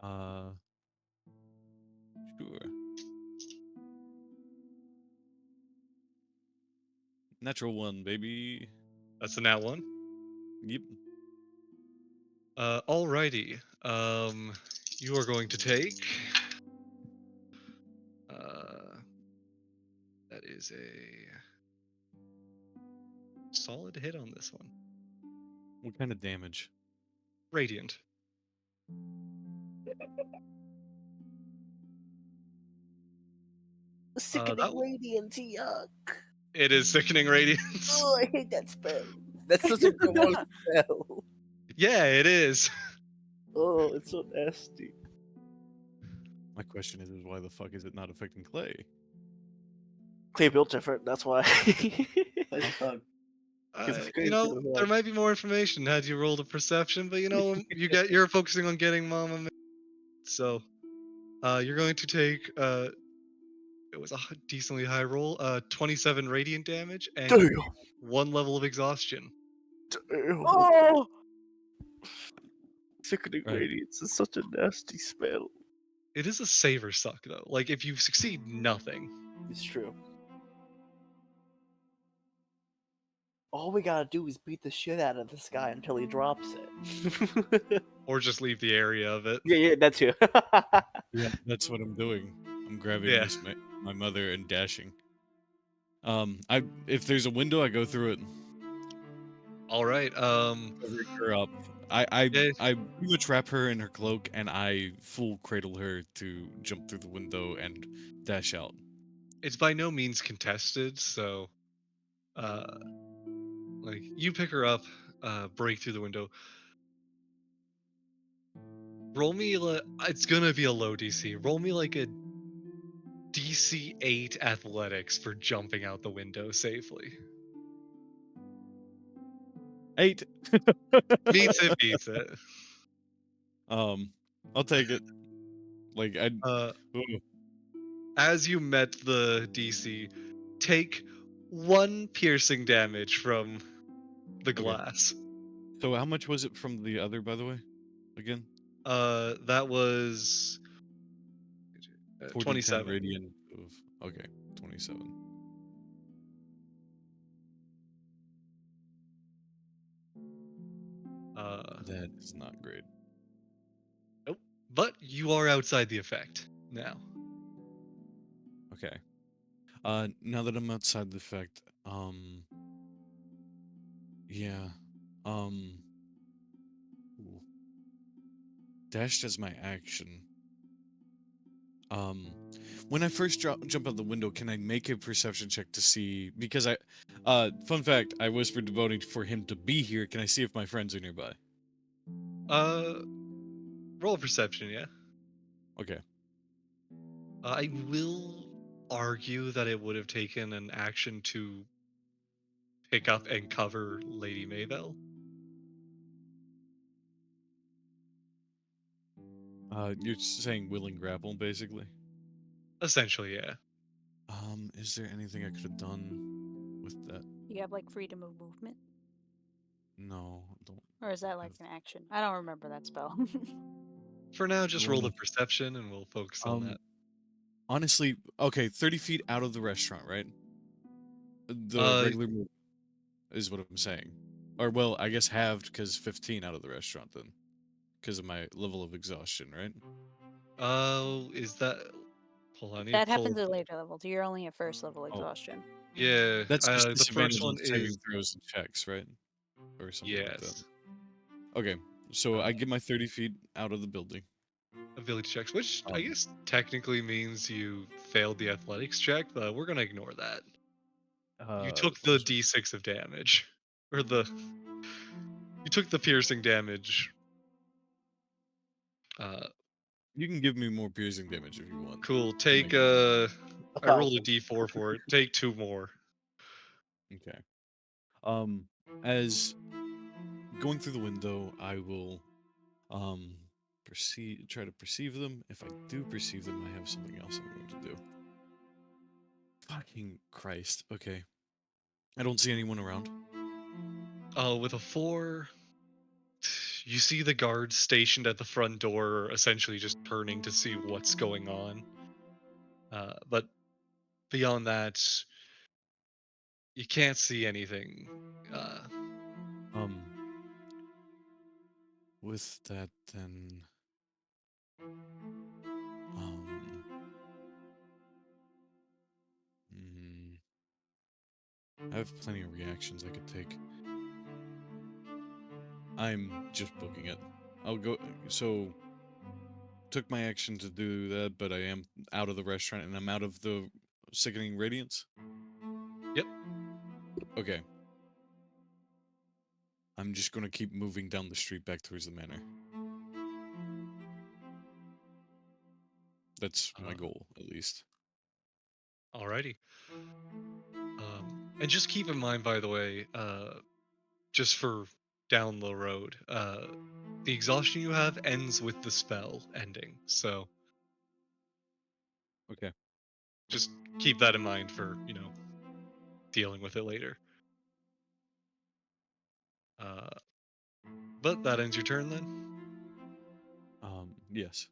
Uh, sure. Natural 1, baby. That's the nat 1. Yep. Alrighty. You are going to take. is a solid hit on this one. What kind of damage? Radiant. Sickening That radiant, yuck. it is sickening radiance. Oh, I hate that spell. That's such a demonic spell. Yeah, it is. Oh, it's so nasty. My question is why the fuck is it not affecting Clay? Clay built different, that's why. Where's the thug? He's There might be more information had you rolled a perception, but you're focusing on getting Mama. So, you're going to take it was a decently high roll, 27 radiant damage, and you Damn. gain 1 level of exhaustion. Damn. Oh! Sickening Right. radiance is such a nasty spell. It is a saver suck though. Like if you succeed, nothing. It's true. All we gotta do is beat the shit out of this guy until he drops it. Or just leave the area of it. yeah, that too. Yeah, that's what I'm doing. I'm grabbing Yeah. my mother and dashing. If there's a window, I go through it. All right. Covering her up. I Yeah, I pretty much wrap her in her cloak and I full cradle her to jump through the window and dash out. it's by no means contested, so like you pick her up, break through the window. Roll me it's gonna be a low DC. Roll me like a DC 8 athletics for jumping out the window safely. 8. Meets it, beats it. I'll take it. Like I. Uh, Ooh, as you met the DC, take 1 piercing damage from the okay. glass. So how much was it from the other, by the way? Again, That was 4d10 27. radiant of. Okay, 27. That is not great. Nope. But you are outside the effect now. Okay. Now that I'm outside the effect, yeah, ooh. Dashed as my action. When I first jump out the window, can I make a perception check to see? Because fun fact, I whispered to Bodhi for him to be here. Can I see if my friends are nearby? Uh, roll perception, yeah. Okay. I will argue that it would have taken an action to pick up and cover Lady Maybell. You're saying willing grapple, basically. Essentially, yeah. Is there anything I could have done with that? You have like freedom of movement? No, I don't. Or is that like an action? I don't remember that spell. For now, just roll the Well, perception and we'll focus on that. Honestly, okay, 30 feet out of the restaurant, right? The Uh, regular move is what I'm saying. Or, well, I guess halved because 15 out of the restaurant then. Because of my level of exhaustion, right? is that... Hold on, I need That to pull... happens at later levels. You're only at first level Oh, exhaustion. Yeah, that's just the first disadvantage on one saving is... throws and checks, right? Or something like that. Yes. Okay, so I get my 30 feet out of the building. Ability checks, which I guess technically means you failed the athletics check, but we're gonna ignore that. You took the d6 of damage. Or you took the piercing damage. You can give me more piercing damage if you want. Cool. to Take make it- I rolled a d4 for it. Take 2 more. Okay. As going through the window, I will try to perceive them. If I do perceive them, I have something else I'm going to do. Fucking Christ. Okay. I don't see anyone around. With a 4, you see the guards stationed at the front door essentially just turning to see what's going on. But beyond that, you can't see anything. Um with that then um I have plenty of reactions I could take. I'm just booking it. I'll go. So, took my action to do that, but I am out of the restaurant and I'm out of the sickening radiance. Yep. Okay. I'm just gonna keep moving down the street back towards the manor. That's my goal, at least. Alrighty. And just keep in mind, by the way, just for down the road, the exhaustion you have ends with the spell ending. So Okay. just keep that in mind for, dealing with it later. Uh, but that ends your turn then? Yes.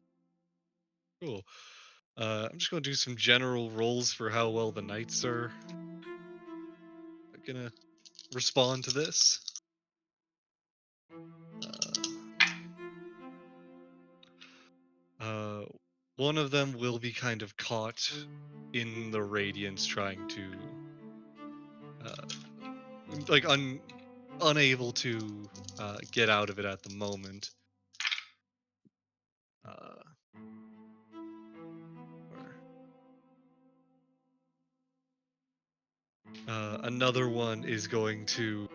Cool. I'm just going to do some general rolls for how well the knights are gonna respond to this. Uh, one of them will be kind of caught in the radiance, trying to, like, unable to get out of it at the moment. Another one is going to.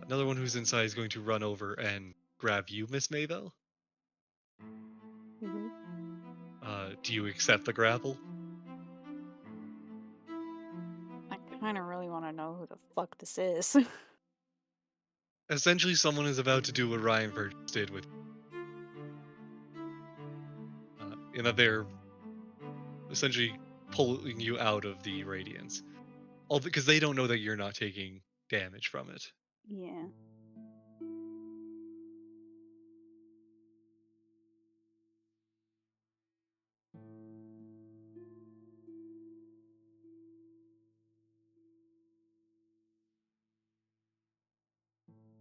Another one who's inside is going to run over and grab you, Miss Maybell. Hmm. Do you accept the grapple? I kind of really want to know who the fuck this is. Essentially, someone is about to do what Ryan Burgess did with, in that they're essentially pulling you out of the radiance, all because they don't know that you're not taking damage from it. Yeah.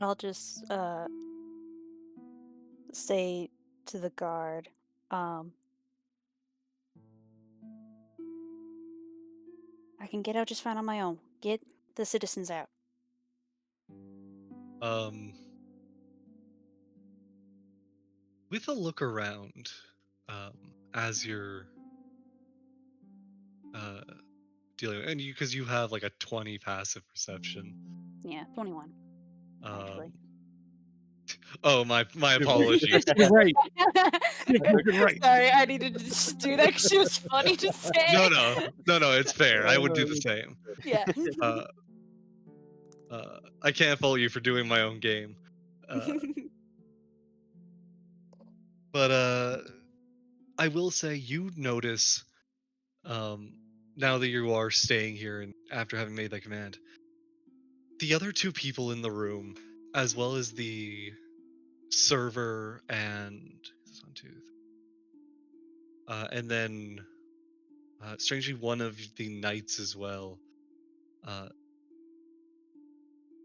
I'll just say to the guard, I can get out just fine on my own. Get the citizens out. Um, with a look around, as you're dealing, and because you have like a 20 passive perception. Yeah, 21. Um, Actually. oh, my Yeah, wait, apologies. you're right. You're right. Sorry, I needed to just do that because it was funny to say. No, it's fair. I would do the same. Yeah. Uh, I can't fault you for doing my own game. But I will say you notice, now that you are staying here and after having made that command, the other two people in the room, as well as the server and this is one, two, and then strangely one of the knights as well, uh,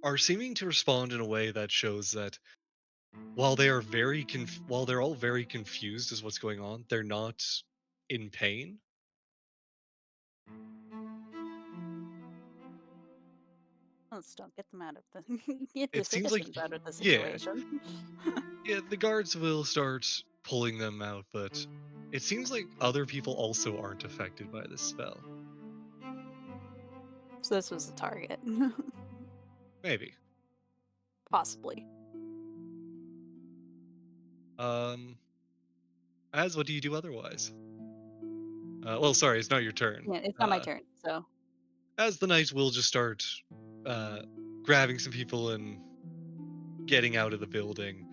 are seeming to respond in a way that shows that while they are while they're all very confused as what's going on, they're not in pain. Let's don't get them out of the get the It seems like, citizens out of the yeah, situation. yeah, the guards will start pulling them out, but it seems like other people also aren't affected by this spell. So this was the target. Maybe. Possibly. Um, as what do you do otherwise? Well, sorry, it's not your turn. Yeah, it's not my turn, so As the knights will just start uh, grabbing some people and getting out of the building,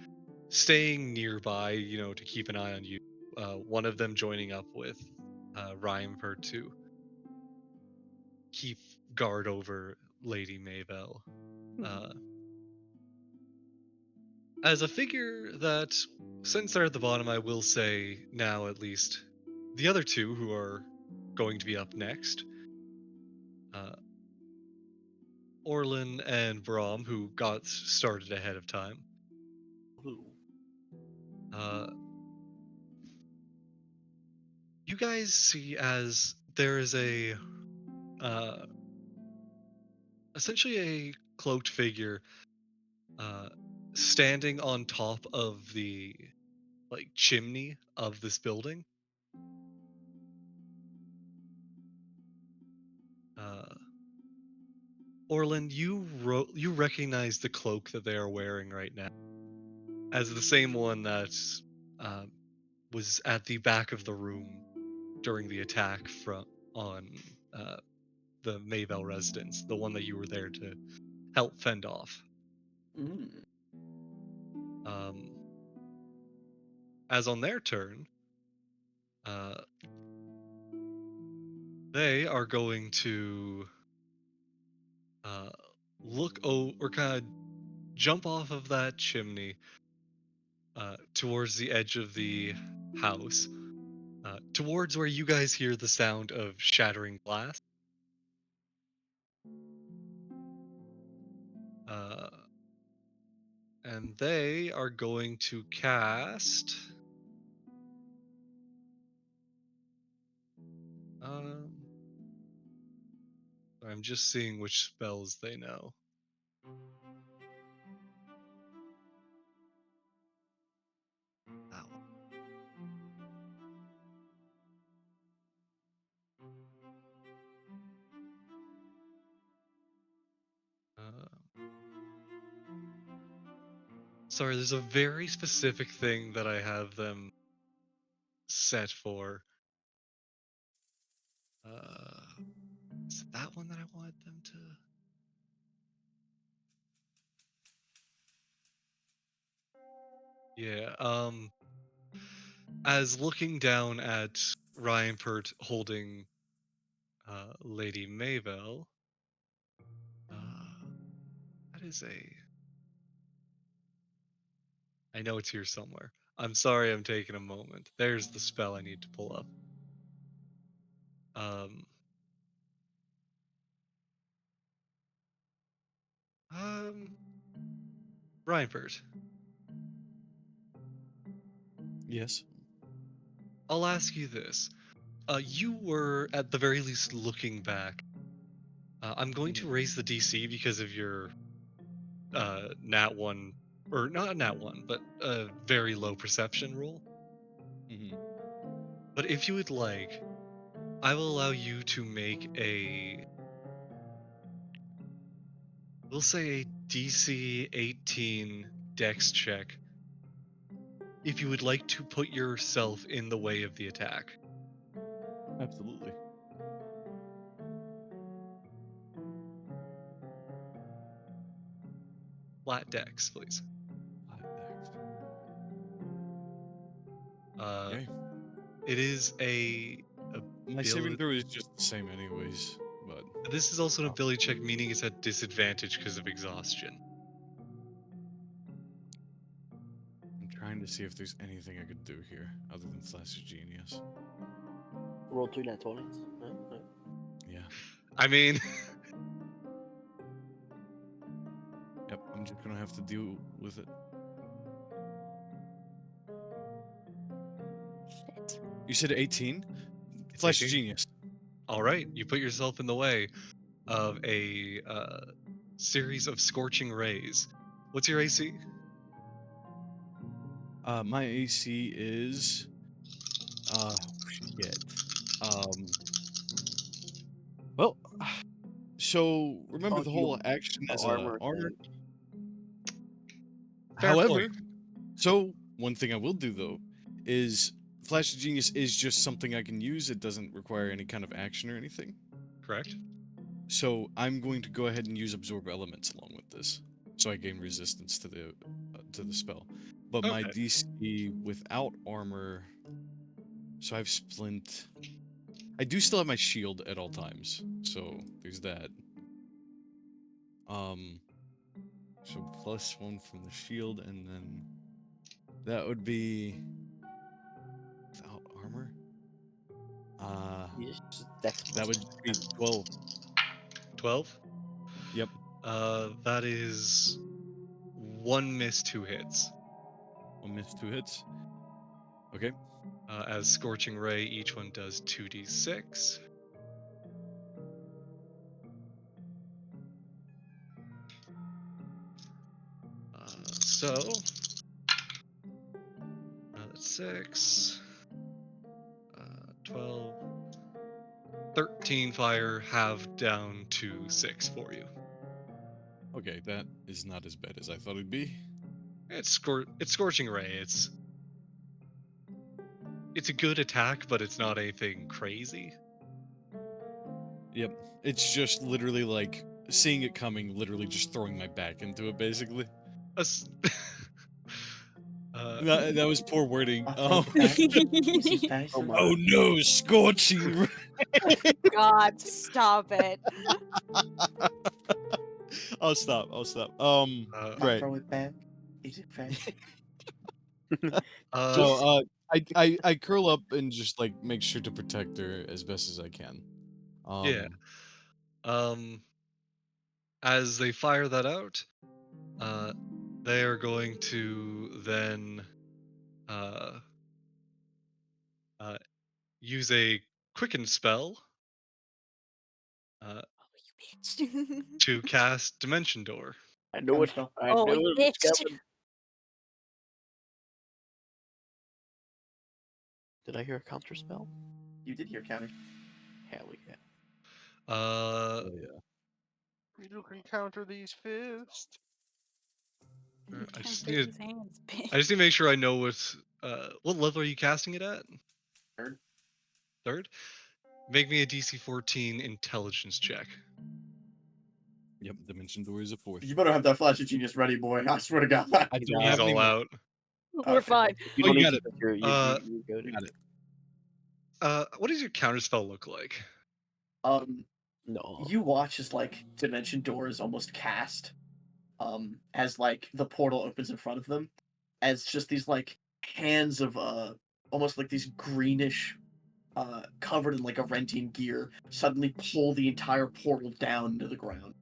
staying nearby, to keep an eye on you. One of them joining up with Ryan to keep guard over Lady Maybell. Uh, as a figure that, since they're at the bottom, I will say now at least, the other two who are going to be up next, uh, Orlin and Brahm, who got started ahead of time. Uh, you guys see as there is a uh, essentially a cloaked figure uh, standing on top of the like chimney of this building. Uh, Orland, you recognize the cloak that they are wearing right now as the same one that uh, was at the back of the room during the attack from on uh, the Mayville residence, the one that you were there to help fend off. Mm. Um, as on their turn, uh, they are going to uh, or kind of jump off of that chimney towards the edge of the house, towards where you guys hear the sound of shattering glass. Uh, and they are going to cast. Um, I'm just seeing which spells they know. That one. Sorry, there's a very specific thing that I have them set for. Is it that one that I wanted them to? Yeah. As looking down at Ryan Pert holding Lady Maybell, that is a. I know it's here somewhere. I'm sorry, I'm taking a moment. There's the spell I need to pull up. Um. Um. Ryan Pert, Yes. I'll ask you this. You were at the very least looking back. I'm going to raise the DC because of your nat one, or not a nat one, but a very low perception roll. Hmm. But if you would like, I will allow you to make a, we'll say a DC 18 Dex check if you would like to put yourself in the way of the attack. Absolutely. Flat Dex, please. Flat Dex. Uh, Okay. it is a My saving ability. throw is just the same, anyways. But This is also an ability check, meaning it's at disadvantage because of exhaustion. I'm trying to see if there's anything I could do here other than Flash of Genius. Roll 2 nat 20s. Yeah. I mean, Yep. I'm just gonna have to deal with it. Shit. You said 18. it's Flash of 18. Genius. All right, you put yourself in the way of a series of scorching rays. What's your AC? My AC is. Shit. Um. Well. So remember Oh, the you whole action The as a armor armor. thing. Fair However, point. so one thing I will do though is Flash of Genius is just something I can use. It doesn't require any kind of action or anything. Correct. So I'm going to go ahead and use Absorb Elements along with this, so I gain resistance to the spell. But my Okay. DC without armor, so I've splint. I do still have my shield at all times, so there's that. Um, so +1 from the shield, and then that would be without armor. You just dex That plus would be 12. 12. Yep, That is one miss, two hits. 1 miss, 2 hits. Okay. As scorching ray, each one does 2d6. So that's 6, 12, 13 fire, halved down to 6 for you. Okay, that is not as bad as I thought it'd be. It's scorching ray. It's a good attack, but it's not anything crazy. Yep. It's just literally like seeing it coming, literally just throwing my back into it, basically. Us- That was poor wording. I Oh, throw it back. Is his face Oh of- my. oh no, scorching ray. God, stop it. I'll stop. I'll stop. uh, I Right. throw it back. Is it face? uh, So, I curl up and just like make sure to protect her as best as I can. yeah. As they fire that out, they are going to then uh, uh, use a quicken spell uh, Bitch. to cast Dimension Door. I know it. Counterspell. I Oh, know it was bitch. coming. Did I hear a counter spell? You did hear counter. Hell yeah. Uh, Oh, yeah. You can counter these fists. You I can't just take need these hands, bitch. I just need to make sure I know what level are you casting it at? Third. Third. Make me a DC 14 Intelligence check. Yep. Dimension door is a fourth. You better have that flash of genius ready, boy. I swear to God. I don't He's have any all more. out. We're Okay. fine. If you Oh, don't you need got to it. put your, you go to. Got it. What does your counterspell look like? No. You watch as like dimension door is almost cast, as like the portal opens in front of them, as just these like hands of almost like these greenish, covered in like a renting gear, suddenly pull the entire portal down into the ground.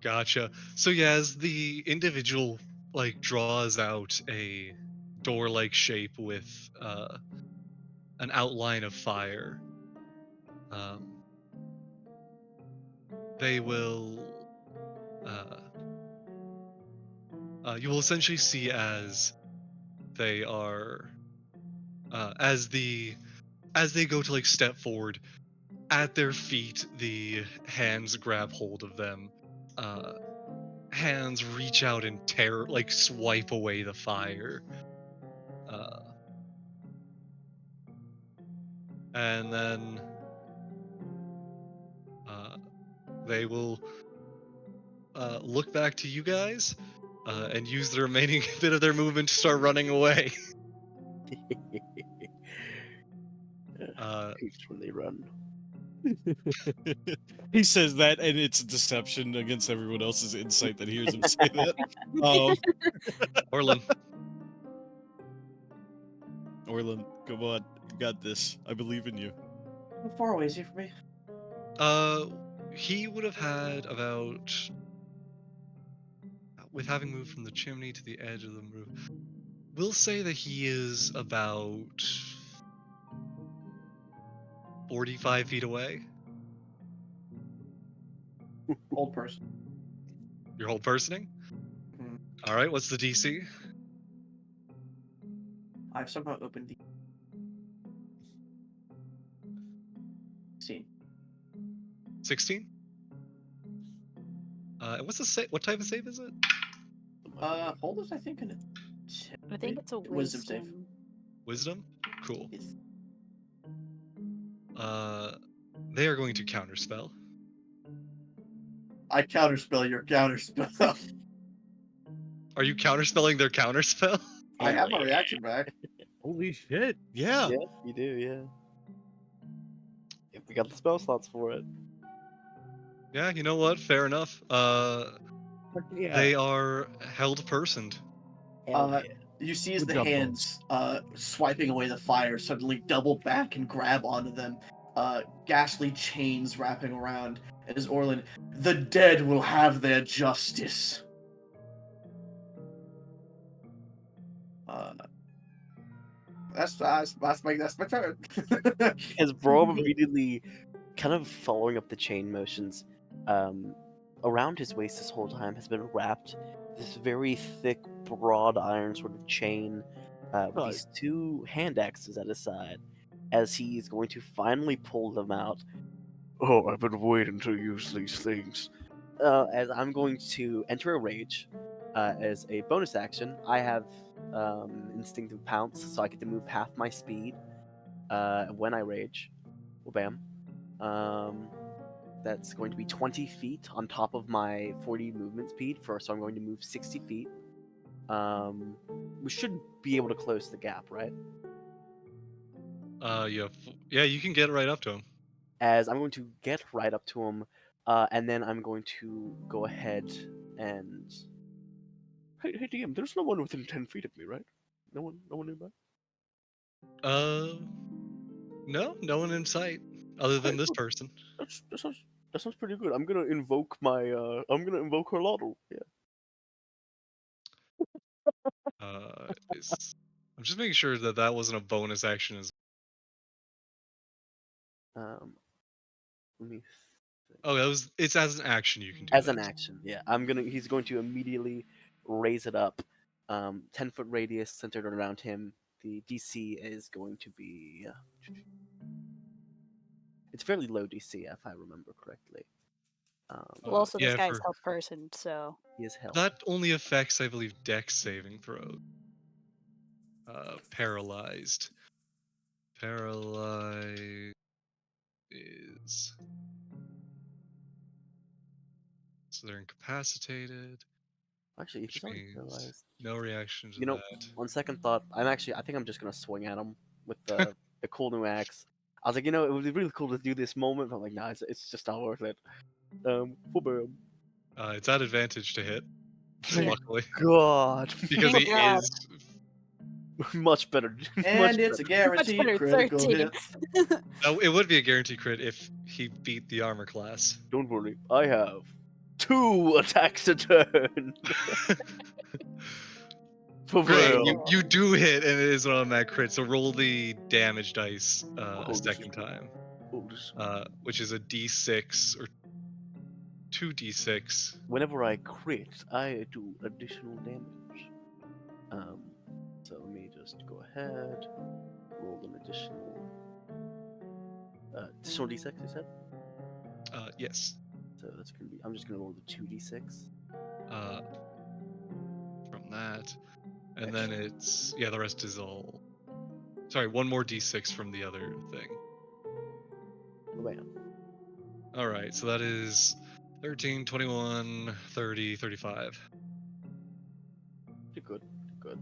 Gotcha. So yeah, as the individual like draws out a door-like shape with an outline of fire, um, they will you will essentially see as they are as they go to like step forward, at their feet the hands grab hold of them. Hands reach out and tear, like swipe away the fire. Uh, and then uh, they will look back to you guys and use the remaining bit of their movement to start running away. Hates when they run. He says that, and it's a deception against everyone else's insight that hears him say that. Um, Orlin, Orlin, come on, you got this. I believe in you. How far away is he from me? he would have had about, with having moved from the chimney to the edge of the roof, we'll say that he is about 45 feet away. Old person. Your whole personing? Mhm. All right, what's the DC? I've somehow opened the scene. 16? And what's the save? What type of save is it? Hold us, I think, in a I think it's a wisdom save. Wisdom? Cool. Yes. They are going to counterspell. I counterspell your counterspell. Are you counterspelling their counterspell? I have my yeah. reaction back. Holy shit! Yeah. Yeah, you do, yeah. If we got the spell slots for it. Yeah, you know what? Fair enough. Yeah. They are held personed. Hell Uh, yeah. You see as Good the job, hands swiping away the fire suddenly double back and grab onto them, ghastly chains wrapping around. As Orlin, the dead will have their justice. That's my turn. As Brom immediately kind of following up the chain motions, around his waist this whole time has been wrapped this very thick, broad iron sort of chain with Right. these two hand axes at his side. As he's going to finally pull them out. Oh, I've been waiting to use these things. As I'm going to enter a rage as a bonus action. I have instinctive pounce, so I get to move half my speed when I rage. Well, bam. That's going to be 20 feet on top of my 40 movement speed. So I'm going to move 60 feet. We should be able to close the gap, right? Yeah, you can get right up to him. As I'm going to get right up to him, and then I'm going to go ahead and. Hey, DM, there's no one within 10 feet of me, right? No one nearby? Uh, no one in sight other than Hey, this look, person. that sounds pretty good. I'm gonna invoke I'm gonna invoke her lotto. Yeah. Is I'm just making sure that that wasn't a bonus action Um, Let me think. Oh, it's as an action you can do As an that. action, yeah. He's going to immediately raise it up. 10-foot radius centered around him. The DC is going to be. It's fairly low DC, if I remember correctly. Well, also this Yeah, guy's for health person, so He is held. that only affects, I believe, Dex saving throws. Paralyzed. Paralyzed is so they're incapacitated, Actually, if which he's already means paralyzed. no reaction to You know, that. on second thought, I think I'm just gonna swing at him with the cool new axe. I was like, it would be really cool to do this moment, but I'm like, nah, it's just not worth it. Boom. It's at advantage to hit, yeah. luckily, God, because Thank he God. is. much better. And Much it's a better. Much guaranteed better, critical 13. hit. It would be a guarantee crit if he beat the armor class. Don't worry, I have 2 attacks a turn. For Great, real. you do hit, and it is an automatic crit. So roll the damage dice a Oh, this is second good. time, Oh, this. which is a d6 or 2d6. Whenever I crit, I do additional damage. Um, so let me just go ahead, roll an additional d6. You said. Yes. So that's gonna be. I'm just gonna roll the 2d6. Uh, from that, and then Excellent. it's the rest is all. Sorry, one more d6 from the other thing. Bam. All right, so that is 13, 21, 30, 35. Pretty good. Pretty good.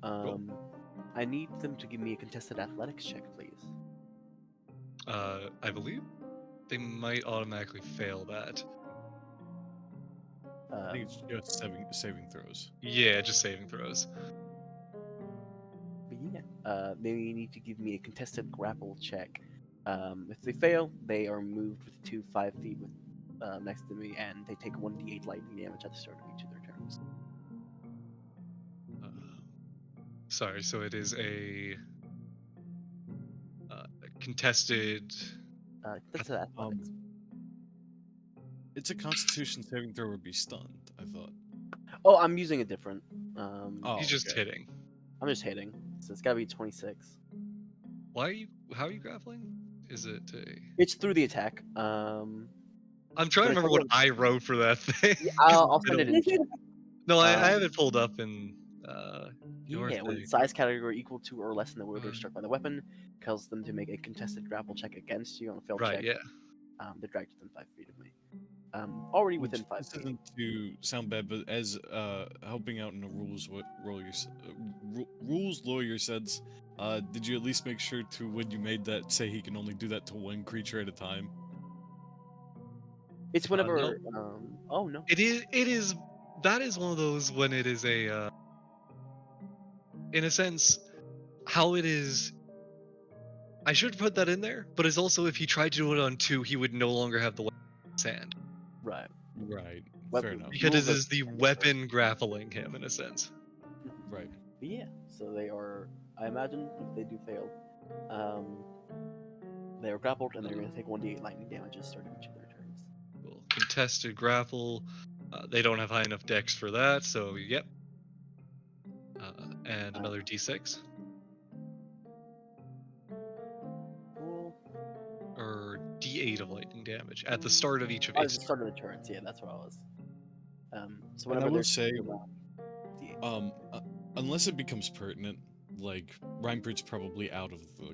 Cool. I need them to give me a contested athletics check, please. I believe they might automatically fail that. I think Um, it's just saving throws. Yeah, just saving throws. but yeah, they need to give me a contested grapple check. If they fail, they are moved with 5 feet with next to me, and they take 1d8 lightning damage at the start of each of their turns. Sorry, so it is a contested. That's athletics. It's a Constitution saving throw or be stunned. I thought. Oh, I'm using a different. Oh, He's just okay. hitting. I'm just hitting, so it's gotta be 26. Why are you? How are you grappling? Is it a? It's through the attack. I'm trying to When a remember what target, I wrote for that thing. yeah, 'Cause I'll it's been send a it in chat. No, I Um, have it pulled up in your yeah, when thing. size category equal to or less than the order struck by the weapon, tells them to make a contested grapple check against you on a failed Right, check. yeah. They're dragged within 5 feet of me. Already Which within 5 this feet. isn't to sound bad, but as helping out in a rules lawyer says, did you at least make sure to when you made that say he can only do that to one creature at a time? It's No, whenever. Oh no. it is. It is. That is one of those when it is a. In a sense, how it is. I should put that in there, but it's also if he tried to do it on 2, he would no longer have the weapon in his hand Right. Right. Fair Weapon enough. because it rules are is the different first. weapon grappling him in a sense. Right. But yeah. So they are. I imagine if they do fail, they are grappled and they're going to take 1d8 lightning damages starting each of their turns. Cool. contested grapple. They don't have high enough dex for that, so yep. And another d6 Cool. or d8 of lightning damage at the start of each of Oh, its it's the start of the turns. Yeah, that's what I was. So And I whenever will there's say, two around, D8. Unless it becomes pertinent, like Reinpert's probably out of the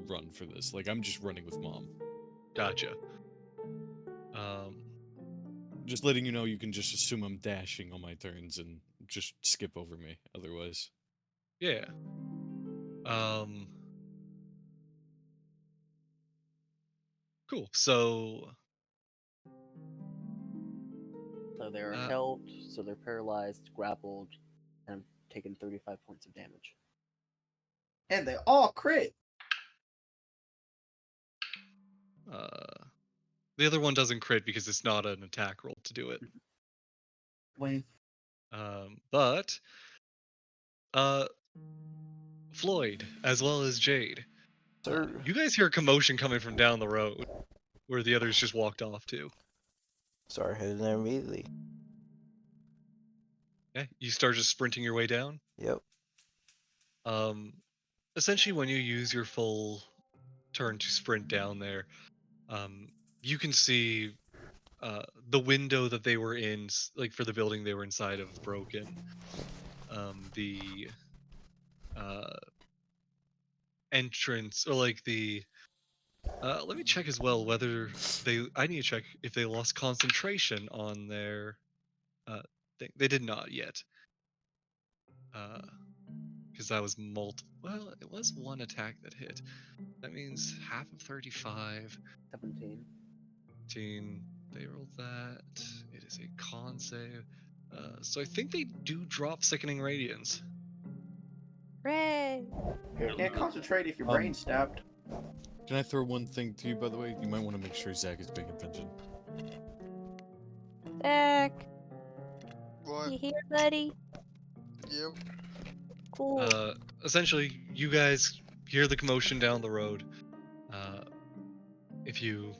run for this. Like I'm just running with mom. Gotcha. Um, Just letting you know, you can just assume I'm dashing on my turns and just skip over me. Otherwise, yeah. Um, cool. So, So they're uh, held, so they're paralyzed, grappled, and have taken 35 points of damage. And they all crit. the other one doesn't crit because it's not an attack roll to do it. Wait. But uh, Floyd, as well as Jade, Sir. you guys hear commotion coming from down the road, where the others just walked off to. Start heading there immediately. Okay, you start just sprinting your way down. Yep. Essentially, when you use your full turn to sprint down there, you can see the window that they were in, like for the building they were inside of, broken. The entrance, or like the let me check as well whether I need to check if they lost concentration on their thing. They did not yet, because that was well, it was one attack that hit. That means half of 35. 17. 15. They rolled that. It is a con save. So I think they do drop Sickening Radiance. Hooray! Can't concentrate if your Um, brain's stabbed. can I throw one thing to you, by the way? You might want to make sure Zach is paying attention. Zach, What? you here, buddy? Yep. Cool. Essentially, you guys hear the commotion down the road. If you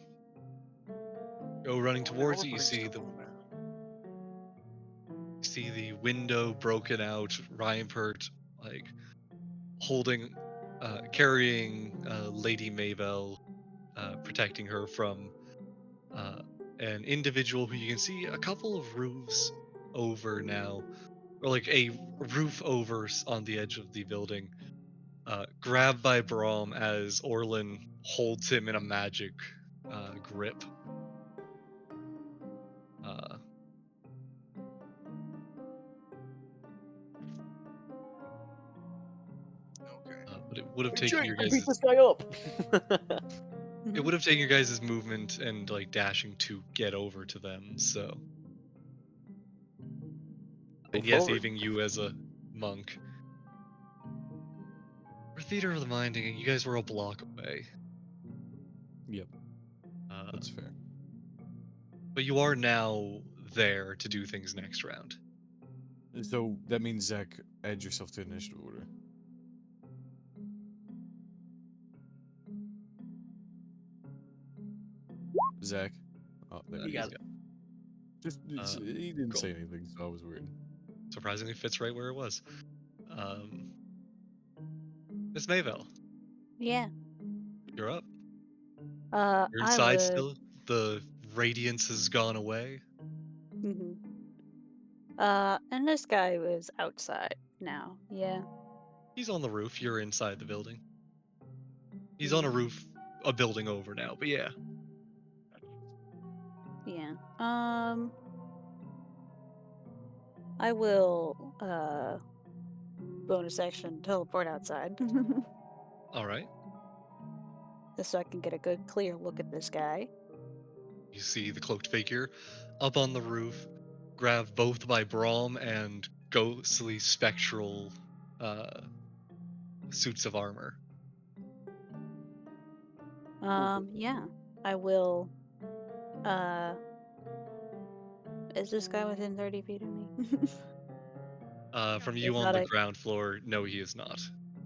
go running How towards we're it, you putting see stuff on there. the window broken out. Ryan Pert like holding, carrying Lady Maybell, protecting her from an individual who you can see a couple of roofs over now, or like a roof over on the edge of the building, grabbed by Brahm as Orlin holds him in a magic grip. Uh, Okay. but it would have Hey, taken Jake, your come guys' beat this guy up! it would have taken your guys' movement and like dashing to get over to them. So, and Move yes, forward. even you as a monk. For Theater of the Mind, you guys were a block away. Yep, Uh, that's fair. but you are now there to do things next round. So that means Zach, add yourself to initiative order. Zach. Oh, there You you He's go. got it. Just Uh, he didn't cool. say anything, so I was worried. Surprisingly fits right where it was. Miss Mayville, Yeah. you're up. You're I inside would. still. The radiance has gone away. Mm-hmm. And this guy was outside now. Yeah. He's on the roof. You're inside the building. He's on a roof, a building over now. But yeah, Yeah. I will bonus action teleport outside. all right. Just so I can get a good clear look at this guy. You see the cloaked figure up on the roof, grabbed both by Brahm and ghostly spectral suits of armor. Yeah. I will is this guy within 30 feet of me? From you If on not, the I ground floor, no, he is not.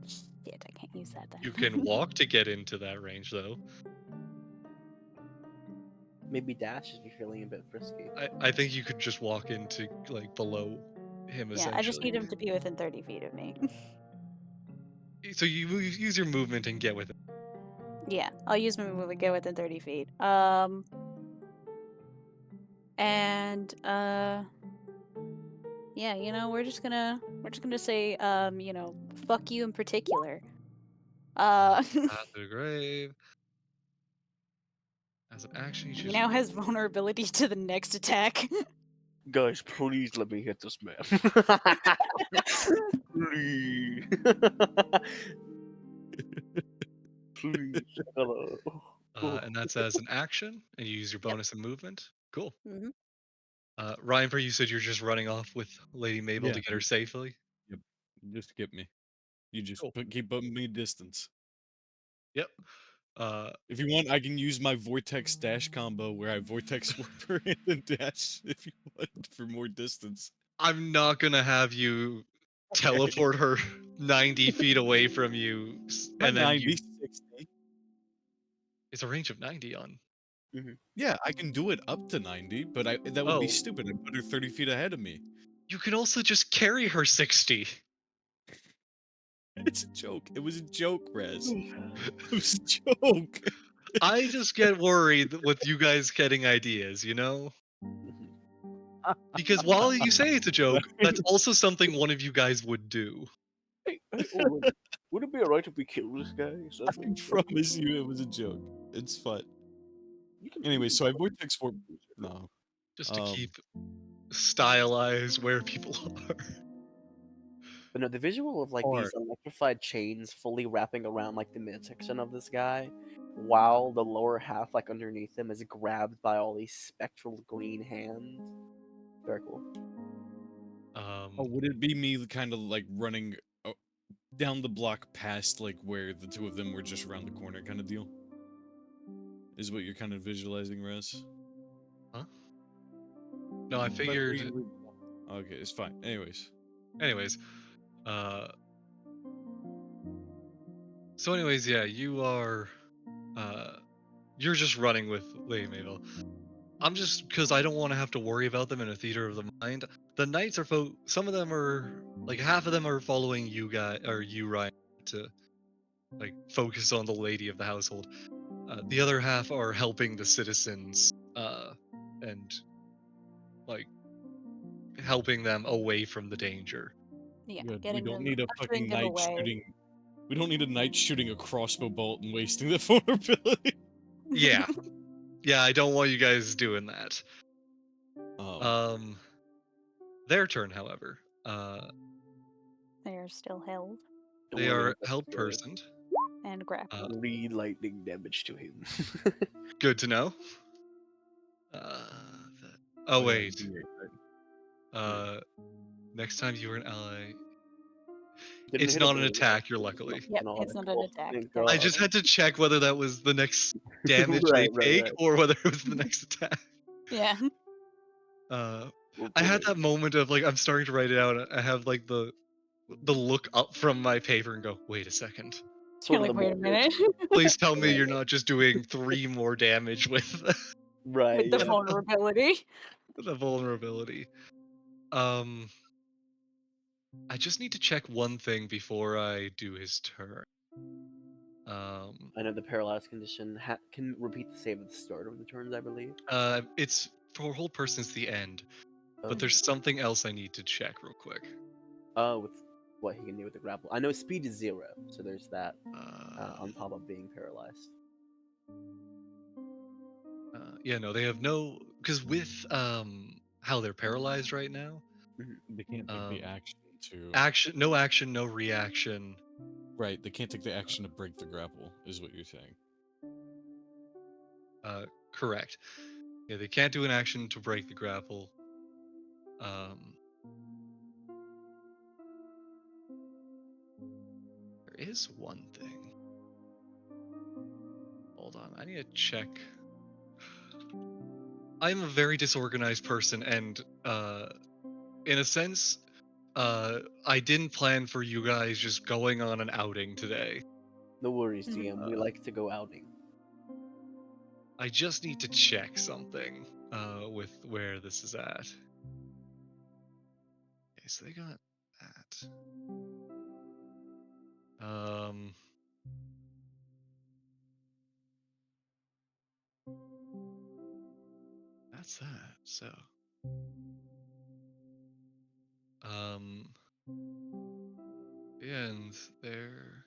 shit, I can't use that You then. can walk to get into that range, though. Maybe dash if you're feeling a bit frisky. I think you could just walk into like below him Yeah, I just essentially. need him to be within 30 feet of me. So you use your movement and get with it. Yeah, I'll use my move and get within 30 feet. And yeah, we're just gonna say, fuck you in particular. Path to the grave. As an action, you he choose. now has vulnerability to the next attack. Guys, please let me hit this man. Please. Please. Hello. And that's as an action, and you use your Yep. bonus and movement. Cool. hmm Ryan, per you said you're just running off with Lady Mabel Yeah. to get her safely. Yep. Just skip me. You just Cool. keep putting me distance. Yep. If you want, I can use my vortex dash combo where I vortex warp her and then dash if you want for more distance. I'm not gonna have you teleport her 90 feet away from you, Not and then 90, you. 60. It's a range of 90 on. Yeah, I can do it up to 90, but that would be Oh, stupid. I'd put her 30 feet ahead of me. you can also just carry her 60. It's a joke. It was a joke, Rez. It was a joke. I just get worried with you guys getting ideas, you know? Because while you say it's a joke, that's also something one of you guys would do. Hey, Owen, would it be alright if we kill this guy? I promise you it was a joke. It's fun. Anyway, so I vortex warp. No. Just to keep stylized where people are. But no, the visual of like these electrified chains fully wrapping around like the midsection of this guy, while the lower half, like underneath him, is grabbed by all these spectral green hands. Very cool. Oh, would it be me kind of like running down the block past like where the two of them were just around the corner kind of deal? Is what you're kind of visualizing, Rez? Huh? No, I figured. Okay, it's fine. Anyways, so anyways, yeah, you are, you're just running with Lady Mabel. I'm just because I don't want to have to worry about them in a theater of the mind. The knights are some of them are like half of them are following you guys or you Ryan to like focus on the lady of the household. The other half are helping the citizens and like helping them away from the danger. Yeah, Good. We getting don't them, need a ushering fucking them knight away. shooting. We don't need a knight shooting a crossbow bolt and wasting the vulnerability. Yeah, yeah, I don't want you guys doing that. Their turn, however. They are still held They are held personed. and grappled. 3 lightning damage to him. Good to know. Oh wait. Next time you were an ally, Didn't it's hit a not an bone, attack. You're luckily. Yep, it's not an attack. thank I God. just had to check whether that was the next damage they take Right. or whether it was the next attack. Yeah. I had that moment of like I'm starting to write it out. I have like the look up from my paper and go, wait a second. You're like, wait a minute. Please tell me you're not just doing 3 more damage with With the vulnerability. the vulnerability. I just need to check one thing before I do his turn. I know the paralyzed condition can repeat the save at the start of the turns, I believe. It's for hold person, it's the end, but there's something else I need to check real quick. With what he can do with the grapple. I know speed is 0, so there's that on top of being paralyzed. Yeah, no, they have no because with how they're paralyzed right now, they can't take the action to no action, no reaction. Right, they can't take the action to break the grapple, is what you're saying. Correct. Yeah, they can't do an action to break the grapple. There is one thing. Hold on, I need to check. I'm a very disorganized person, and in a sense, I didn't plan for you guys just going on an outing today. No worries, DM. We like to go outing. I just need to check something with where this is at. Okay, so they got that. That's that. So, and there.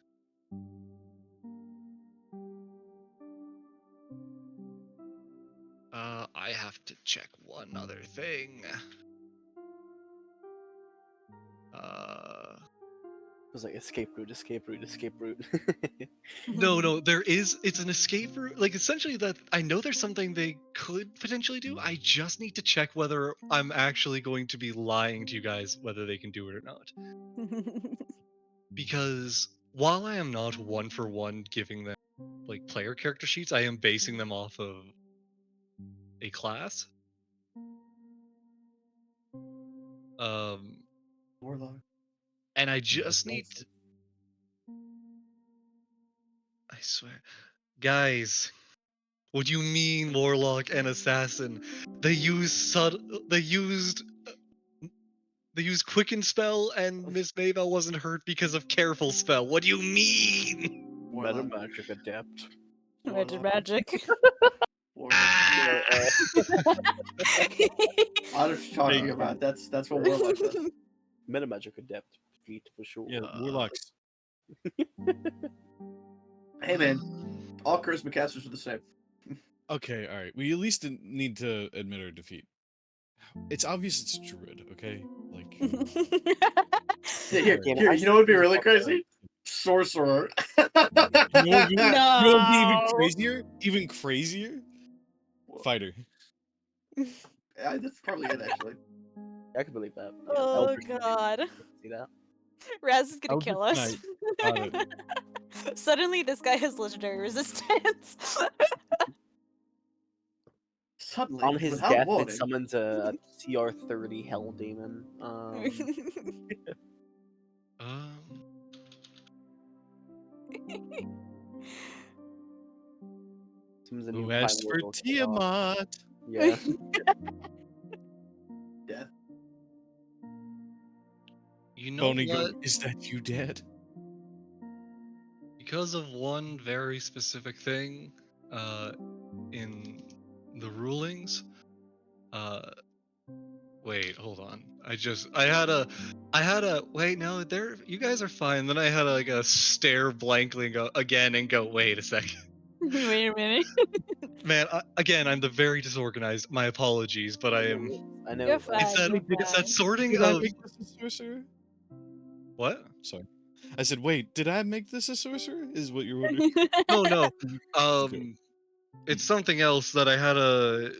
I have to check one other thing. It was like escape route, escape route, escape route. No, there is. It's an escape route. Like essentially, that I know there's something they could potentially do. I just need to check whether I'm actually going to be lying to you guys whether they can do it or not. Because while I am not one for one giving them like player character sheets, I am basing them off of a class. Warlock. And I just need to, I swear. Guys, what do you mean warlock and assassin? They used they used quicken spell and Miss Maybell wasn't hurt because of careful spell. What do you mean? Meta Warlock. magic adept. Magic, Warlock. magic. Warlock. Ah! I was talking about. That's what Warlock does. Meta magic adept feat for sure. Yeah, warlocks. Hey man, all charisma casters are the same. Okay, all right. We at least need to admit our defeat. It's obvious it's druid, okay? Like, Here, Damn it, here. I You know what would be said really fuck that. crazy? Sorcerer. you know what would be even No. crazier? Even crazier? Fighter. Yeah, that's probably it actually. I can believe that. Oh Eldritch Knight. god. See that? Raz is gonna Eldritch kill us. Got it. Suddenly this guy has legendary resistance. Suddenly, On his without death, warning. it summons a CR30 Hell Demon. Um, Summons a Who new asked for primordial chaos. Tiamat? Yeah. Death. you know Bony what? goat, is that you dead? Because of one very specific thing, in the rulings, wait, hold on. I had a wait. No, there. You guys are fine. Then I had like a stare blankly and go again and go. Wait a second, Wait a minute. man. Again, I'm the very disorganized. My apologies, but I am. I know. You're It's fine. It's You're that fine. sorting Did I of make this a sorcerer? what? Sorry. I said, wait, did I make this a sorcerer? Is what you're wondering? No. Okay. It's something else that I had a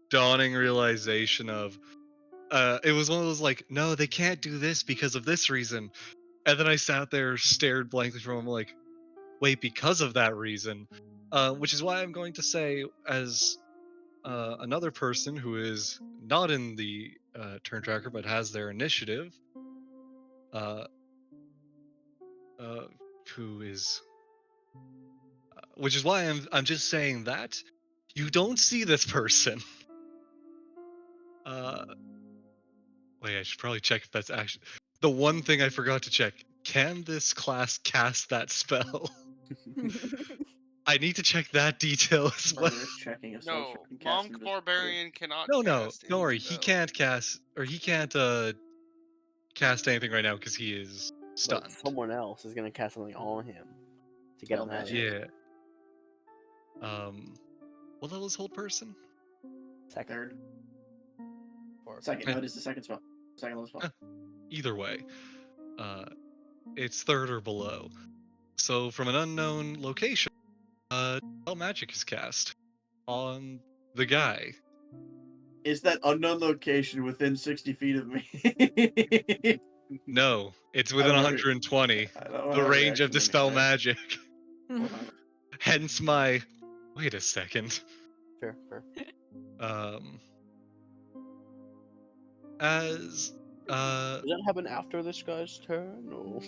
dawning realization of. It was one of those like, no, they can't do this because of this reason. And then I sat there, stared blankly from him, like, wait, because of that reason. Which is why I'm going to say, as another person who is not in the turn tracker but has their initiative, uh, who is, which is why I'm just saying that you don't see this person. Wait, I should probably check if that's actually the one thing I forgot to check. Can this class cast that spell? I need to check that detail as well. Murderous checking if No, sorcerer can cast monk invisibility. barbarian cannot No, cast don't any worry. He spell. can't cast, or he can't cast anything right now because he is But stunned. someone else is gonna cast something on him to get Spell him out of magic. it. Yeah. What level is hold person? Second. Third. Or Second. No, it is the second spell. Second level spell. Either way, it's third or below. So from an unknown location, spell magic is cast on the guy. Is that unknown location within 60 feet of me? No, it's I within don't have 120. I don't The have a range of reaction dispel anyway. magic. Hold on. Hence my. Wait a second. fair. Um. As. Does that happen after this guy's turn, or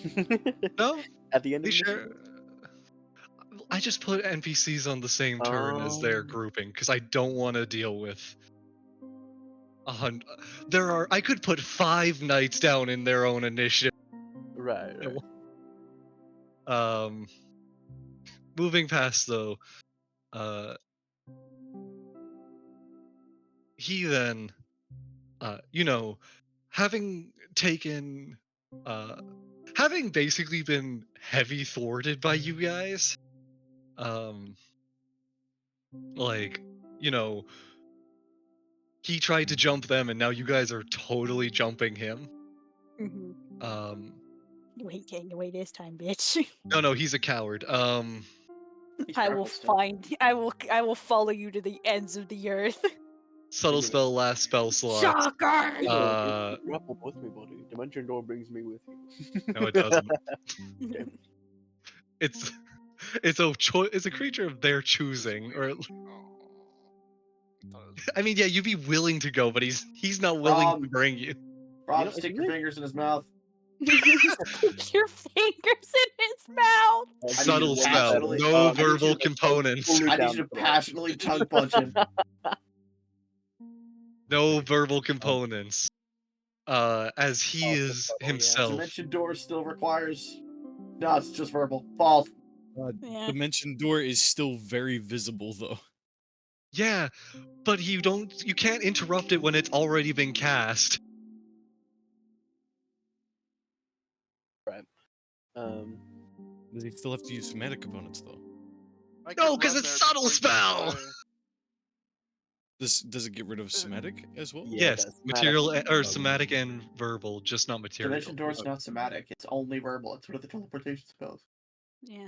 No. at the end They of the share. mission? I just put NPCs on the same turn as their grouping because I don't want to deal with 100. I could put 5 knights down in their own initiative. Right, right. Um, moving past though, he then, you know, having taken, having basically been heavy thwarted by you guys, um, like, you know, he tried to jump them and now you guys are totally jumping him. Mhm. Um, You ain't getting away this time, bitch. no, he's a coward. He's I will grappled still. I will follow you to the ends of the earth. Subtle Anyway. spell, last spell slot. Shocker! Grapple with me, buddy. Dimension Door brings me with you. No, it doesn't. It's it's a creature of their choosing, or I mean, yeah, you'd be willing to go, but he's not willing to bring you. Rob, know, stick isn't your it- fingers in his mouth. Stick your fingers in his mouth. I need Subtle you to spell, passionately- no I need you verbal to- components. fully I need down you to for that. passionately tongue punch him. No verbal components. As he is subtle, yeah. himself. Dimension door still requires. No, it's just verbal. False. Yeah. Dimension door is still very visible though. Yeah, but you can't interrupt it when it's already been cast. Right. They still have to use somatic components though. I No, could 'cause run it's there subtle before he gets spell! away. Does it get rid of somatic as well? Yeah, Yes, that's material or somatic. somatic and verbal, just not material. Dimension door is not somatic. It's only verbal. It's one of the teleportation spells. Yeah.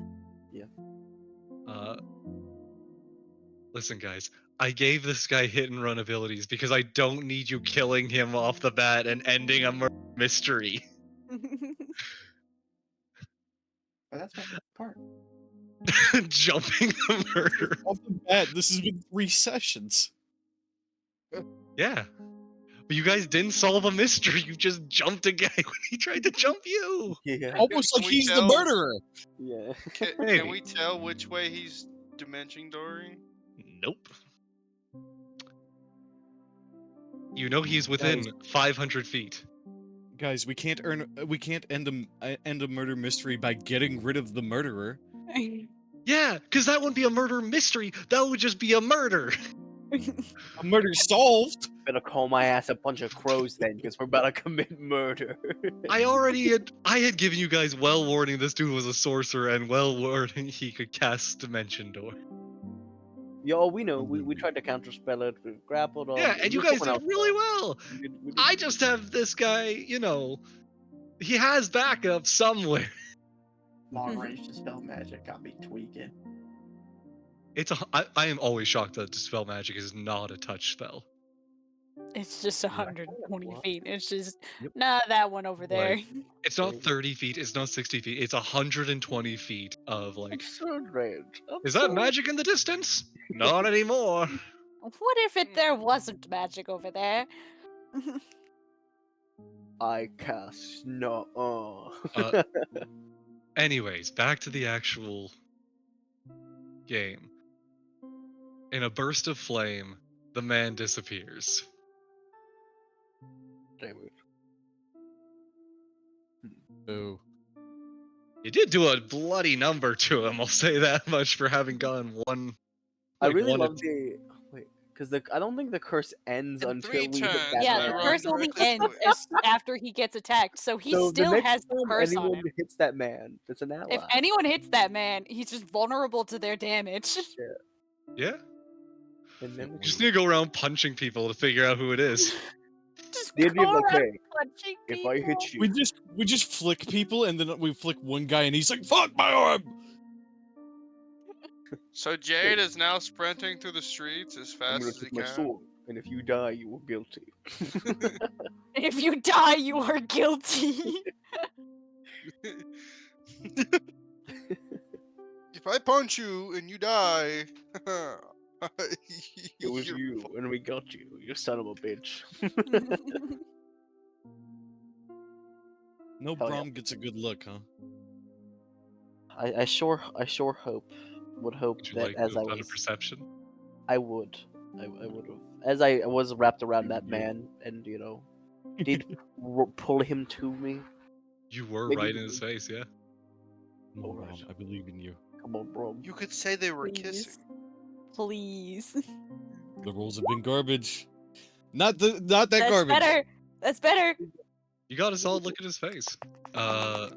Listen, guys, I gave this guy hit and run abilities because I don't need you killing him off the bat and ending a mystery. But that's my favorite part. Jumping the murder. Off the bat, this has been 3 sessions. Yeah. But you guys didn't solve a mystery. You just jumped a guy when he tried to jump you. Yeah. Almost Can like we he's the tell- murderer. Yeah. Can Maybe. we tell which way he's dimension dooring? Nope. You know he's within 500 feet. Guys, we can't end a murder mystery by getting rid of the murderer. Yeah, because that wouldn't be a murder mystery. That would just be a murder. A murder solved. Better call my ass a bunch of crows then, because we're about to commit murder. I had given you guys well warning this dude was a sorcerer and well warning he could cast Dimension Door. Yo, we know. We tried to counterspell it. We grappled on. Yeah, and you We're guys someone did else, really though. well. We did- I just have this guy, he has backup somewhere. Long range dispel magic got me tweaking. I am always shocked that Dispel Magic is not a touch spell. It's just 120 What? feet. It's just Yep. nah, that one over there. It's not 30 feet, it's not 60 feet, it's 120 feet of Absurd range. is that Absurd. magic in the distance? Not anymore. What if there wasn't magic over there? I cast no. Uh, Anyways, back to the actual game. In a burst of flame, the man disappears. Damn it. Oh. You did do a bloody number to him, I'll say that much for having gotten one. I like, really one love the wait, because I don't think the curse ends In until 3 we hit turns, that Yeah, I the man. run curse only directly ends to it. after he gets attacked, so he So the still next has the time curse on anyone him. hits that man, that's an ally. If anyone hits that man, he's just vulnerable to their damage. Yeah? And then You just need to go around punching people to figure out who it is. Just the idea go of like, around hey, punching if people. I hit you, We just flick people and then we flick one guy and he's like, "Fuck my arm!" So Jade is now sprinting through the streets as I'm fast gonna as he take my can. sword, and if you die, you are guilty. If you die, you are guilty. If I punch you and you die, It was you're you, and we got you, you son of a bitch. No Hell yeah. Braum gets a good look, huh? I sure hope would hope Would you that like to as have I done a was, perception? I would, I would have, as I was wrapped around that You- man, and did pull him to me. You were Maybe right in his face, yeah. Come on, Alright. Brom, I believe in you. Come on, bro. You could say they were kissing. Please. The rolls have been garbage. Not that That's garbage. better. That's better. You got a solid look at his face. I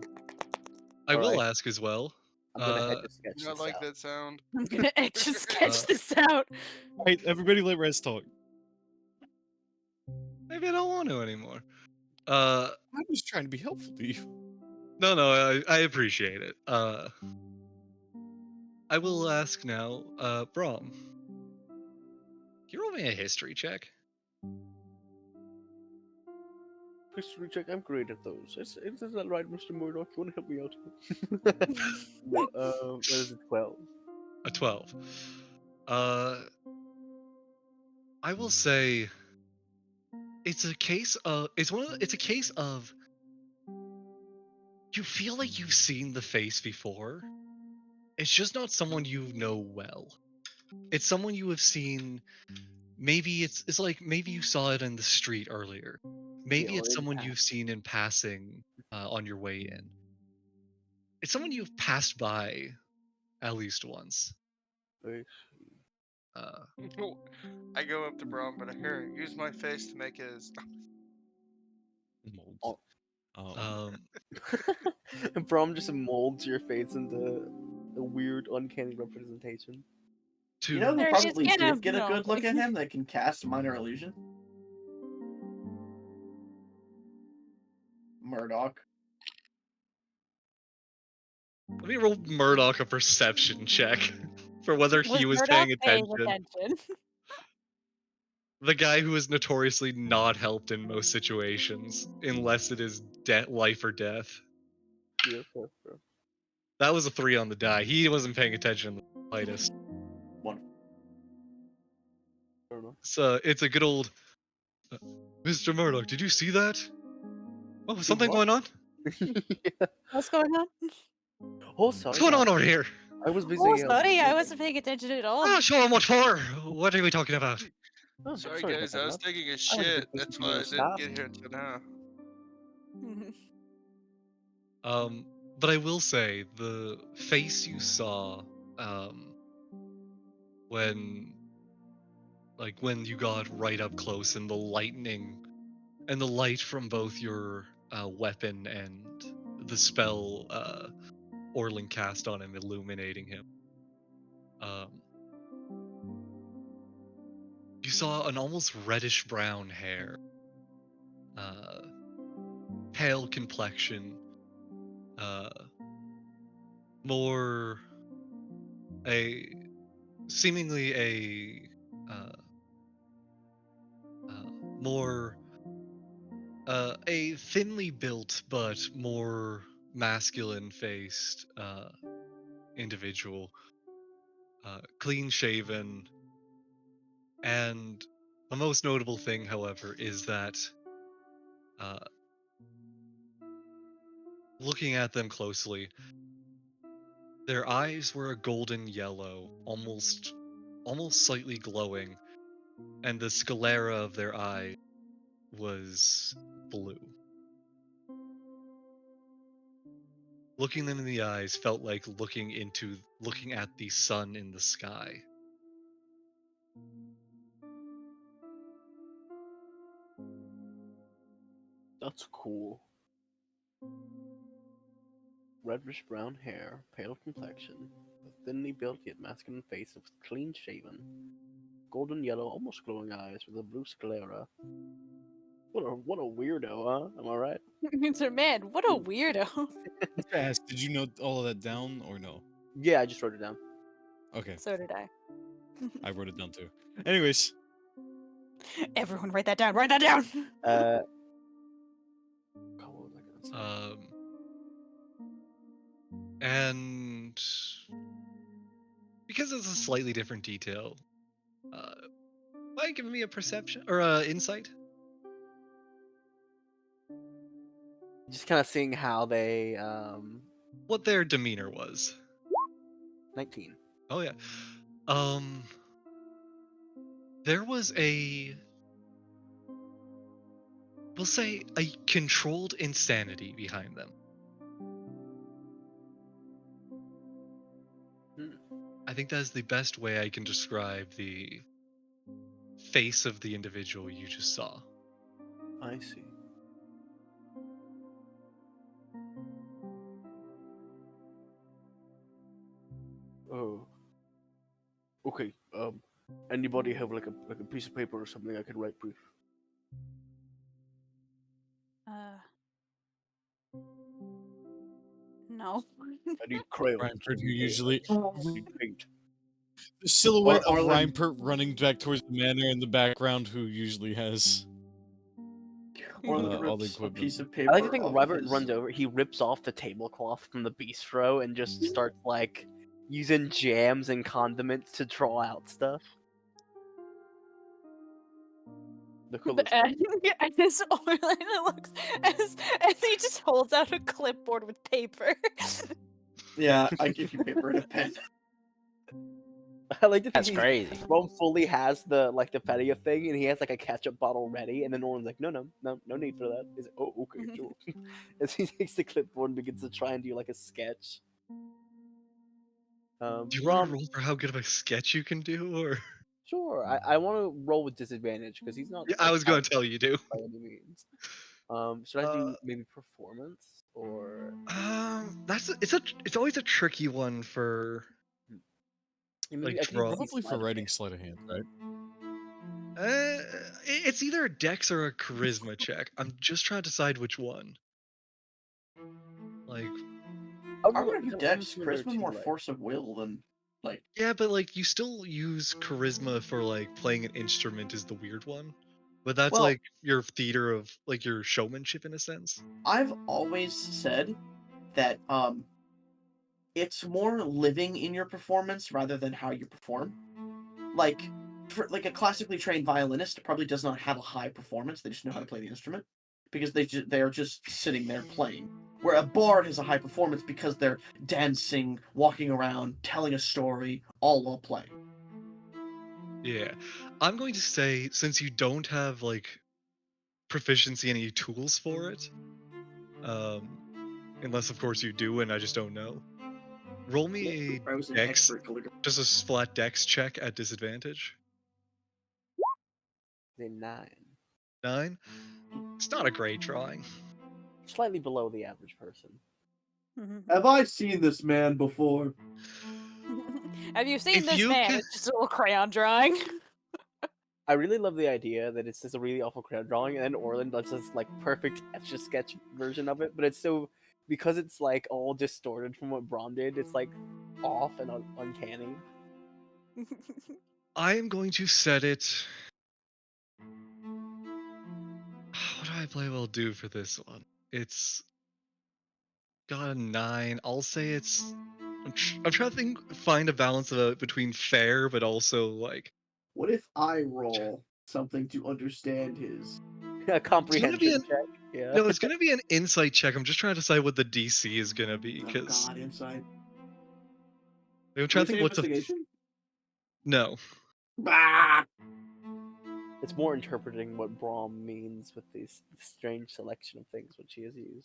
All will right. ask as well. I'm gonna head to sketch Do not this like out. that sound. I'm gonna etch and sketch Uh, this out. Right, everybody let Rez talk. Maybe I don't want to anymore. I'm just trying to be helpful to you. No, I appreciate it. I will ask now, Brom. Can you roll me a history check? History check. I'm great at those. Is that right, Mr. Murdoch? You want to help me out? No. What is it? 12. A 12. I will say it's a case of it's a case of you feel like you've seen the face before. It's just not someone you know well. It's someone you have seen. Maybe it's like maybe you saw it in the street earlier. Maybe Or it's in someone past. you've seen in passing on your way in. It's someone you've passed by at least once. I Uh, I go up to Brom, but I hear use my face to make his. Molds. Oh. um, And Brom just molds your face into a weird, uncanny representation. to You know who There, just probably get him. did get a No. good look at him that can cast minor illusion? Murdoch. let me roll Murdoch a perception check for whether Was he was Murdoch paying paying attention. attention? The guy who is notoriously not helped in most situations, unless it is life or death. Yeah, fair, fair. That was a 3 on the die. He wasn't paying attention in the slightest. One. Fair enough. So it's a good old Mr. Murdoch. Did you see that? Oh, See something what? going on? Yeah. What's going on? Oh, What's sorry. going on over here? I was busy. Oh, sorry, I wasn't paying attention at all. Oh, so much for. What are we talking about? Oh, Sorry, about guys, that, I was lad. taking a I was a shit. bit busy That's doing why I other didn't stuff. get here until now. But I will say the face you saw, um, when when you got right up close and the lightning and the light from both your weapon and the spell Orlin cast on him, illuminating him. Um, you saw an almost reddish brown hair, uh, pale complexion, uh, more a seemingly uh, uh, more a thinly built but more masculine faced individual, clean shaven, and the most notable thing, however, is that uh, looking at them closely, their eyes were a golden yellow, almost slightly glowing, and the sclera of their eye was blue. Looking them in the eyes felt like looking at the sun in the sky. That's cool. Reddish brown hair, pale complexion, a thinly built yet masculine face with clean shaven, golden yellow, almost glowing eyes with a blue sclera. What a weirdo, huh? Am I right? Sir, man, what a weirdo. Fast. Did you note all of that down or no? Yeah, I just wrote it down. Okay, So did I. I wrote it down too. Anyways, Everyone write that down. Write that down. God, what was I gonna say? And because it's a slightly different detail, mind giving me a perception or insight? Just kind of seeing how they What their demeanor was. 19. Oh yeah. Um, there was we'll say a controlled insanity behind them. Hmm. I think that is the best way I can describe the face of the individual you just saw. I see. Oh, okay. Anybody have like a piece of paper or something I could write brief? Uh, no. I need crayons. Reinpert, who Okay, usually I need paint. the silhouette of Arlen- Reinpert running back towards the manor in the background, who usually has Orland all the rips a equipment. piece of I paper like to think off of Robert his. runs over. He rips off the tablecloth from the bistro and just starts like using jams and condiments to draw out stuff. The colors. And as Orlando looks, as he just holds out a clipboard with paper. Yeah, I give you paper and a pen. I like to think That's crazy. Rome fully has the patio thing, and he has like a ketchup bottle ready, and then Nolan's like, no, no need for that. He's like, oh, okay, sure. As he takes the clipboard and begins to try and do like a sketch. Do you want to Rom, roll for how good of a sketch you can do, or? sure. I want to roll with disadvantage because he's not Yeah, I like was going to tell you to. by any means. Should I do maybe performance or? It's always a tricky one for Yeah, maybe like I could use draw. Probably for sleight of writing hand. sleight of hand, right? It's either a dex or a charisma check. I'm just trying to decide which one. Like, I'll I'm roll gonna do kind of Dex. similar Charisma to more like. force of will than like. yeah, but like you still use charisma for like playing an instrument is the weird one. But that's Well- like your theater of like your showmanship in a sense. I've always said that it's more living in your performance rather than how you perform. Like, for like a classically trained violinist probably does not have a high performance. They just know how to play the instrument because they are just sitting there playing. Where a bard has a high performance because they're dancing, walking around, telling a story, all while playing. Yeah. I'm going to say since you don't have like proficiency in any tools for it, um, unless of course you do and I just don't know. Roll me I was a an dex, expert calligrapher. just a flat dex check at disadvantage. The 9. 9. It's not a great drawing. Slightly below the average person. Have I seen this man before? Have you seen If this you man? can- It's just a little crayon drawing. I really love the idea that it's just a really awful crowd drawing, and then Orland does this like perfect etch a sketch version of it, but it's so because it's like all distorted from what Braun did. It's like off and uncanny. I am going to set it. What do I play well do for this one? It's got a 9. I'll say it's. I'm trying to find a balance between fair but also like. What if I roll something to understand his? A comprehension be an- check. Yeah. No, it's gonna be an insight check. I'm just trying to decide what the DC is gonna be Oh because God, insight. I'm trying to think what's a. Investigation? No, Bah! It's more interpreting what Braum means with this strange selection of things which he has used.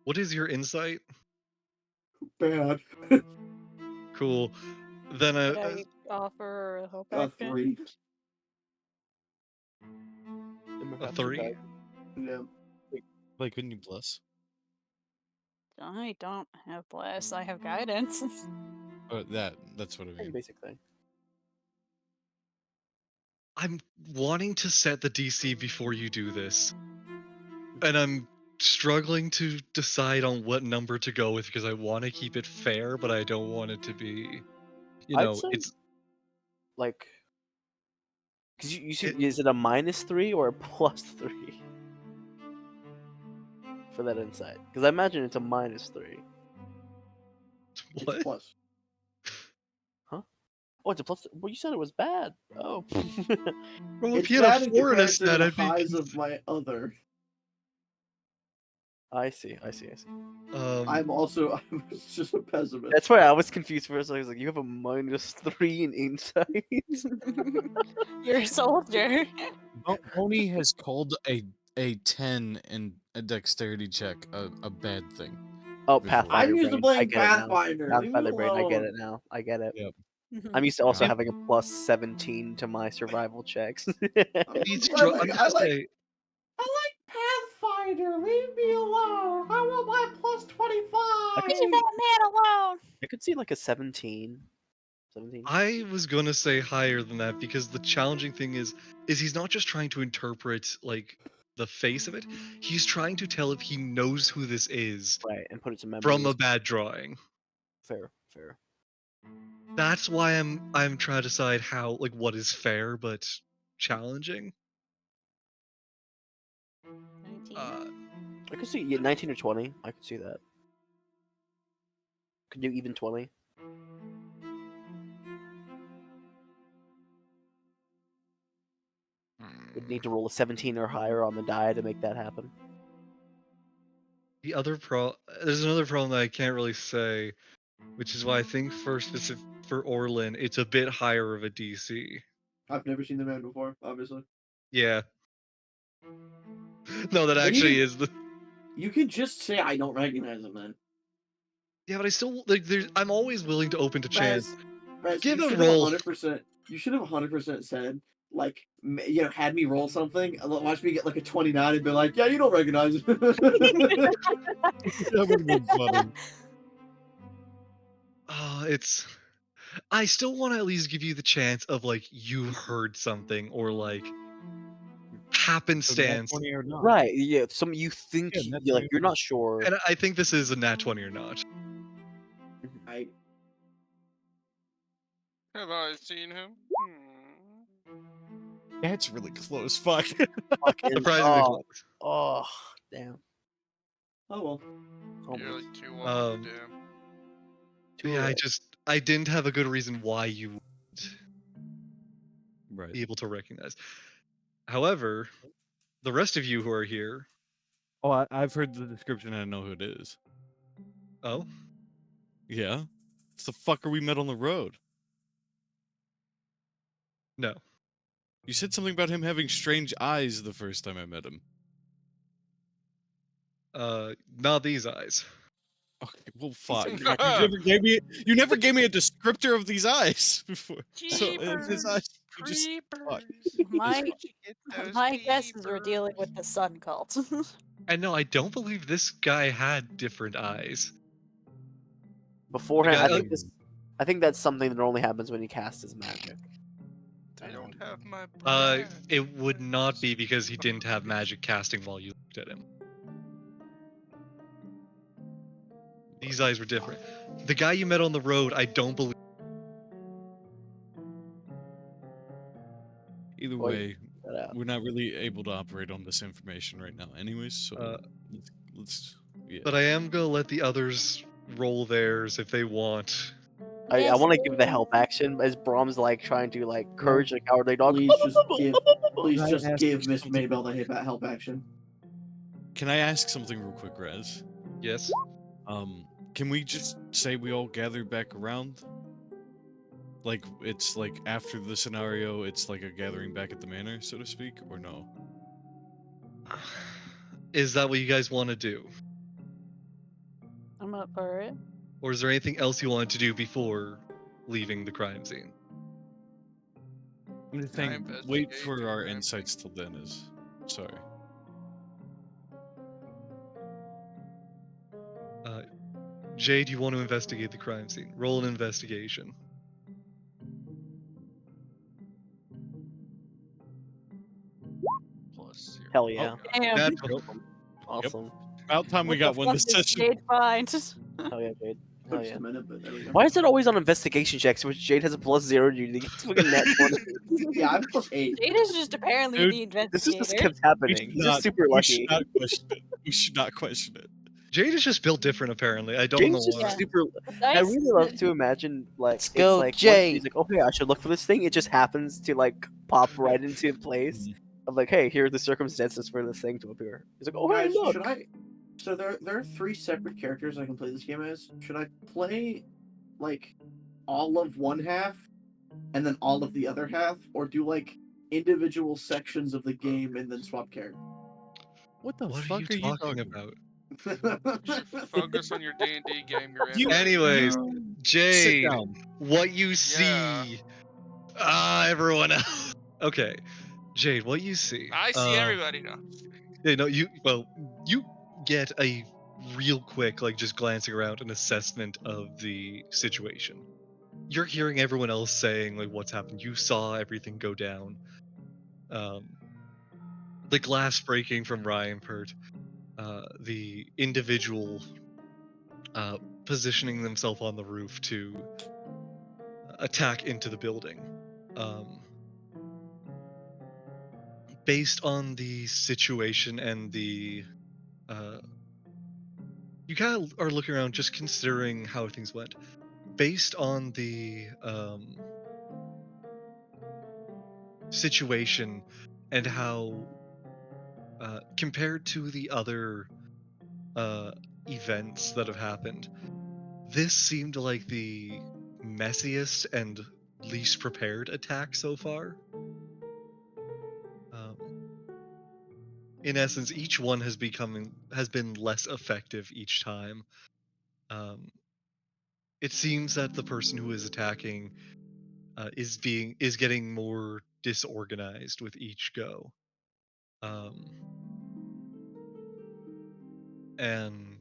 what is your insight? Bad. Cool. Then Did I offer a help action? 3. a 3. Yeah. Like, couldn't you bless? I don't have bless. I have guidance. That's what I Same mean. basic thing. I'm wanting to set the DC before you do this, and I'm struggling to decide on what number to go with because I want to keep it fair, but I don't want it to be, I'd say it's like because you see, It- is it a -3 or a +3 for that insight? Because I imagine it's a -3. what? It's plus. Oh, it's a plus. Well, you said it was bad. Oh. Well, if It's you had bad a in 4 and a comparison to stat, the I'd be. highs of my other. I see. I'm just a pessimist. That's why I was confused first. I was like, you have a -3 in insight. You're a soldier. Boney has called a 10 in a dexterity check a bad thing. Oh, Before. Pathfinder I'm used to brain. I playing get it now. Pathfinder. Leave me Pathfinder brain. I get alone. it now. I get it. Yep. I'm used to also Yeah. having a +17 to my survival checks. I'm gonna say I like Pathfinder. Leave me alone. I want my +25. Leave that man alone. I could see like a 17. 17. I was gonna say higher than that because the challenging thing is he's not just trying to interpret like the face of it. He's trying to tell if he knows who this is Right, and put it to from memories. a bad drawing. Fair. That's why I'm trying to decide how like what is fair but challenging. 19. I could see 19 or 20. I could see that. Could do even 20. Would need to roll a 17 or higher on the die to make that happen. The other there's another problem that I can't really say, which is why I think for Orlin it's a bit higher of a DC. I've never seen the man before, obviously. Yeah. No, that But actually you- is the. You can just say I don't recognize him, then. Yeah, but I still like. I'm always willing to open to chance. Raz, Give you a should roll. have 100%. You should have 100% said, like, had me roll something, and then watch me get like a 29 and be like, yeah, you don't recognize him. That would have been funny. It's. I still want to at least give you the chance of like you heard something or like So nat happenstance. 20 or not. Right, yeah. Some you think Yeah, nat you're 20 like you're or not. not sure. And I think this is a nat 20 or not. Have I seen him? That's really close. Fuck. Fucking, Surprisingly close. oh, damn. Oh well. You're like 2 1 Um, damn. Yeah, I didn't have a good reason why you would Right. be able to recognize. However, the rest of you who are here. Oh, I've heard the description and I know who it is. Oh, Yeah? It's the fucker we met on the road. no. You said something about him having strange eyes the first time I met him. Not these eyes. Okay, well, fuck. Jeepers. You never gave me a descriptor of these eyes before. So his eyes, you just fuck. My Where'd you get those my guess is we're dealing peepers? with the sun cult. And no, I don't believe this guy had different eyes. Beforehand, Like, I think that's something that only happens when you cast his magic. They don't have my It would not be because he didn't have magic casting while you looked at him. These eyes were different. The guy you met on the road, I don't believe. Either Well, way, That out. we're not really able to operate on this information right now, anyways. So let's yeah. But I am gonna let the others roll theirs if they want. I want to give the help action as Brahm's like trying to like courage a cowardly dog. Please Can I just ask give Miss something? Maybell the help action. Can I ask something real quick, Rez? Yes. Can we just say we all gather back around? Like it's like after the scenario, it's like a gathering back at the manor, so to speak, or no? Is that what you guys want to do? I'm up for it. Or is there anything else you wanted to do before leaving the crime scene? I'm just Can I saying, wait investigate for the our crime insights till then. Is sorry. Jay, do you want to investigate the crime scene? Roll an investigation. +0. Hell yeah. Damn. Natural. Awesome. About time we What got the one fuck this did session. Jade find? Hell yeah, Jade. Took Hell just yeah. a minute, but there we go. Why is it always on investigation checks, which Jade has a +0 due to get fucking net 20? Yeah, I'm +8. Jade is just apparently Dude, the This just investigator. kept happening. He's just super We should lucky. not question it. We should not question it. Jade is just built different, apparently. I don't Jade's know just why. Yeah. super. I Dice- really love to imagine like Let's it's go, like once Jade. he's like, okay, I should look for this thing. It just happens to like pop right into place. Of like, hey, here are the circumstances for this thing to appear. He's like, oh, hey, Guys, look. So there are three separate characters I can play this game as. Should I play like all of one half and then all of the other half, or do like individual sections of the game and then swap characters? What the What are you fuck are you talking talking? about? You should focus on your D&D game you're in You right now. Anyways, you sit Jade, down. what you Yeah. see? Everyone else. Okay, Jade, what you see? I see everybody now. Yeah, no, you get a real quick, like just glancing around, an assessment of the situation. You're hearing everyone else saying like what's happened. You saw everything go down. Um, the glass breaking from Ryan Pert. The individual uh, positioning themselves on the roof to attack into the building. Um, Based on the situation and the uh, you kind of are looking around just considering how things went based on the situation and how compared to the other uh, events that have happened, this seemed like the messiest and least prepared attack so far. um, in essence, each one has been less effective each time. um, it seems that the person who is attacking is getting more disorganized with each go. Um, and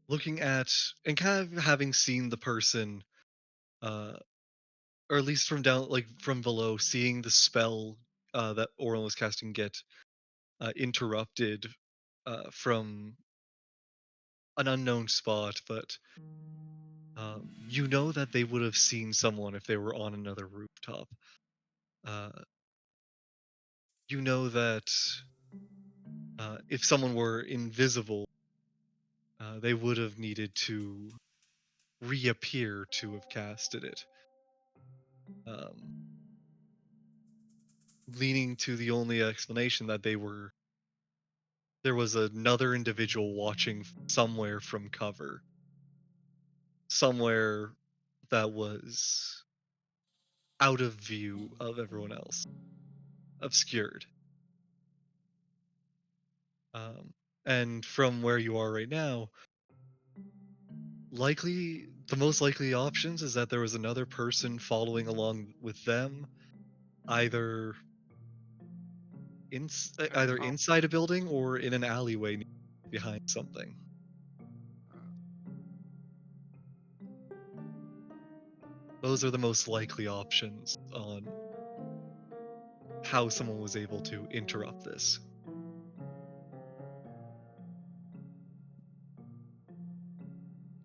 looking at and kind of having seen the person, uh, or at least from down like from below, seeing the spell that Orlin was casting get interrupted from an unknown spot, but you know that they would have seen someone if they were on another rooftop. Uh, you know that if someone were invisible, they would have needed to reappear to have casted it. Um, Leaning to the only explanation that there was another individual watching somewhere from cover, somewhere that was out of view of everyone else, obscured. Um, and from where you are right now, the most likely options is that there was another person following along with them, either And either inside a building or in an alleyway behind something. Those are the most likely options on how someone was able to interrupt this.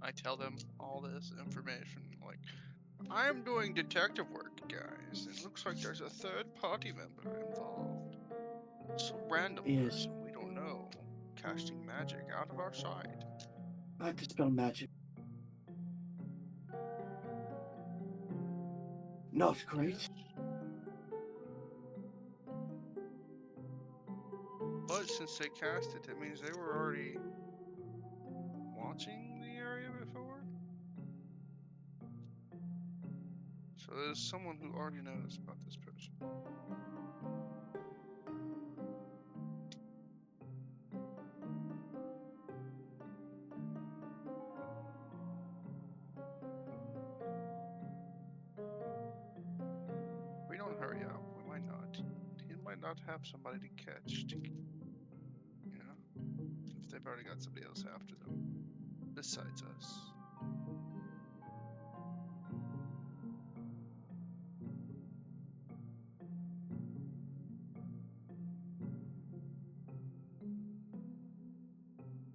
I tell them all this information. Like, I'm doing detective work, guys. It looks like there's a third party member involved. Some random Is person we don't know, casting magic out of our sight. I dispel magic. Not Yes. great. But since they cast it, that means they were already watching the area before? So there's someone who already knows about this person. If we don't hurry up, we might not. He might not have somebody to catch, you know? If they've already got somebody else after them, besides us.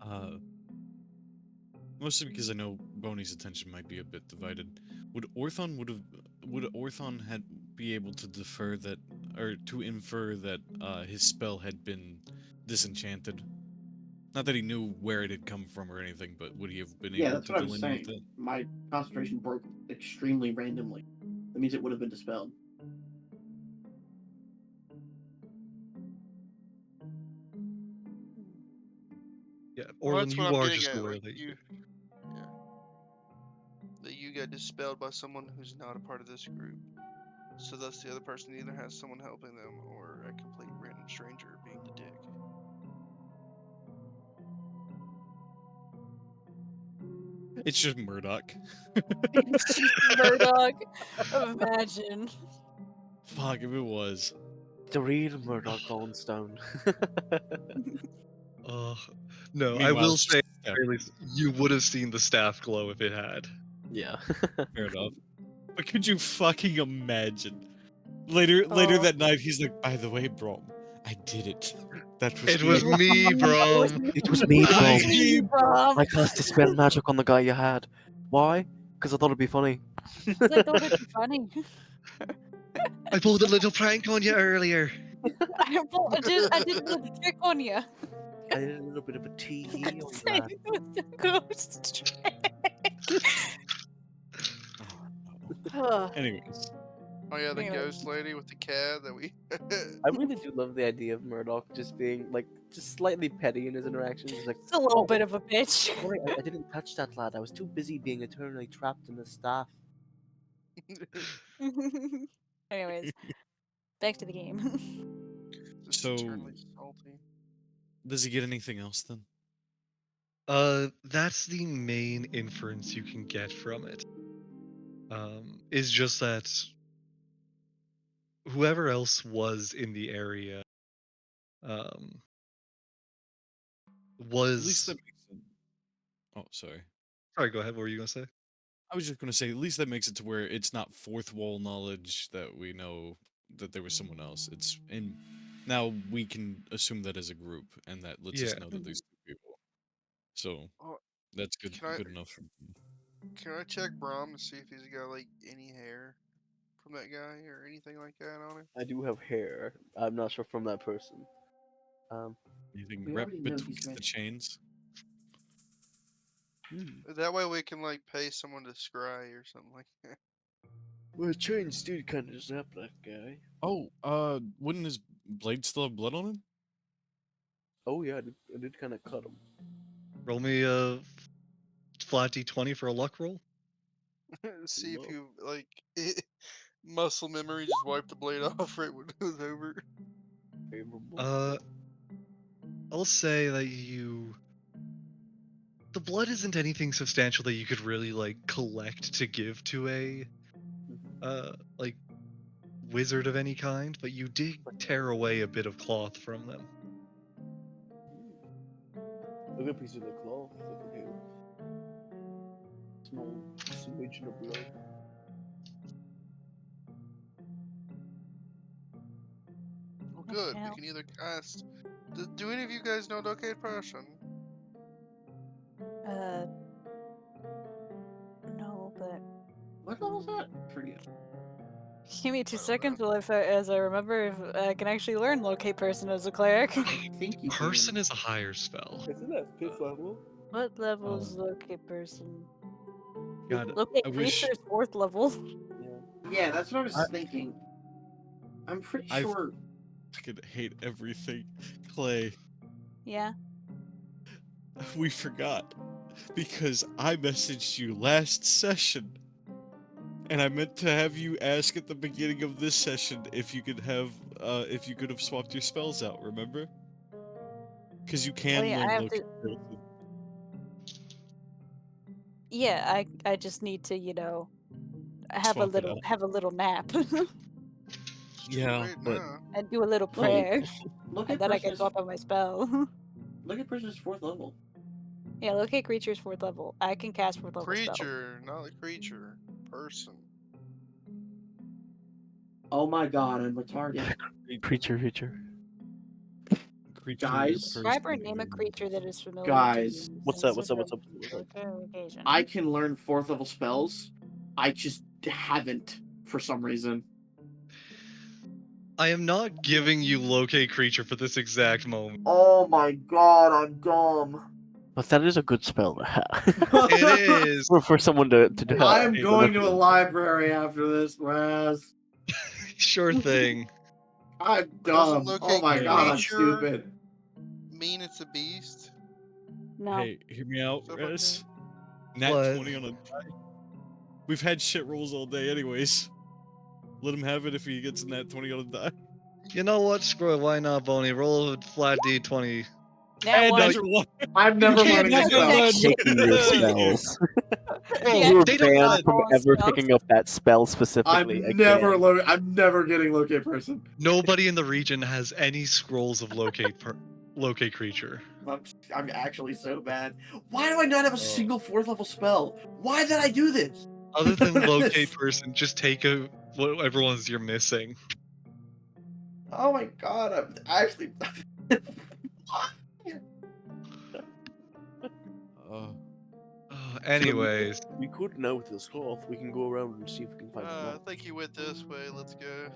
Uh, Mostly because I know Boney's attention might be a bit divided. Would Orthon had be able to defer that or to infer that his spell had been disenchanted? Not that he knew where it had come from or anything, but would he have been Yeah, able that's to what I was delineate saying. that? My concentration broke extremely randomly. That means it would have been dispelled. Yeah, Well, Orlin, that's what you I'm are getting just at. aware Like that you, yeah, that you got dispelled by someone who's not a part of this group. So thus the other person either has someone helping them or a complete random stranger being the dick. It's just Murdoch. It's just Murdoch. Imagine. Fuck if it was. The real Murdoch Dawnstone. uh no, I Meanwhile, will it's say just Steph. at least you would have seen the staff glow if it had. Yeah. Fair enough. But could you fucking imagine? Later Oh. that night, he's like, by the way, Brom, I did it. That was It me. was me, Brom. It was me, It Brom. was me, Brom. I cast dispel magic on the guy you had. Why? Because I thought it'd be funny. 'Cause I thought it'd be funny. I pulled a little prank on you earlier. I did a little trick on you. I did a little bit of a tee on Same that. with the ghost trick. Oh, anyways, Oh yeah, the Anyway. ghost lady with the cat that we. I really do love the idea of Murdoch just being like just slightly petty in his interactions. He's like, It's a little "Oh, bit of a bitch. sorry, I didn't touch that lad. I was too busy being eternally trapped in the staff." Anyways, back to the game. Just So- eternally salty. does he get anything else then? That's the main inference you can get from it. Is just that whoever else was in the area, um, At least was. that makes it. Oh, sorry. Sorry, go ahead. What were you gonna say? I was just gonna say, at least that makes it to where it's not fourth wall knowledge that we know that there was someone else. It's in. Now we can assume that as a group, and that lets us Yeah. know that there's two people. So Oh, that's good. Can I- Good enough for me. can I check Brom to see if he's got like any hair from that guy or anything like that on him? I do have hair. I'm not sure from that person. Anything We rep already know he's betwixt the rich. chains? That way we can like pay someone to scry or something like that. Well, chains did kind of zap that guy. Oh, wouldn't his blade still have blood on him? Oh yeah, I did kind of cut him. Roll me a flat d20 for a luck roll. See if Love. you like muscle memory just wipe the blade off right when it was over. Favorable. I'll say that the blood isn't anything substantial that you could really like collect to give to a like wizard of any kind, but you did tear away a bit of cloth from them. A good piece of the cloth that could heal. Small smidgen of blood. Well, good. We hell? can either cast. Do any of you guys know Locate Person? No, but What level is that? Forget. give me I 2 don't seconds know. while as I remember if I can actually learn locate person as a cleric. I think you Person can. is a higher spell. Isn't that fifth level? What level is Oh. locate person? God, Locate I wish creature is 4th level. Yeah. Yeah, that's what I was I- thinking. I'm pretty I've- sure. I could hate everything. Clay, Yeah. we forgot because I messaged you last session, and I meant to have you ask at the beginning of this session if you could have swapped your spells out. Remember? Because you can yeah, learn I have locate to- person. Yeah, I just need to, have Swap it out. have a little nap It's too Yeah, late but now. and do a little prayer, Look and at then I person can is swap out my spell. look at person's 4th level. Yeah, locate creature is 4th level. I can cast 4th level spells. Creature, not the creature. Person. Oh my god, I'm retarded. Yeah, creature. creature, Guys? Describe or person, name a creature that is familiar Guys. to you. What's up? What's up? What's up? What's up? Occasion. I can learn 4th level spells. I just haven't for some reason. I am not giving you locate creature for this exact moment. Oh my god, I'm dumb. But that is a good spell to have. It is. for someone to have. I'm going to a library after this, Raz. Sure thing. I'm Doesn't dumb. Oh locate my god, I'm creature stupid. mean it's a beast? No. Hey, hear me out, Stuff Rez. okay? Nat What? 20 on a die. We've had shit rolls all day, anyways. Let him have it if he gets a nat 20 on a die. You know what? Screw it. Why not, Boney? Roll a flat D20. That And one. natural one. I'm never can't learning a have spell. that shit. Picking your Hey, spells. Bro, Yeah, You were they don't. banned from all ever spells. picking up that spell specifically again. I'm never getting locate person. Nobody in the region has any scrolls of locate creature. I'm actually so bad. Why do I not have a single 4th level spell? Why did I do this? Other than locate person, just take whatever ones you're missing. Oh my god, I'm actually. Anyways, We could now with this cloth. We can go around and see if we can find a I lot. think you went this way. Let's go.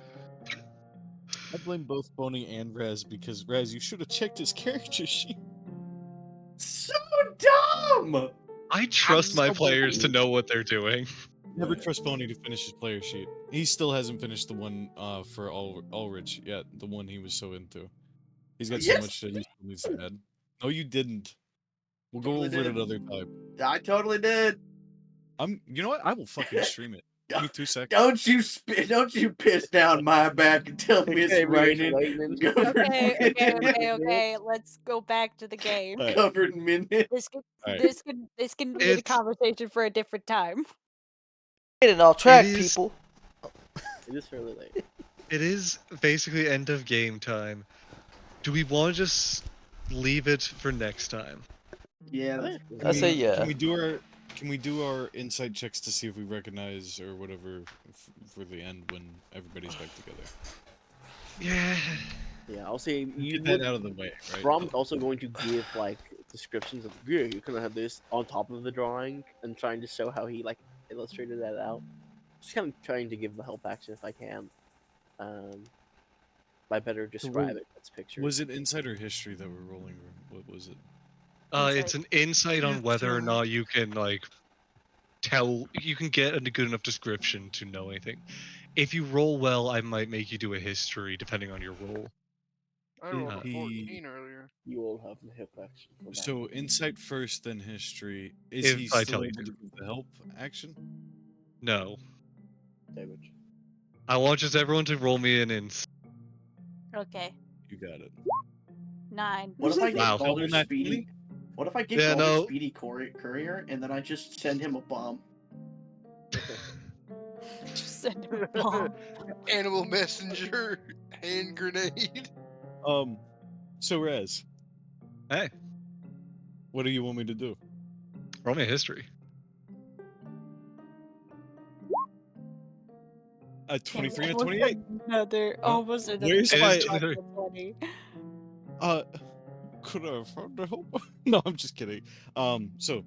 I blame both Boney and Rez because Rez, you should have checked his character sheet. So dumb! I trust my so players to bad. know what they're doing. Never trust Boney to finish his player sheet. He still hasn't finished the one for Ulrich yet, the one he was so into. He's got so Yes, much shit he still needs to add. No, you didn't. We'll go Totally over it did. another time. I totally did. You know what? I will fucking stream it. Give me 2 seconds. Don't you piss down my back and tell me it's Okay, raining. lightning. Okay. Let's go back to the game. Alright. Covered in minutes. Alright. This can be a It's- conversation for a different time. Getting off track, is- people. It is fairly late. It is basically end of game time. Do we want to just leave it for next time? Yeah, I say yeah. Can we do our insight checks to see if we recognize or whatever for the end when everybody's back together? Yeah. Yeah, I'll say you Get that out of the way, right? Brom's also going to give like descriptions of yeah, you kind of have this on top of the drawing and trying to show how he like illustrated that out. Just kind of trying to give the help action if I can. I better describe it as pictures. Was it insight or history that we're rolling? Or what was it? It's an insight on whether or not you can like tell. You can get a good enough description to know anything. If you roll well, I might make you do a history depending on your roll. I rolled a He- 14 earlier. You all have the help action. For that. So insight first, then history. Is If he I still tell you able to. to give the help action? No, Damage. I want just everyone to roll me an ins. Okay. You got it. 9. What if I Wow. get Baldur Double nat Speedy? 20? What if I get Yeah, Baldur no. Speedy Courier and then I just send him a bomb? Just send him a bomb. Animal messenger, hand grenade. So Rez, Hey, what do you want me to do? roll me a history. 23 and 28. Another, almost another. Where's It my is 23. 20. Could I have found the help? No, I'm just kidding. So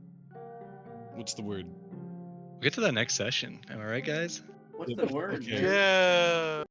what's the word? We'll get to that next session. Am I right, guys? What's the word? Okay. nerd? Yeah.